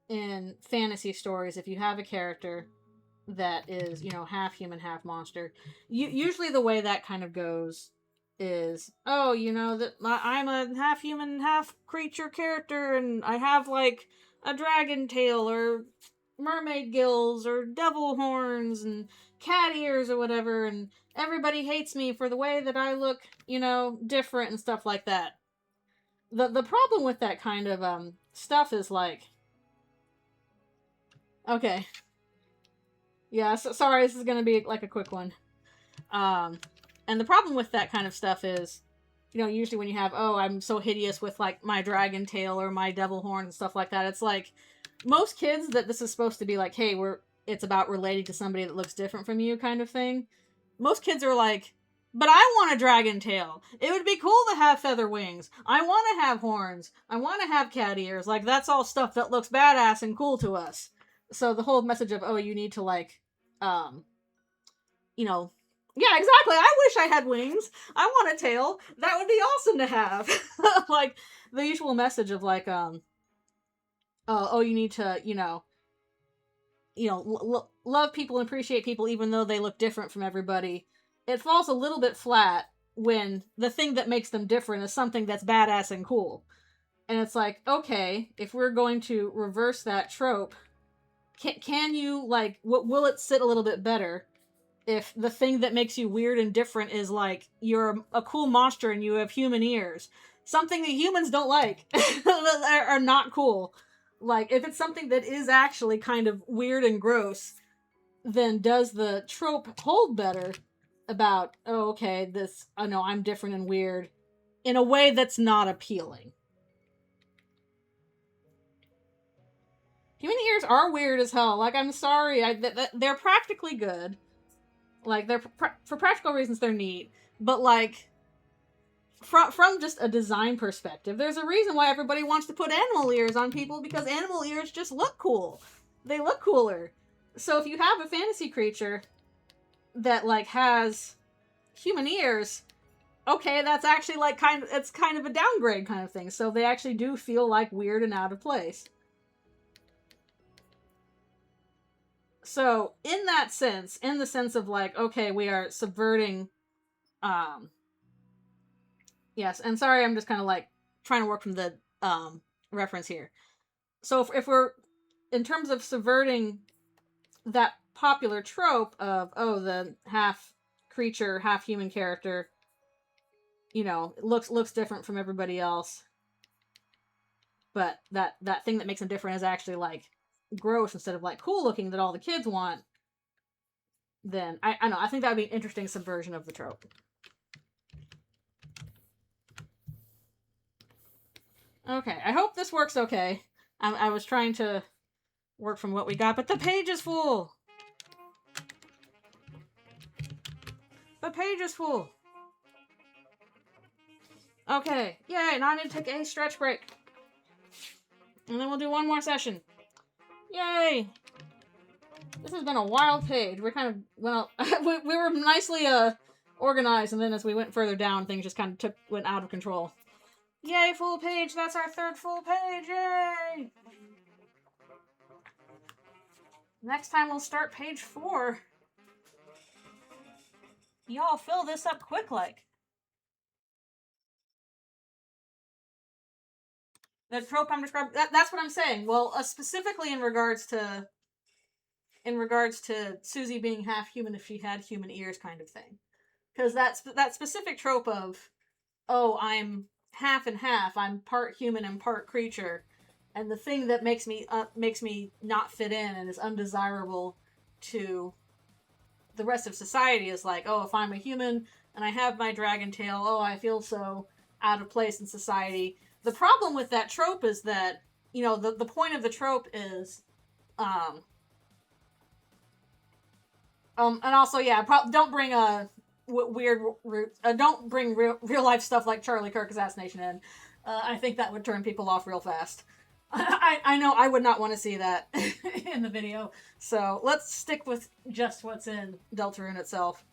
in fantasy stories if you have a character that is, you know, half human, half monster. Usually the way that kind of goes is, oh, you know, that I'm a half human, half creature character, and I have like a dragon tail or mermaid gills or devil horns and cat ears or whatever, and everybody hates me for the way that I look, you know, different and stuff like that. The problem with that kind of stuff is like, okay, yeah, so, sorry, this is gonna be like a quick one. And the problem with that kind of stuff is, you know, usually when you have, oh, I'm so hideous with like my dragon tail or my devil horn and stuff like that, it's like most kids that this is supposed to be like, hey, it's about relating to somebody that looks different from you kind of thing. Most kids are like, but I want a dragon tail. It would be cool to have feather wings. I want to have horns. I want to have cat ears. Like, that's all stuff that looks badass and cool to us. So the whole message of, oh, you need to like, you know, yeah, exactly. I wish I had wings. I want a tail. That would be awesome to have. Like the usual message of like, oh, you need to, love people and appreciate people even though they look different from everybody. It falls a little bit flat when the thing that makes them different is something that's badass and cool. And it's like, okay, if we're going to reverse that trope, can you like, will it sit a little bit better if the thing that makes you weird and different is like you're a cool monster and you have human ears, something that humans don't like, are not cool. Like if it's something that is actually kind of weird and gross, then does the trope hold better about, oh, okay, this, I know I'm different and weird in a way that's not appealing. Human ears are weird as hell. Like, I'm sorry, they're practically good. Like, they're for practical reasons, they're neat. But, like, from just a design perspective, there's a reason why everybody wants to put animal ears on people, because animal ears just look cool. They look cooler. So if you have a fantasy creature that, like, has human ears, okay, that's actually, like, it's kind of a downgrade kind of thing. So they actually do feel, like, weird and out of place. So, in that sense, in the sense of like, okay, we are subverting, yes, and sorry, I'm just kind of like trying to work from the reference here. So if we're, in terms of subverting that popular trope of, oh, the half creature, half human character, you know, looks different from everybody else, but that thing that makes them different is actually like gross instead of like cool looking that all the kids want, then I know, I think that would be an interesting subversion of the trope. Okay, I hope this works okay. I was trying to work from what we got, but the page is full! The page is full! Okay, yay, now I need to take a stretch break. And then we'll do one more session. Yay! This has been a wild page. We're kind of, well, we were nicely organized, and then as we went further down, things just kind of went out of control. Yay, full page! That's our third full page! Yay! Next time we'll start page 4. Y'all fill this up quick like. The trope I'm describing, that's what I'm saying. Well, specifically in regards to Susie being half human if she had human ears kind of thing. Because that specific trope of, oh, I'm half and half, I'm part human and part creature, and the thing that makes me not fit in and is undesirable to the rest of society is like, oh, if I'm a human and I have my dragon tail, oh, I feel so out of place in society. The problem with that trope is that, you know, the point of the trope is, and also, yeah, don't bring weird roots. Don't bring real life stuff like Charlie Kirk assassination in. I think that would turn people off real fast. I know I would not want to see that in the video. So let's stick with just what's in Deltarune itself.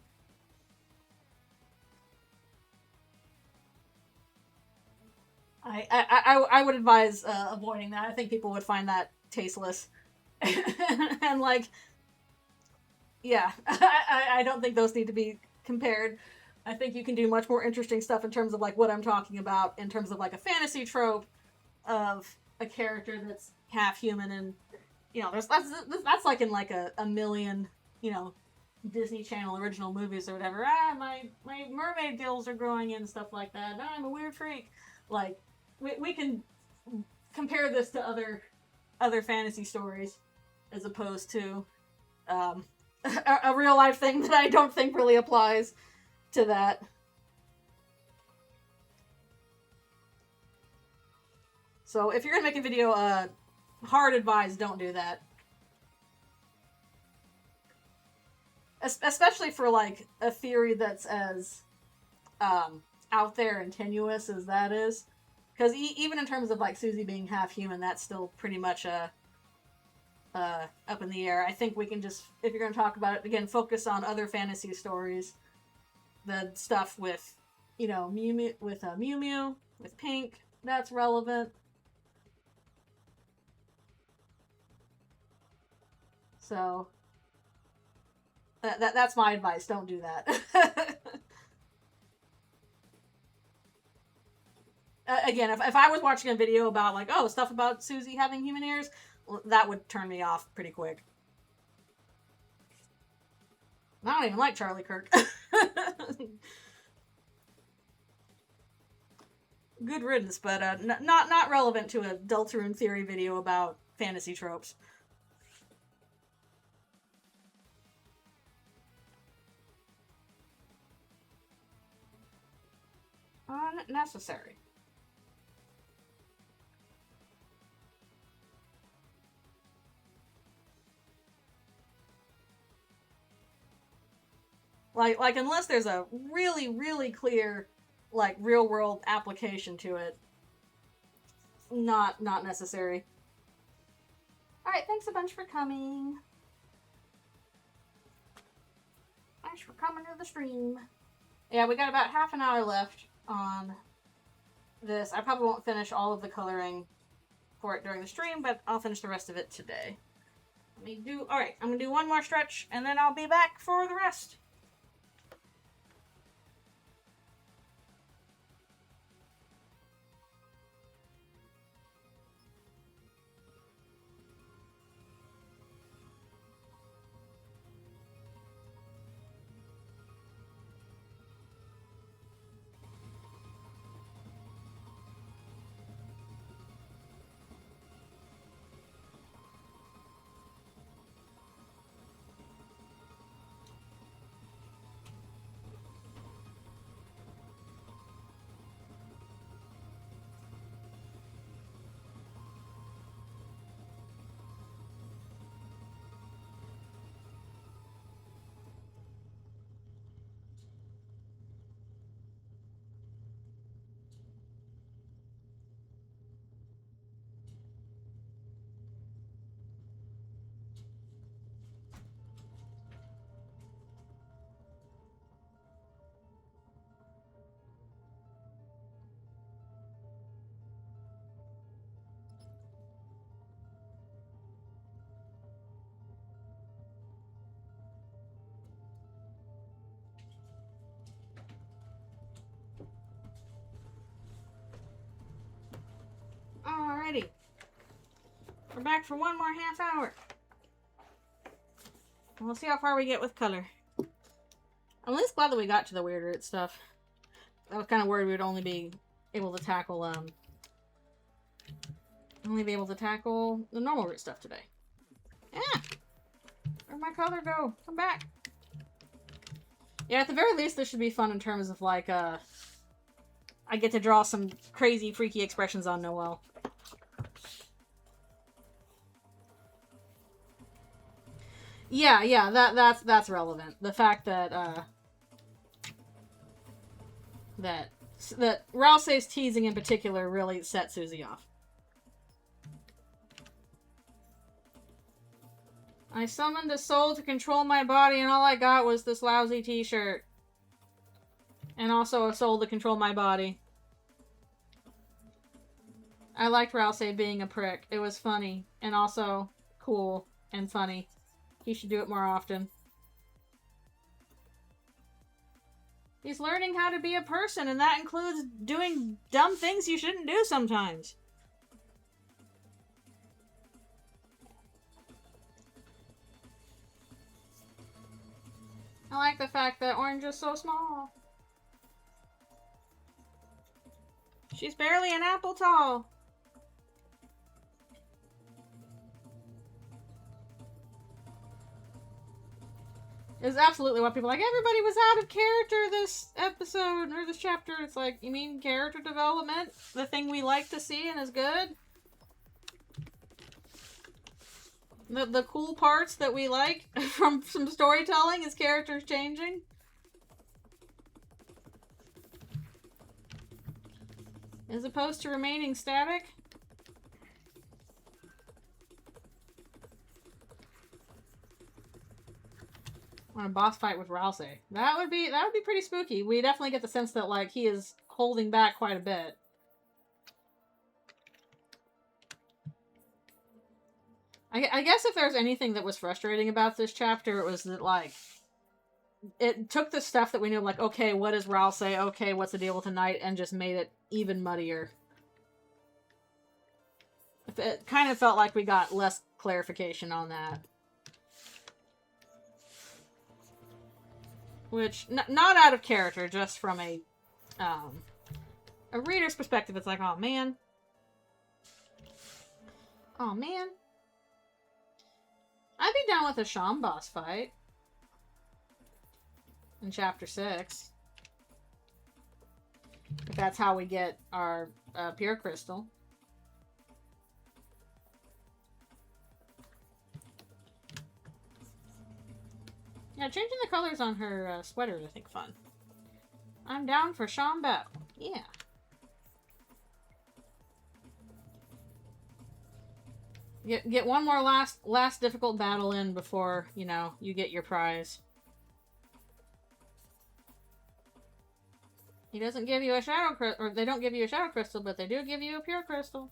I would advise avoiding that. I think people would find that tasteless. And like, yeah, I don't think those need to be compared. I think you can do much more interesting stuff in terms of like what I'm talking about, in terms of like a fantasy trope of a character that's half human, and you know, that's like in like a million, you know, Disney Channel original movies or whatever. My mermaid gills are growing in and stuff like that. I'm a weird freak. Like, we can compare this to other fantasy stories as opposed to a real life thing that I don't think really applies to that. So if you're gonna make a video, hard advise, don't do that. Especially for like a theory that's as out there and tenuous as that is. Because even in terms of like Susie being half human, that's still pretty much up in the air. I think we can just, if you're going to talk about it, again, focus on other fantasy stories. The stuff with, you know, Mew Mew, with Pink, that's relevant. So, that's my advice. Don't do that. Again, if I was watching a video about, like, oh, stuff about Susie having human ears, that would turn me off pretty quick. I don't even like Charlie Kirk. Good riddance, but not relevant to a Deltarune theory video about fantasy tropes. Unnecessary. Like unless there's a really, really clear, like, real world application to it, not necessary. Alright, thanks a bunch for coming. Thanks for coming to the stream. Yeah, we got about half an hour left on this. I probably won't finish all of the coloring for it during the stream, but I'll finish the rest of it today. Alright, I'm gonna do one more stretch, and then I'll be back for the rest. We're back for one more half hour. And we'll see how far we get with color. I'm at least glad that we got to the weird root stuff. I was kind of worried we would only be able to tackle, the normal root stuff today. Yeah! Where'd my color go? Come back! Yeah, at the very least, this should be fun in terms of, like, I get to draw some crazy, freaky expressions on Noelle. Yeah, that's relevant. The fact that, that Rousey's teasing in particular really set Susie off. I summoned a soul to control my body and all I got was this lousy t-shirt. And also a soul to control my body. I liked Rousey being a prick. It was funny. And also cool and funny. He should do it more often. He's learning how to be a person, and that includes doing dumb things you shouldn't do sometimes. I like the fact that Orange is so small. She's barely an apple tall. Is absolutely what people are like. Everybody was out of character this episode or this chapter. It's like, you mean character development? The thing we like to see and is good? The cool parts that we like from some storytelling is characters changing? As opposed to remaining static? On a boss fight with Rousey. That would be pretty spooky. We definitely get the sense that, like, he is holding back quite a bit. I guess if there's anything that was frustrating about this chapter, it was that, like, it took the stuff that we knew, like, okay, what is Rousey? Okay, what's the deal with the knight? And just made it even muddier. It kind of felt like we got less clarification on that. Which, not out of character, just from a reader's perspective, it's like, oh man. Oh man. I'd be down with a Sham boss fight. In chapter 6. If that's how we get our pure crystal. Yeah, changing the colors on her sweater is, I think, fun. I'm down for Sham battle. Yeah. Get one more last difficult battle in before, you know, you get your prize. He doesn't give you a shadow crystal, or they don't give you a shadow crystal, but they do give you a pure crystal.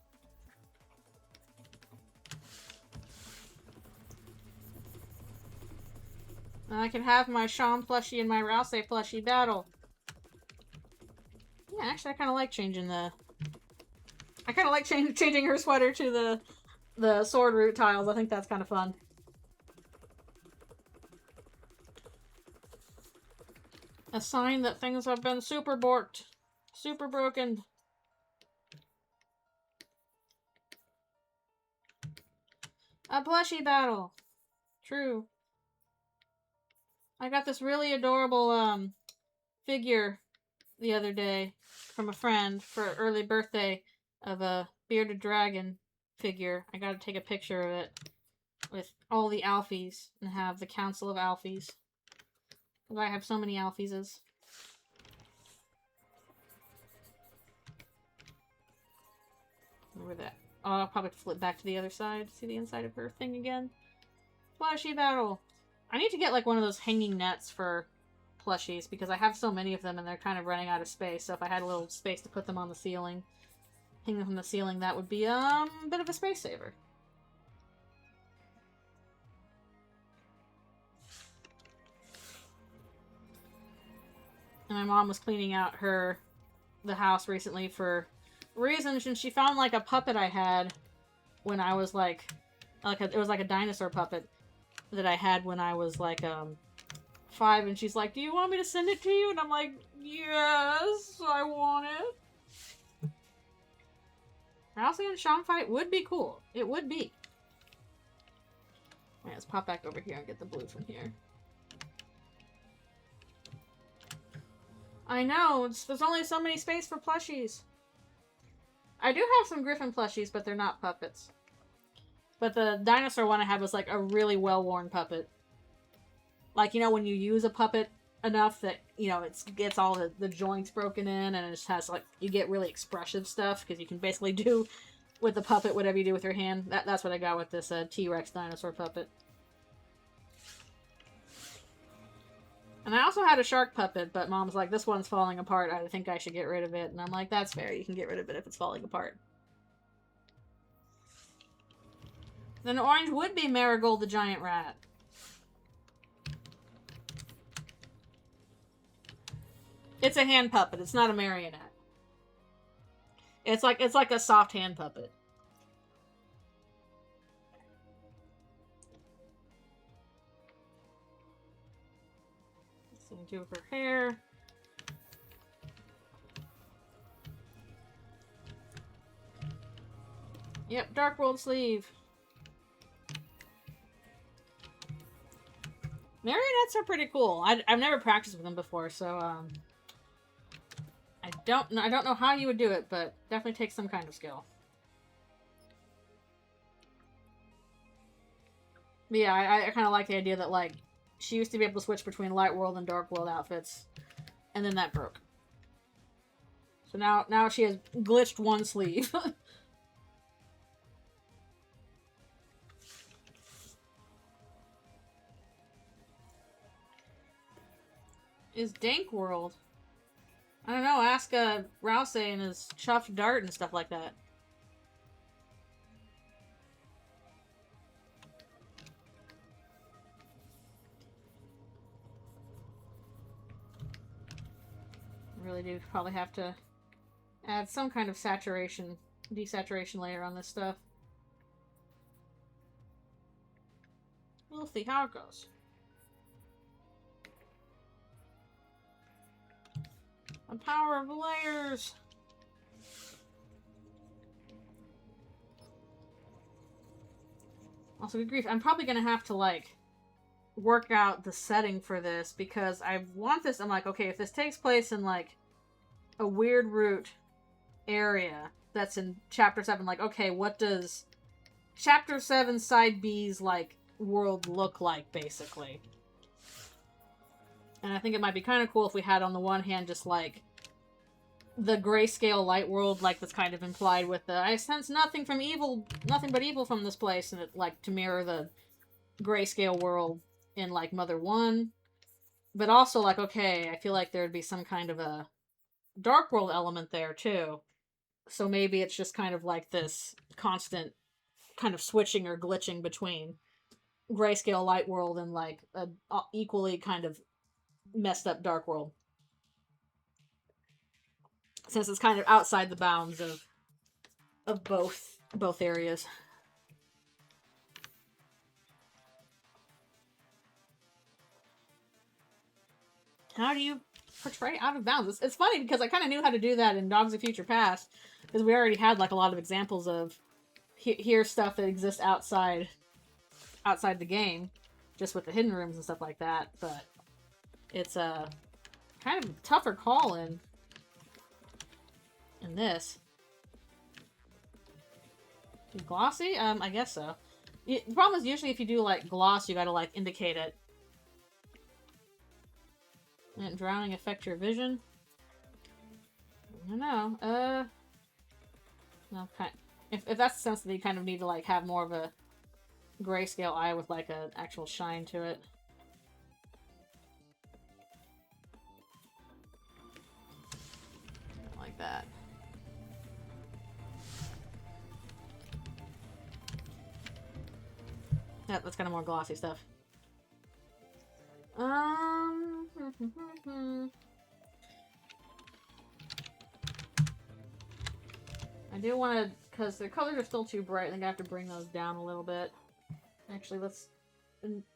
And I can have my Sham plushie and my Rousey plushie battle. Yeah, actually, I kind of like changing the... I kind of like changing her sweater to the sword root tiles. I think that's kind of fun. A sign that things have been super borked. Super broken. A plushie battle. True. I got this really adorable figure the other day from a friend for an early birthday of a bearded dragon figure. I gotta take a picture of it with all the Alfies and have the Council of Alfies. Because I have so many Alfieses. Where that? Oh, I'll probably flip back to the other side to see the inside of her thing again. Plushie battle. I need to get like one of those hanging nets for plushies because I have so many of them and they're kind of running out of space. So if I had a little space to put them on the ceiling, hang them from the ceiling, that would be a bit of a space saver. And my mom was cleaning out the house recently for reasons, and she found like a puppet I had when I was like it was like a dinosaur puppet that I had when I was like 5, and she's like, "Do you want me to send it to you?" And I'm like, "Yes, I want it." Rousey and Sean fight would be cool. It would be. Alright, let's pop back over here and get the blue from here. I know, there's only so many space for plushies. I do have some Griffin plushies, but they're not puppets. But the dinosaur one I had was like a really well-worn puppet. Like, you know, when you use a puppet enough that, you know, it gets all the joints broken in, and it just has, like, you get really expressive stuff, because you can basically do with the puppet whatever you do with your hand. That's what I got with this T-Rex dinosaur puppet. And I also had a shark puppet, but Mom's like, this one's falling apart. I think I should get rid of it. And I'm like, that's fair. You can get rid of it if it's falling apart. Then orange would be Marigold the giant rat. It's a hand puppet. It's not a marionette. It's like a soft hand puppet. Let's do her hair. Yep, Dark World sleeve. Marionettes are pretty cool. I've never practiced with them before, so I don't know how you would do it, but definitely takes some kind of skill. But yeah, I kind of like the idea that, like, she used to be able to switch between Light World and Dark World outfits, and then that broke. So now she has glitched one sleeve. Is Dank World? I don't know, ask Rousey and his chuffed dart and stuff like that. Really do probably have to add some kind of saturation, desaturation layer on this stuff. We'll see how it goes. The power of layers! Also, good grief, I'm probably gonna have to, like, work out the setting for this, because I want this, I'm like, okay, if this takes place in, like, a weird root area that's in Chapter 7, like, okay, what does Chapter 7 Side B's, like, world look like, basically? And I think it might be kind of cool if we had, on the one hand, just, like, the grayscale light world, like, that's kind of implied with the, I sense nothing but evil from this place, and it, like, to mirror the grayscale world in, like, Mother 1. But also, like, okay, I feel like there'd be some kind of a Dark World element there, too. So maybe it's just kind of like this constant kind of switching or glitching between grayscale light world and, like, a equally kind of messed up Dark World, since it's kind of outside the bounds of both areas. How do you portray out of bounds? It's funny because I kind of knew how to do that in Dogs of Future Past, because we already had, like, a lot of examples of here's stuff that exists outside the game, just with the hidden rooms and stuff like that. But it's a kind of a tougher call in this. Glossy? I guess so. The problem is usually if you do, like, gloss, you gotta, like, indicate it. Didn't drowning affect your vision? I don't know. No, if that's the sense that you kind of need to, like, have more of a grayscale eye with, like, an actual shine to it. Like that. Yeah, that's kind of more glossy stuff. I do want to because the colors are still too bright. I think I have to bring those down a little bit. Actually, let's...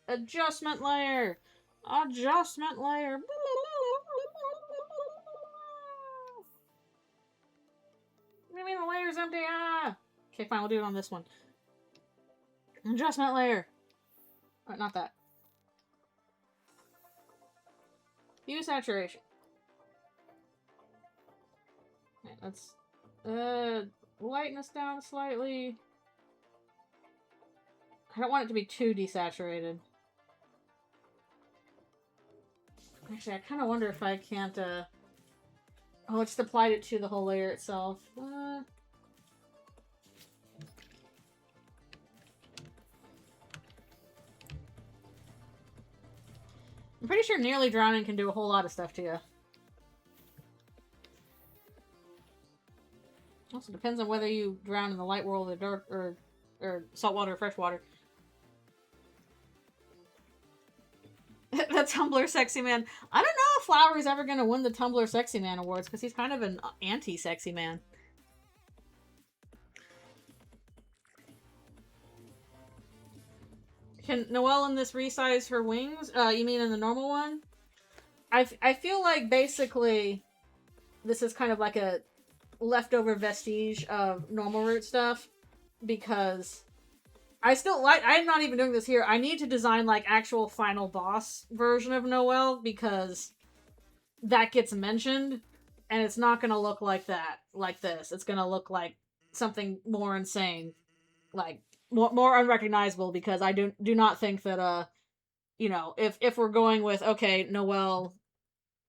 Adjustment layer! Adjustment layer! What do you mean the layer's empty? Ah! Okay, fine, we'll do it on this one. Adjustment layer. Alright, not that. Hue saturation. Okay, let's lighten this down slightly. I don't want it to be too desaturated. Actually, I kind of wonder if I can't, oh, it just applied it to the whole layer itself. I'm pretty sure nearly drowning can do a whole lot of stuff to you. Also depends on whether you drown in the light world or dark or saltwater or freshwater. The Tumblr Sexy Man. I don't know if Flowery's ever going to win the Tumblr Sexy Man Awards, because he's kind of an anti-sexy man. Can Noelle in this resize her wings? You mean in the normal one? I feel like basically this is kind of like a leftover vestige of normal root stuff, because I'm not even doing this here. I need to design like actual final boss version of Noelle, because that gets mentioned and it's not going to look like that, like this. It's going to look like something more insane, like more unrecognizable, because I do not think that you know, if we're going with, okay, Noelle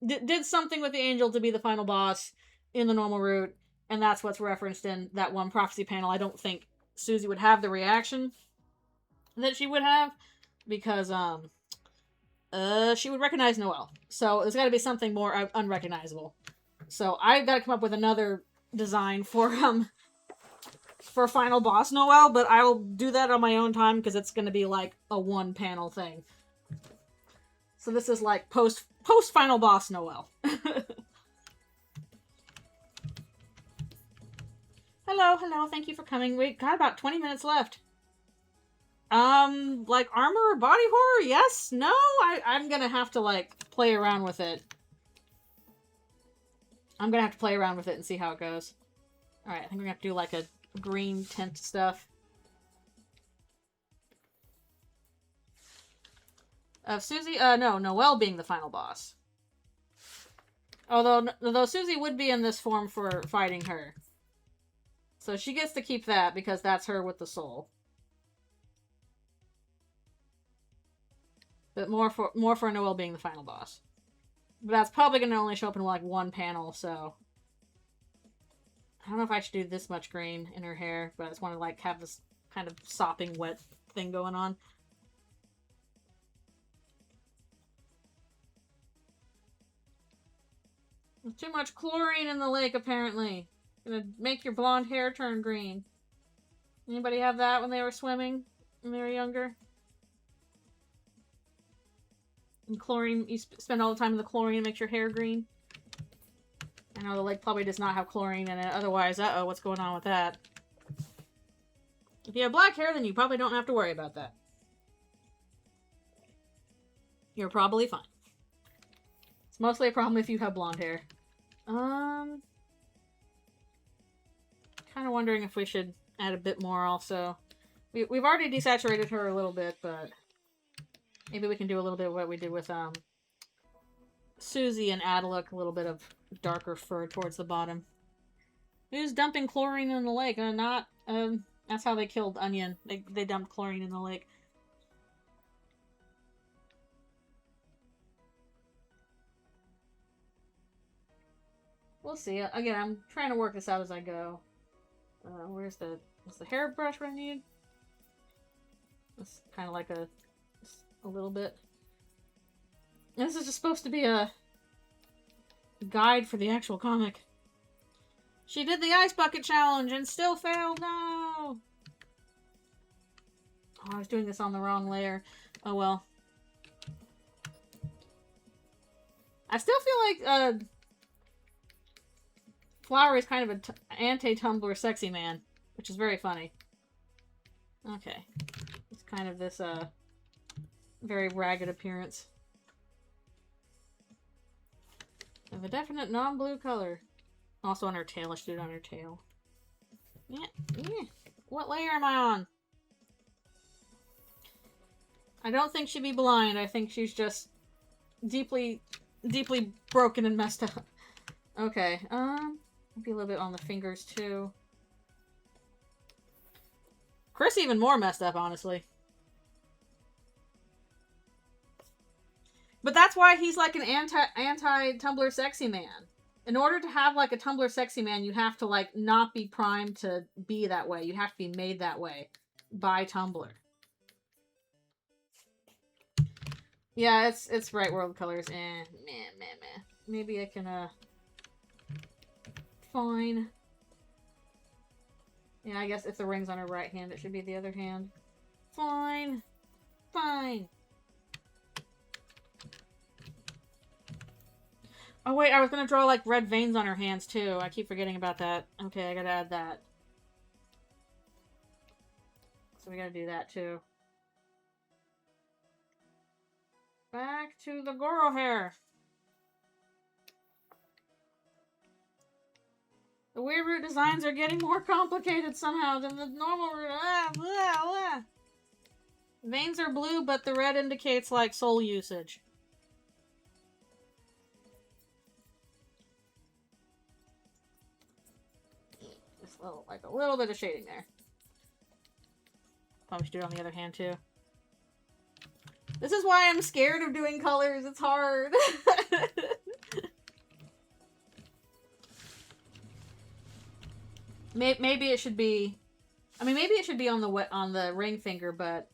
did something with the angel to be the final boss in the normal route, and that's what's referenced in that one prophecy panel, I don't think Susie would have the reaction that she would have, because she would recognize Noelle. So there's got to be something more unrecognizable. So I've got to come up with another design for final boss Noelle, but I will do that on my own time, because it's going to be like a one panel thing. So this is like post final boss Noelle. Hello, thank you for coming. We got about 20 minutes left. Like armor or body horror? Yes? No? I'm gonna have to, like, play around with it. I'm gonna have to play around with it and see how it goes. Alright, I think we're gonna have to do, like, a green tint stuff. Susie? No, Noelle being the final boss. Although Susie would be in this form for fighting her. So she gets to keep that, because that's her with the soul. But more for Noelle being the final boss. But that's probably going to only show up in like one panel, so... I don't know if I should do this much green in her hair, but I just want to like have this kind of sopping wet thing going on. There's too much chlorine in the lake, apparently. Gonna make your blonde hair turn green. Anybody have that when they were swimming? When they were younger? And chlorine, you spend all the time in the chlorine, makes your hair green. I know the lake probably does not have chlorine in it, otherwise, uh-oh, what's going on with that? If you have black hair, then you probably don't have to worry about that. You're probably fine. It's mostly a problem if you have blonde hair. Kind of wondering if we should add a bit more also. We've already desaturated her a little bit, but maybe we can do a little bit of what we did with Susie and add a little bit of darker fur towards the bottom. Who's dumping chlorine in the lake? That's how they killed Onion. They dumped chlorine in the lake. We'll see. Again, I'm trying to work this out as I go. What's the hairbrush I need? It's kind of like a little bit. And this is just supposed to be a guide for the actual comic. She did the ice bucket challenge and still failed. No! Oh, I was doing this on the wrong layer. Oh well. I still feel like Flower is kind of an anti-Tumblr sexy man, which is very funny. Okay. It's kind of this, very ragged appearance. Of a definite non-blue color. Also on her tail. I should do it on her tail. Yeah. What layer am I on? I don't think she'd be blind. I think she's just deeply broken and messed up. Okay, maybe a little bit on the fingers too. Chris even more messed up, honestly. But that's why he's like an anti-Tumblr sexy man. In order to have like a Tumblr sexy man, you have to like not be primed to be that way. You have to be made that way by Tumblr. Yeah, it's bright world colors. Meh. Maybe I can fine. Yeah, I guess if the ring's on her right hand, it should be the other hand. Fine. Oh wait, I was gonna draw like red veins on her hands too. I keep forgetting about that. Okay, I gotta add that. So we gotta do that too. Back to the Goro hair. The weird root designs are getting more complicated somehow than the normal root. Veins are blue, but the red indicates like soul usage. Just like a little bit of shading there. Probably should do it on the other hand too. This is why I'm scared of doing colors. It's hard. Maybe it should be. I mean, maybe it should be on the ring finger, but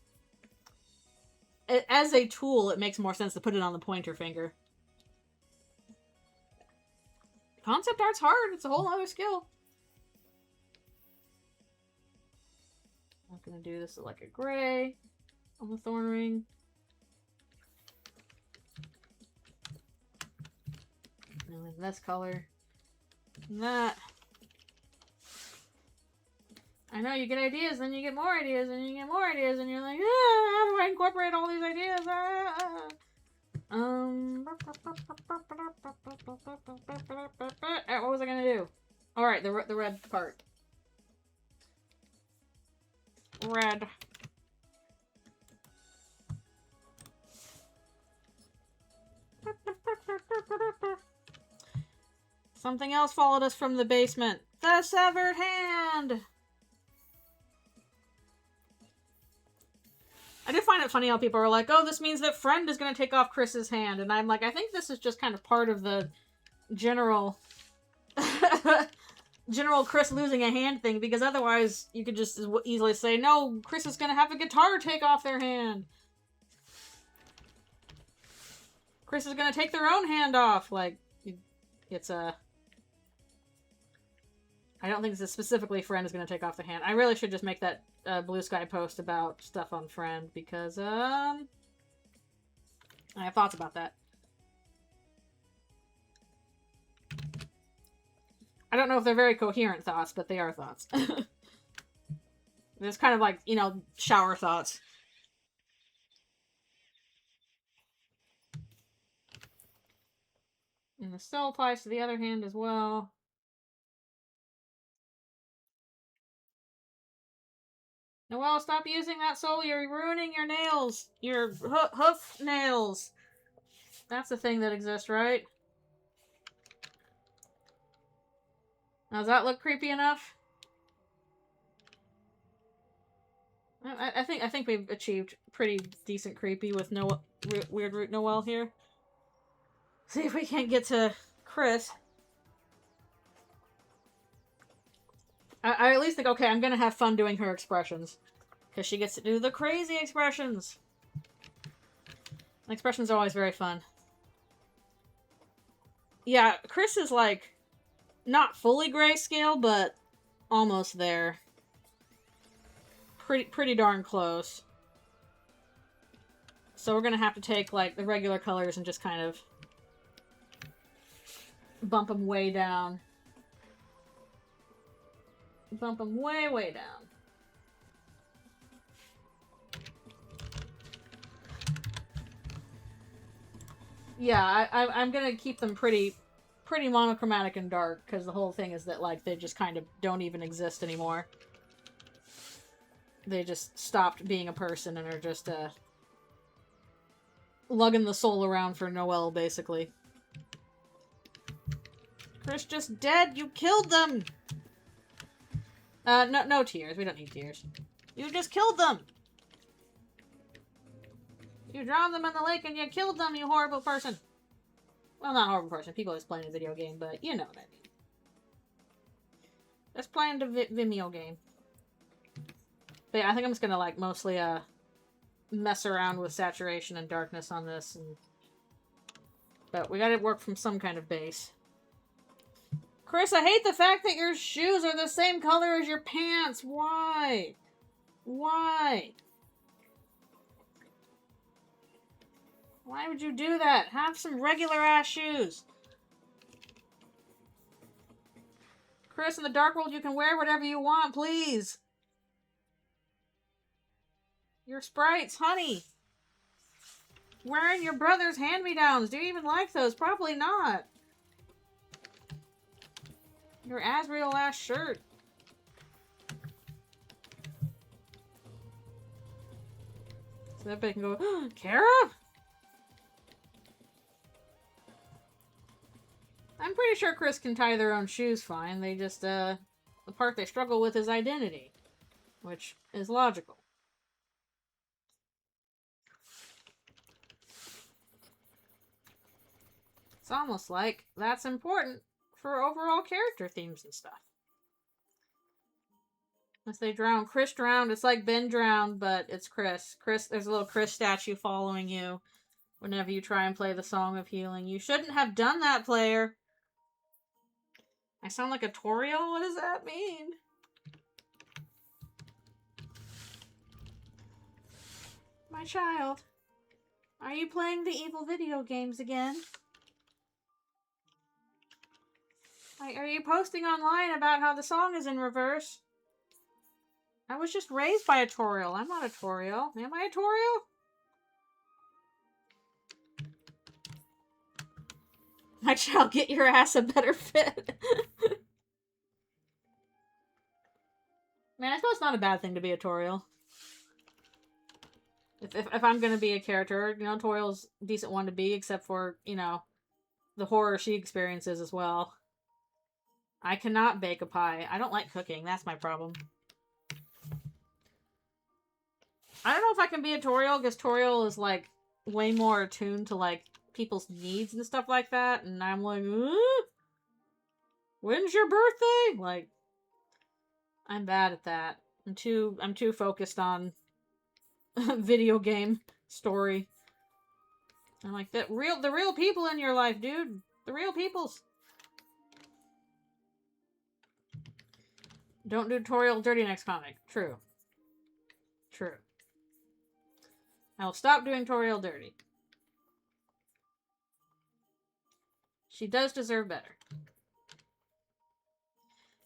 as a tool, it makes more sense to put it on the pointer finger. Concept art's hard. It's a whole other skill. I'm gonna do this like a gray on the thorn ring. And then this color. And that. I know, you get ideas, then you get more ideas, and you get more ideas, and you're like, how do I incorporate all these ideas? What was I gonna do? Alright, the red part. Red. Something else followed us from the basement. The severed hand! I do find it funny how people are like, oh, this means that Friend is going to take off Chris's hand. And I'm like, I think this is just kind of part of the general Chris losing a hand thing, because otherwise you could just as easily say, no, Chris is going to have a guitar take off their hand. Chris is going to take their own hand off. Like, it's a... I don't think this is specifically Friend is going to take off the hand. I really should just make that Blue Sky post about stuff on Friend, because, I have thoughts about that. I don't know if they're very coherent thoughts, but they are thoughts. It's kind of like, you know, shower thoughts. And the still applies to the other hand as well. Noelle, stop using that soul. You're ruining your nails. Your hoof nails. That's a thing that exists, right? Now, does that look creepy enough? I think we've achieved pretty decent creepy with no weird root Noelle here. See if we can't get to Chris. I at least think, okay, I'm gonna have fun doing her expressions. Because she gets to do the crazy expressions. Expressions are always very fun. Yeah, Chris is like, not fully grayscale, but almost there. Pretty darn close. So we're gonna have to take, like, the regular colors and just kind of bump them way down. bump them way, way down. Yeah, I'm gonna keep them pretty monochromatic and dark, because the whole thing is that, like, they just kind of don't even exist anymore. They just stopped being a person and are just, lugging the soul around for Noel, basically. Chris just dead! You killed them! No tears. We don't need tears. You just killed them! You drowned them in the lake and you killed them, you horrible person! Well, not horrible person. People just playing a video game, but you know what I mean. Just playing the Vimeo game. But yeah, I think I'm just gonna, like, mostly, mess around with saturation and darkness on this. But we gotta work from some kind of base. Chris, I hate the fact that your shoes are the same color as your pants. Why? Why? Why would you do that? Have some regular ass shoes. Chris, in the Dark World, you can wear whatever you want, please. Your sprites, honey. Wearing your brother's hand-me-downs. Do you even like those? Probably not. Your Asriel ass shirt. So that bit can go, oh, Kara? I'm pretty sure Chris can tie their own shoes fine. They just, the part they struggle with is identity. Which is logical. It's almost like that's important for overall character themes and stuff. Unless they drown. Chris drowned. It's like Ben drowned, but it's Chris. Chris, there's a little Chris statue following you whenever you try and play the Song of Healing. You shouldn't have done that, player. I sound like a Toriel? What does that mean? My child, are you playing the evil video games again? Are you posting online about how the song is in reverse? I was just raised by a Toriel. I'm not a Toriel. Am I a Toriel? My child, get your ass a better fit. Man, I suppose it's not a bad thing to be a Toriel. If I'm gonna be a character, you know, Toriel's a decent one to be, except for, you know, the horror she experiences as well. I cannot bake a pie. I don't like cooking. That's my problem. I don't know if I can be a Toriel, because Toriel is, like, way more attuned to, like, people's needs and stuff like that, and I'm like, when's your birthday? Like, I'm bad at that. I'm too focused on video game story. I'm like, the real people in your life, dude. The real peoples. Don't do Toriel dirty next comic. True. True. I'll stop doing Toriel dirty. She does deserve better.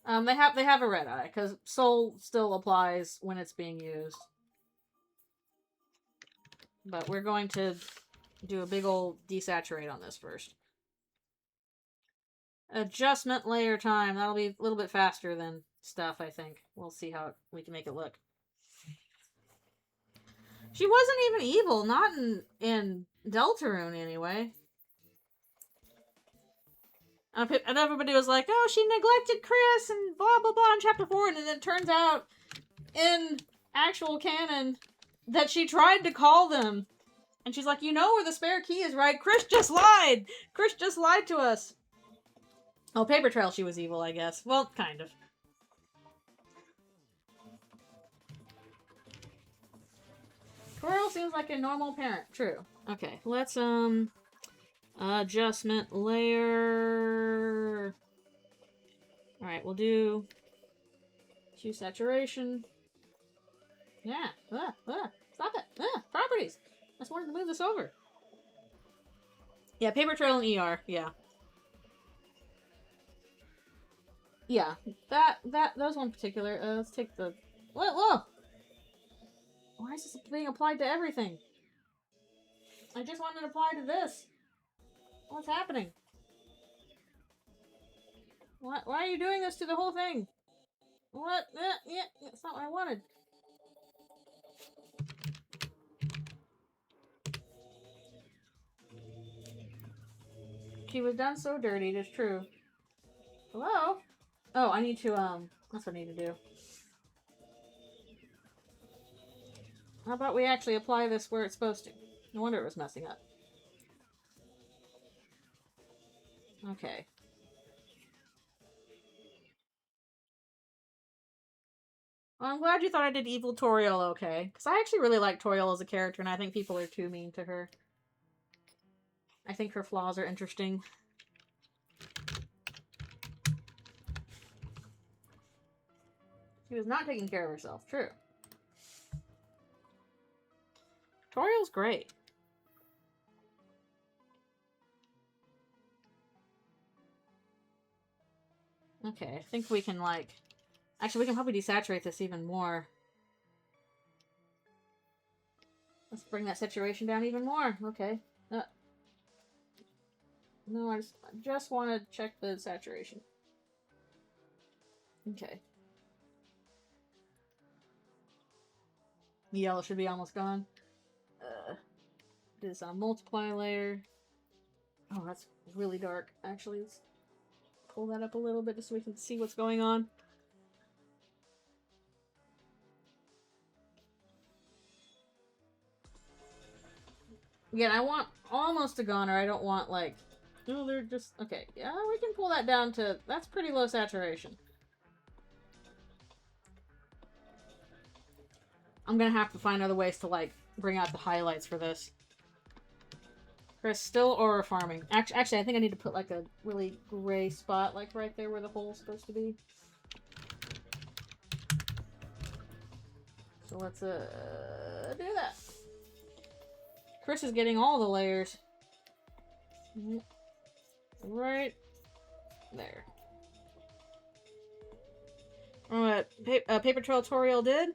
They have a red eye, because soul still applies when it's being used. But we're going to do a big old desaturate on this first. Adjustment layer time. That'll be a little bit faster than stuff, I think. We'll see how we can make it look. She wasn't even evil, not in Deltarune anyway. And everybody was like, oh, she neglected Chris and blah, blah, blah in Chapter 4. And then it turns out, in actual canon, that she tried to call them. And she's like, you know where the spare key is, right? Chris just lied! Chris just lied to us! Oh, Paper Trail, she was evil, I guess. Well, kind of. Coral seems like a normal parent. True. Okay, let's, adjustment layer. Alright, we'll do hue saturation. Yeah. Stop it. Properties. I just wanted to move this over. Yeah, Paper Trail and ER. Yeah. Yeah, those one particular. Let's take the. Whoa! Why is this being applied to everything? I just wanted to apply to this. What's happening? Why are you doing this to the whole thing? What? Yeah, that's not what I wanted. She was done so dirty, it is true. Hello? Oh, I need to, that's what I need to do. How about we actually apply this where it's supposed to? No wonder it was messing up. Okay. Well, I'm glad you thought I did evil Toriel okay. Because I actually really like Toriel as a character, and I think people are too mean to her. I think her flaws are interesting. She was not taking care of herself. True. Toriel's great. Okay, I think we can, like... Actually, we can probably desaturate this even more. Let's bring that saturation down even more. Okay. No, I just want to check the saturation. Okay. The yellow should be almost gone. This multiply layer. Oh, that's really dark. Actually, let's pull that up a little bit just so we can see what's going on. Again, I want almost a goner. I don't want, like... No, they're just... Okay, yeah, we can pull that down to... That's pretty low saturation. I'm gonna have to find other ways to, like, bring out the highlights for this. Chris, still aura farming. Actually, I think I need to put, like, a really gray spot, like, right there where the hole's supposed to be. So let's, do that. Chris is getting all the layers. Right there. What Paper Trail Toriel did?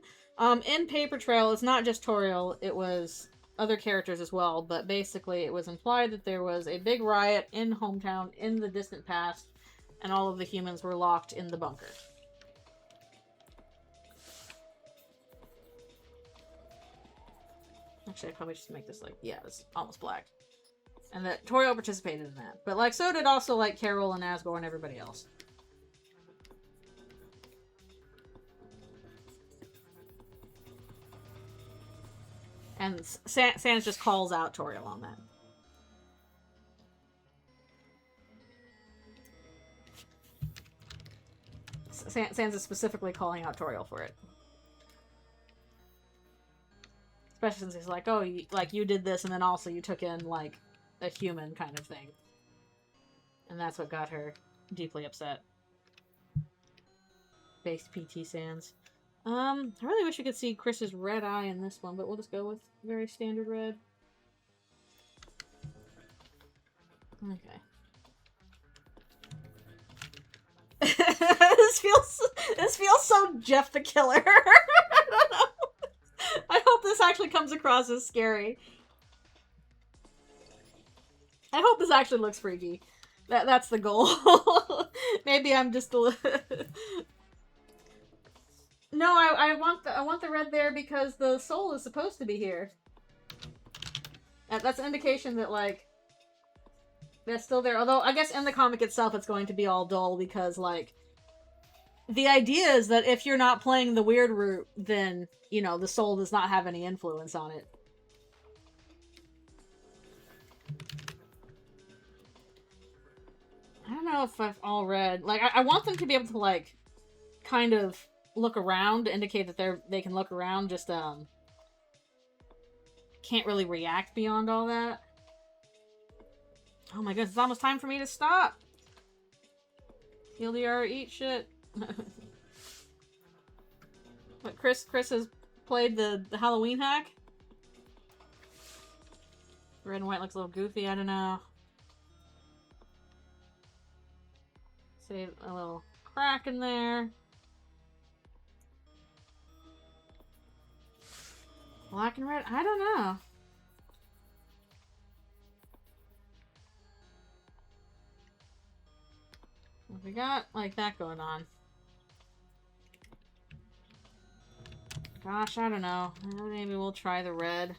In Paper Trail, it's not just Toriel, it was other characters as well, but basically it was implied that there was a big riot in Hometown in the distant past, and all of the humans were locked in the bunker. Actually, I probably just make this like, yeah, it's almost black. And that Toriel participated in that. But, like, so did also, like, Carol and Asgore and everybody else. And Sans just calls out Toriel on that. Sans is specifically calling out Toriel for it. Especially since he's like, oh, you did this, and then also you took in, like, a human kind of thing. And that's what got her deeply upset. Based PT Sans. I really wish you could see Chris's red eye in this one, but we'll just go with very standard red. Okay. this feels so Jeff the Killer. I don't know. I hope this actually comes across as scary. I hope this actually looks freaky. That's the goal. Maybe I'm just a little... No, I want the red there because the soul is supposed to be here. That's an indication that, like, they're still there. Although, I guess in the comic itself it's going to be all dull because, like, the idea is that if you're not playing the weird route, then, you know, the soul does not have any influence on it. I don't know if I've all read... Like, I want them to be able to, like, kind of look around to indicate that they can look around, just, can't really react beyond all that. Oh my goodness, it's almost time for me to stop! TLDR, eat shit. But Chris has played the Halloween hack? Red and white looks a little goofy, I don't know. Say a little crack in there. Black and red? I don't know. We got like that going on. Gosh, I don't know. Maybe we'll try the red.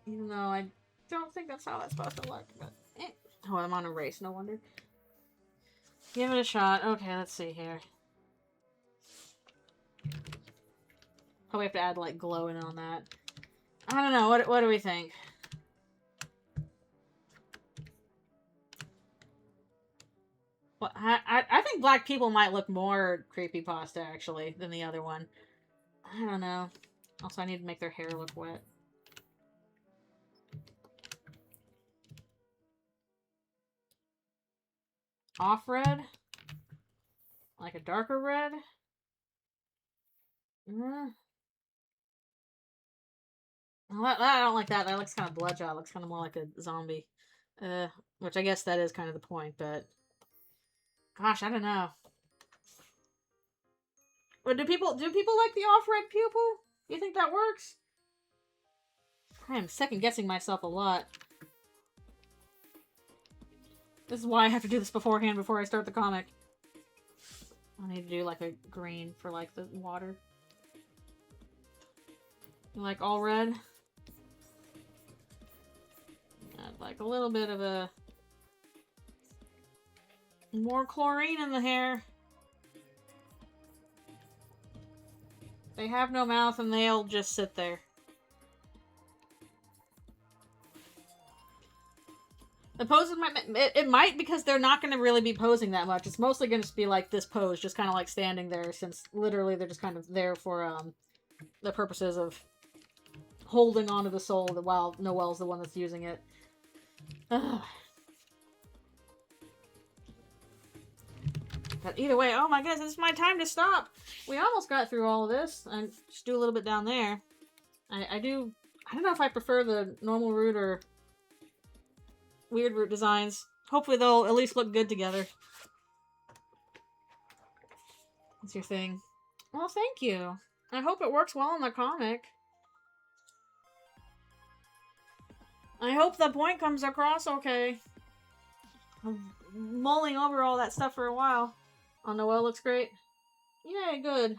Even though I don't think that's how that's supposed to look, but oh, I'm on a race, no wonder. Give it a shot. Okay, let's see here. Probably have to add like glowing on that. I don't know. What do we think? Well, I think black people might look more creepypasta actually than the other one. I don't know. Also, I need to make their hair look wet. Off red? Like a darker red? Well, I don't like that. That looks kind of bloodshot. It looks kind of more like a zombie. Which I guess that is kind of the point, but... Gosh, I don't know. But do people like the off-red pupil? Do you think that works? I am second-guessing myself a lot. This is why I have to do this beforehand before I start the comic. I need to do like a green for like the water. Like all red. Add like a little bit of a... more chlorine in the hair. They have no mouth and they'll just sit there. The poses might... It might because they're not going to really be posing that much. It's mostly going to be like this pose, just kind of like standing there, since literally they're just kind of there for the purposes of holding onto the soul while Noelle's the one that's using it. Ugh. But either way, oh my goodness, it's my time to stop. We almost got through all of this. I just do a little bit down there. I don't know if I prefer the normal root or weird root designs. Hopefully they'll at least look good together. What's your thing? Well, thank you. I hope it works well in the comic. I hope the point comes across okay. I'm mulling over all that stuff for a while. Oh, Noelle looks great. Yay, good.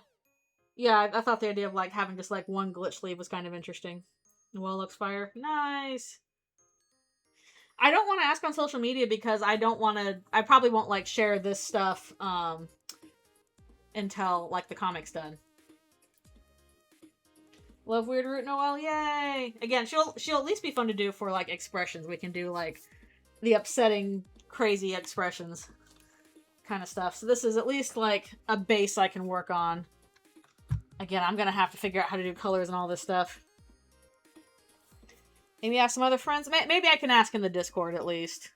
Yeah, I thought the idea of like having just like one glitch sleeve was kind of interesting. Noelle looks fire. Nice. I don't want to ask on social media because I don't want to... I probably won't like share this stuff until like the comic's done. Love weird root Noelle, yay! Again, she'll at least be fun to do for like expressions. We can do like the upsetting, crazy expressions kind of stuff. So this is at least like a base I can work on. Again, I'm gonna have to figure out how to do colors and all this stuff. Maybe ask some other friends. Maybe I can ask in the Discord at least.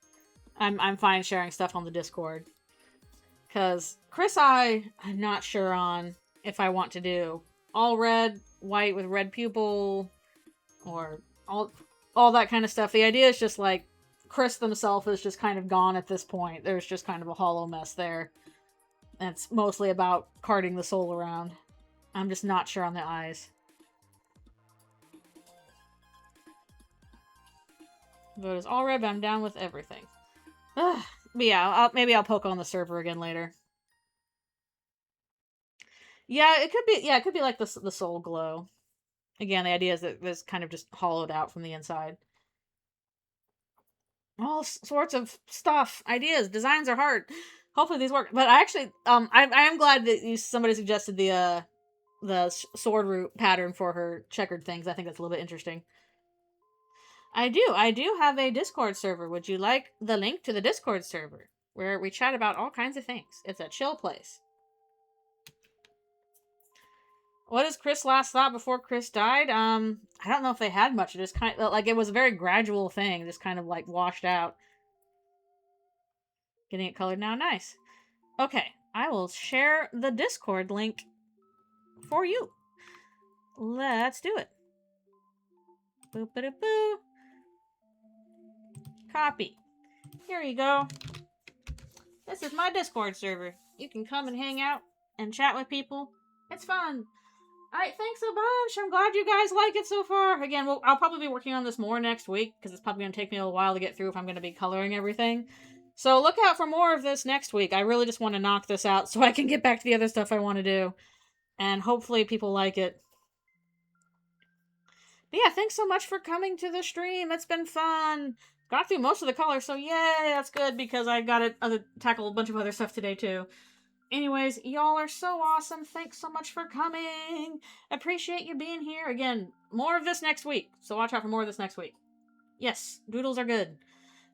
I'm fine sharing stuff on the Discord. Because Chris I'm not sure on if I want to do all red, white with red pupil, or all that kind of stuff. The idea is just like Chris himself is just kind of gone at this point. There's just kind of a hollow mess there. And it's mostly about carting the soul around. I'm just not sure on the eyes. Vote is all red, but I'm down with everything. Ugh. But yeah, maybe I'll poke on the server again later. Yeah, it could be. Yeah, it could be like the soul glow. Again, the idea is that it's kind of just hollowed out from the inside. All sorts of stuff, ideas, designs are hard. Hopefully these work. But I actually, I am glad that somebody suggested the sword root pattern for her checkered things. I think that's a little bit interesting. I do have a Discord server. Would you like the link to the Discord server? Where we chat about all kinds of things. It's a chill place. What is Chris' last thought before Chris died? I don't know if they had much. It just kind of, like, it was a very gradual thing. Just kind of, like, washed out. Getting it colored now. Nice. Okay. I will share the Discord link for you. Let's do it. Boop-a-da-boo. Copy. Here you go. This is my Discord server. You can come and hang out and chat with people. It's fun. Alright, thanks a bunch. I'm glad you guys like it so far. Again, I'll probably be working on this more next week, because it's probably going to take me a while to get through if I'm going to be coloring everything. So look out for more of this next week. I really just want to knock this out so I can get back to the other stuff I want to do. And hopefully people like it. But yeah, thanks so much for coming to the stream. It's been fun. Got through most of the colors, so yay, that's good, because I got to tackle a bunch of other stuff today, too. Anyways, y'all are so awesome. Thanks so much for coming. Appreciate you being here. Again, more of this next week, so watch out for more of this next week. Yes, doodles are good.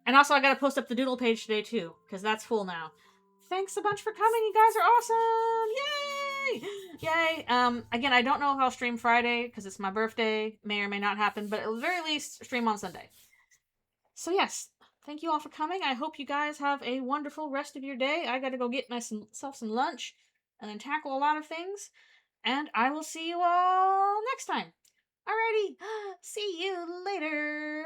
And also, I gotta post up the doodle page today, too, because that's full now. Thanks a bunch for coming. You guys are awesome. Yay! Yay. Again, I don't know if I'll stream Friday, because it's my birthday. May or may not happen, but at the very least, stream on Sunday. So yes, thank you all for coming. I hope you guys have a wonderful rest of your day. I gotta go get myself some lunch and then tackle a lot of things. And I will see you all next time. Alrighty, see you later.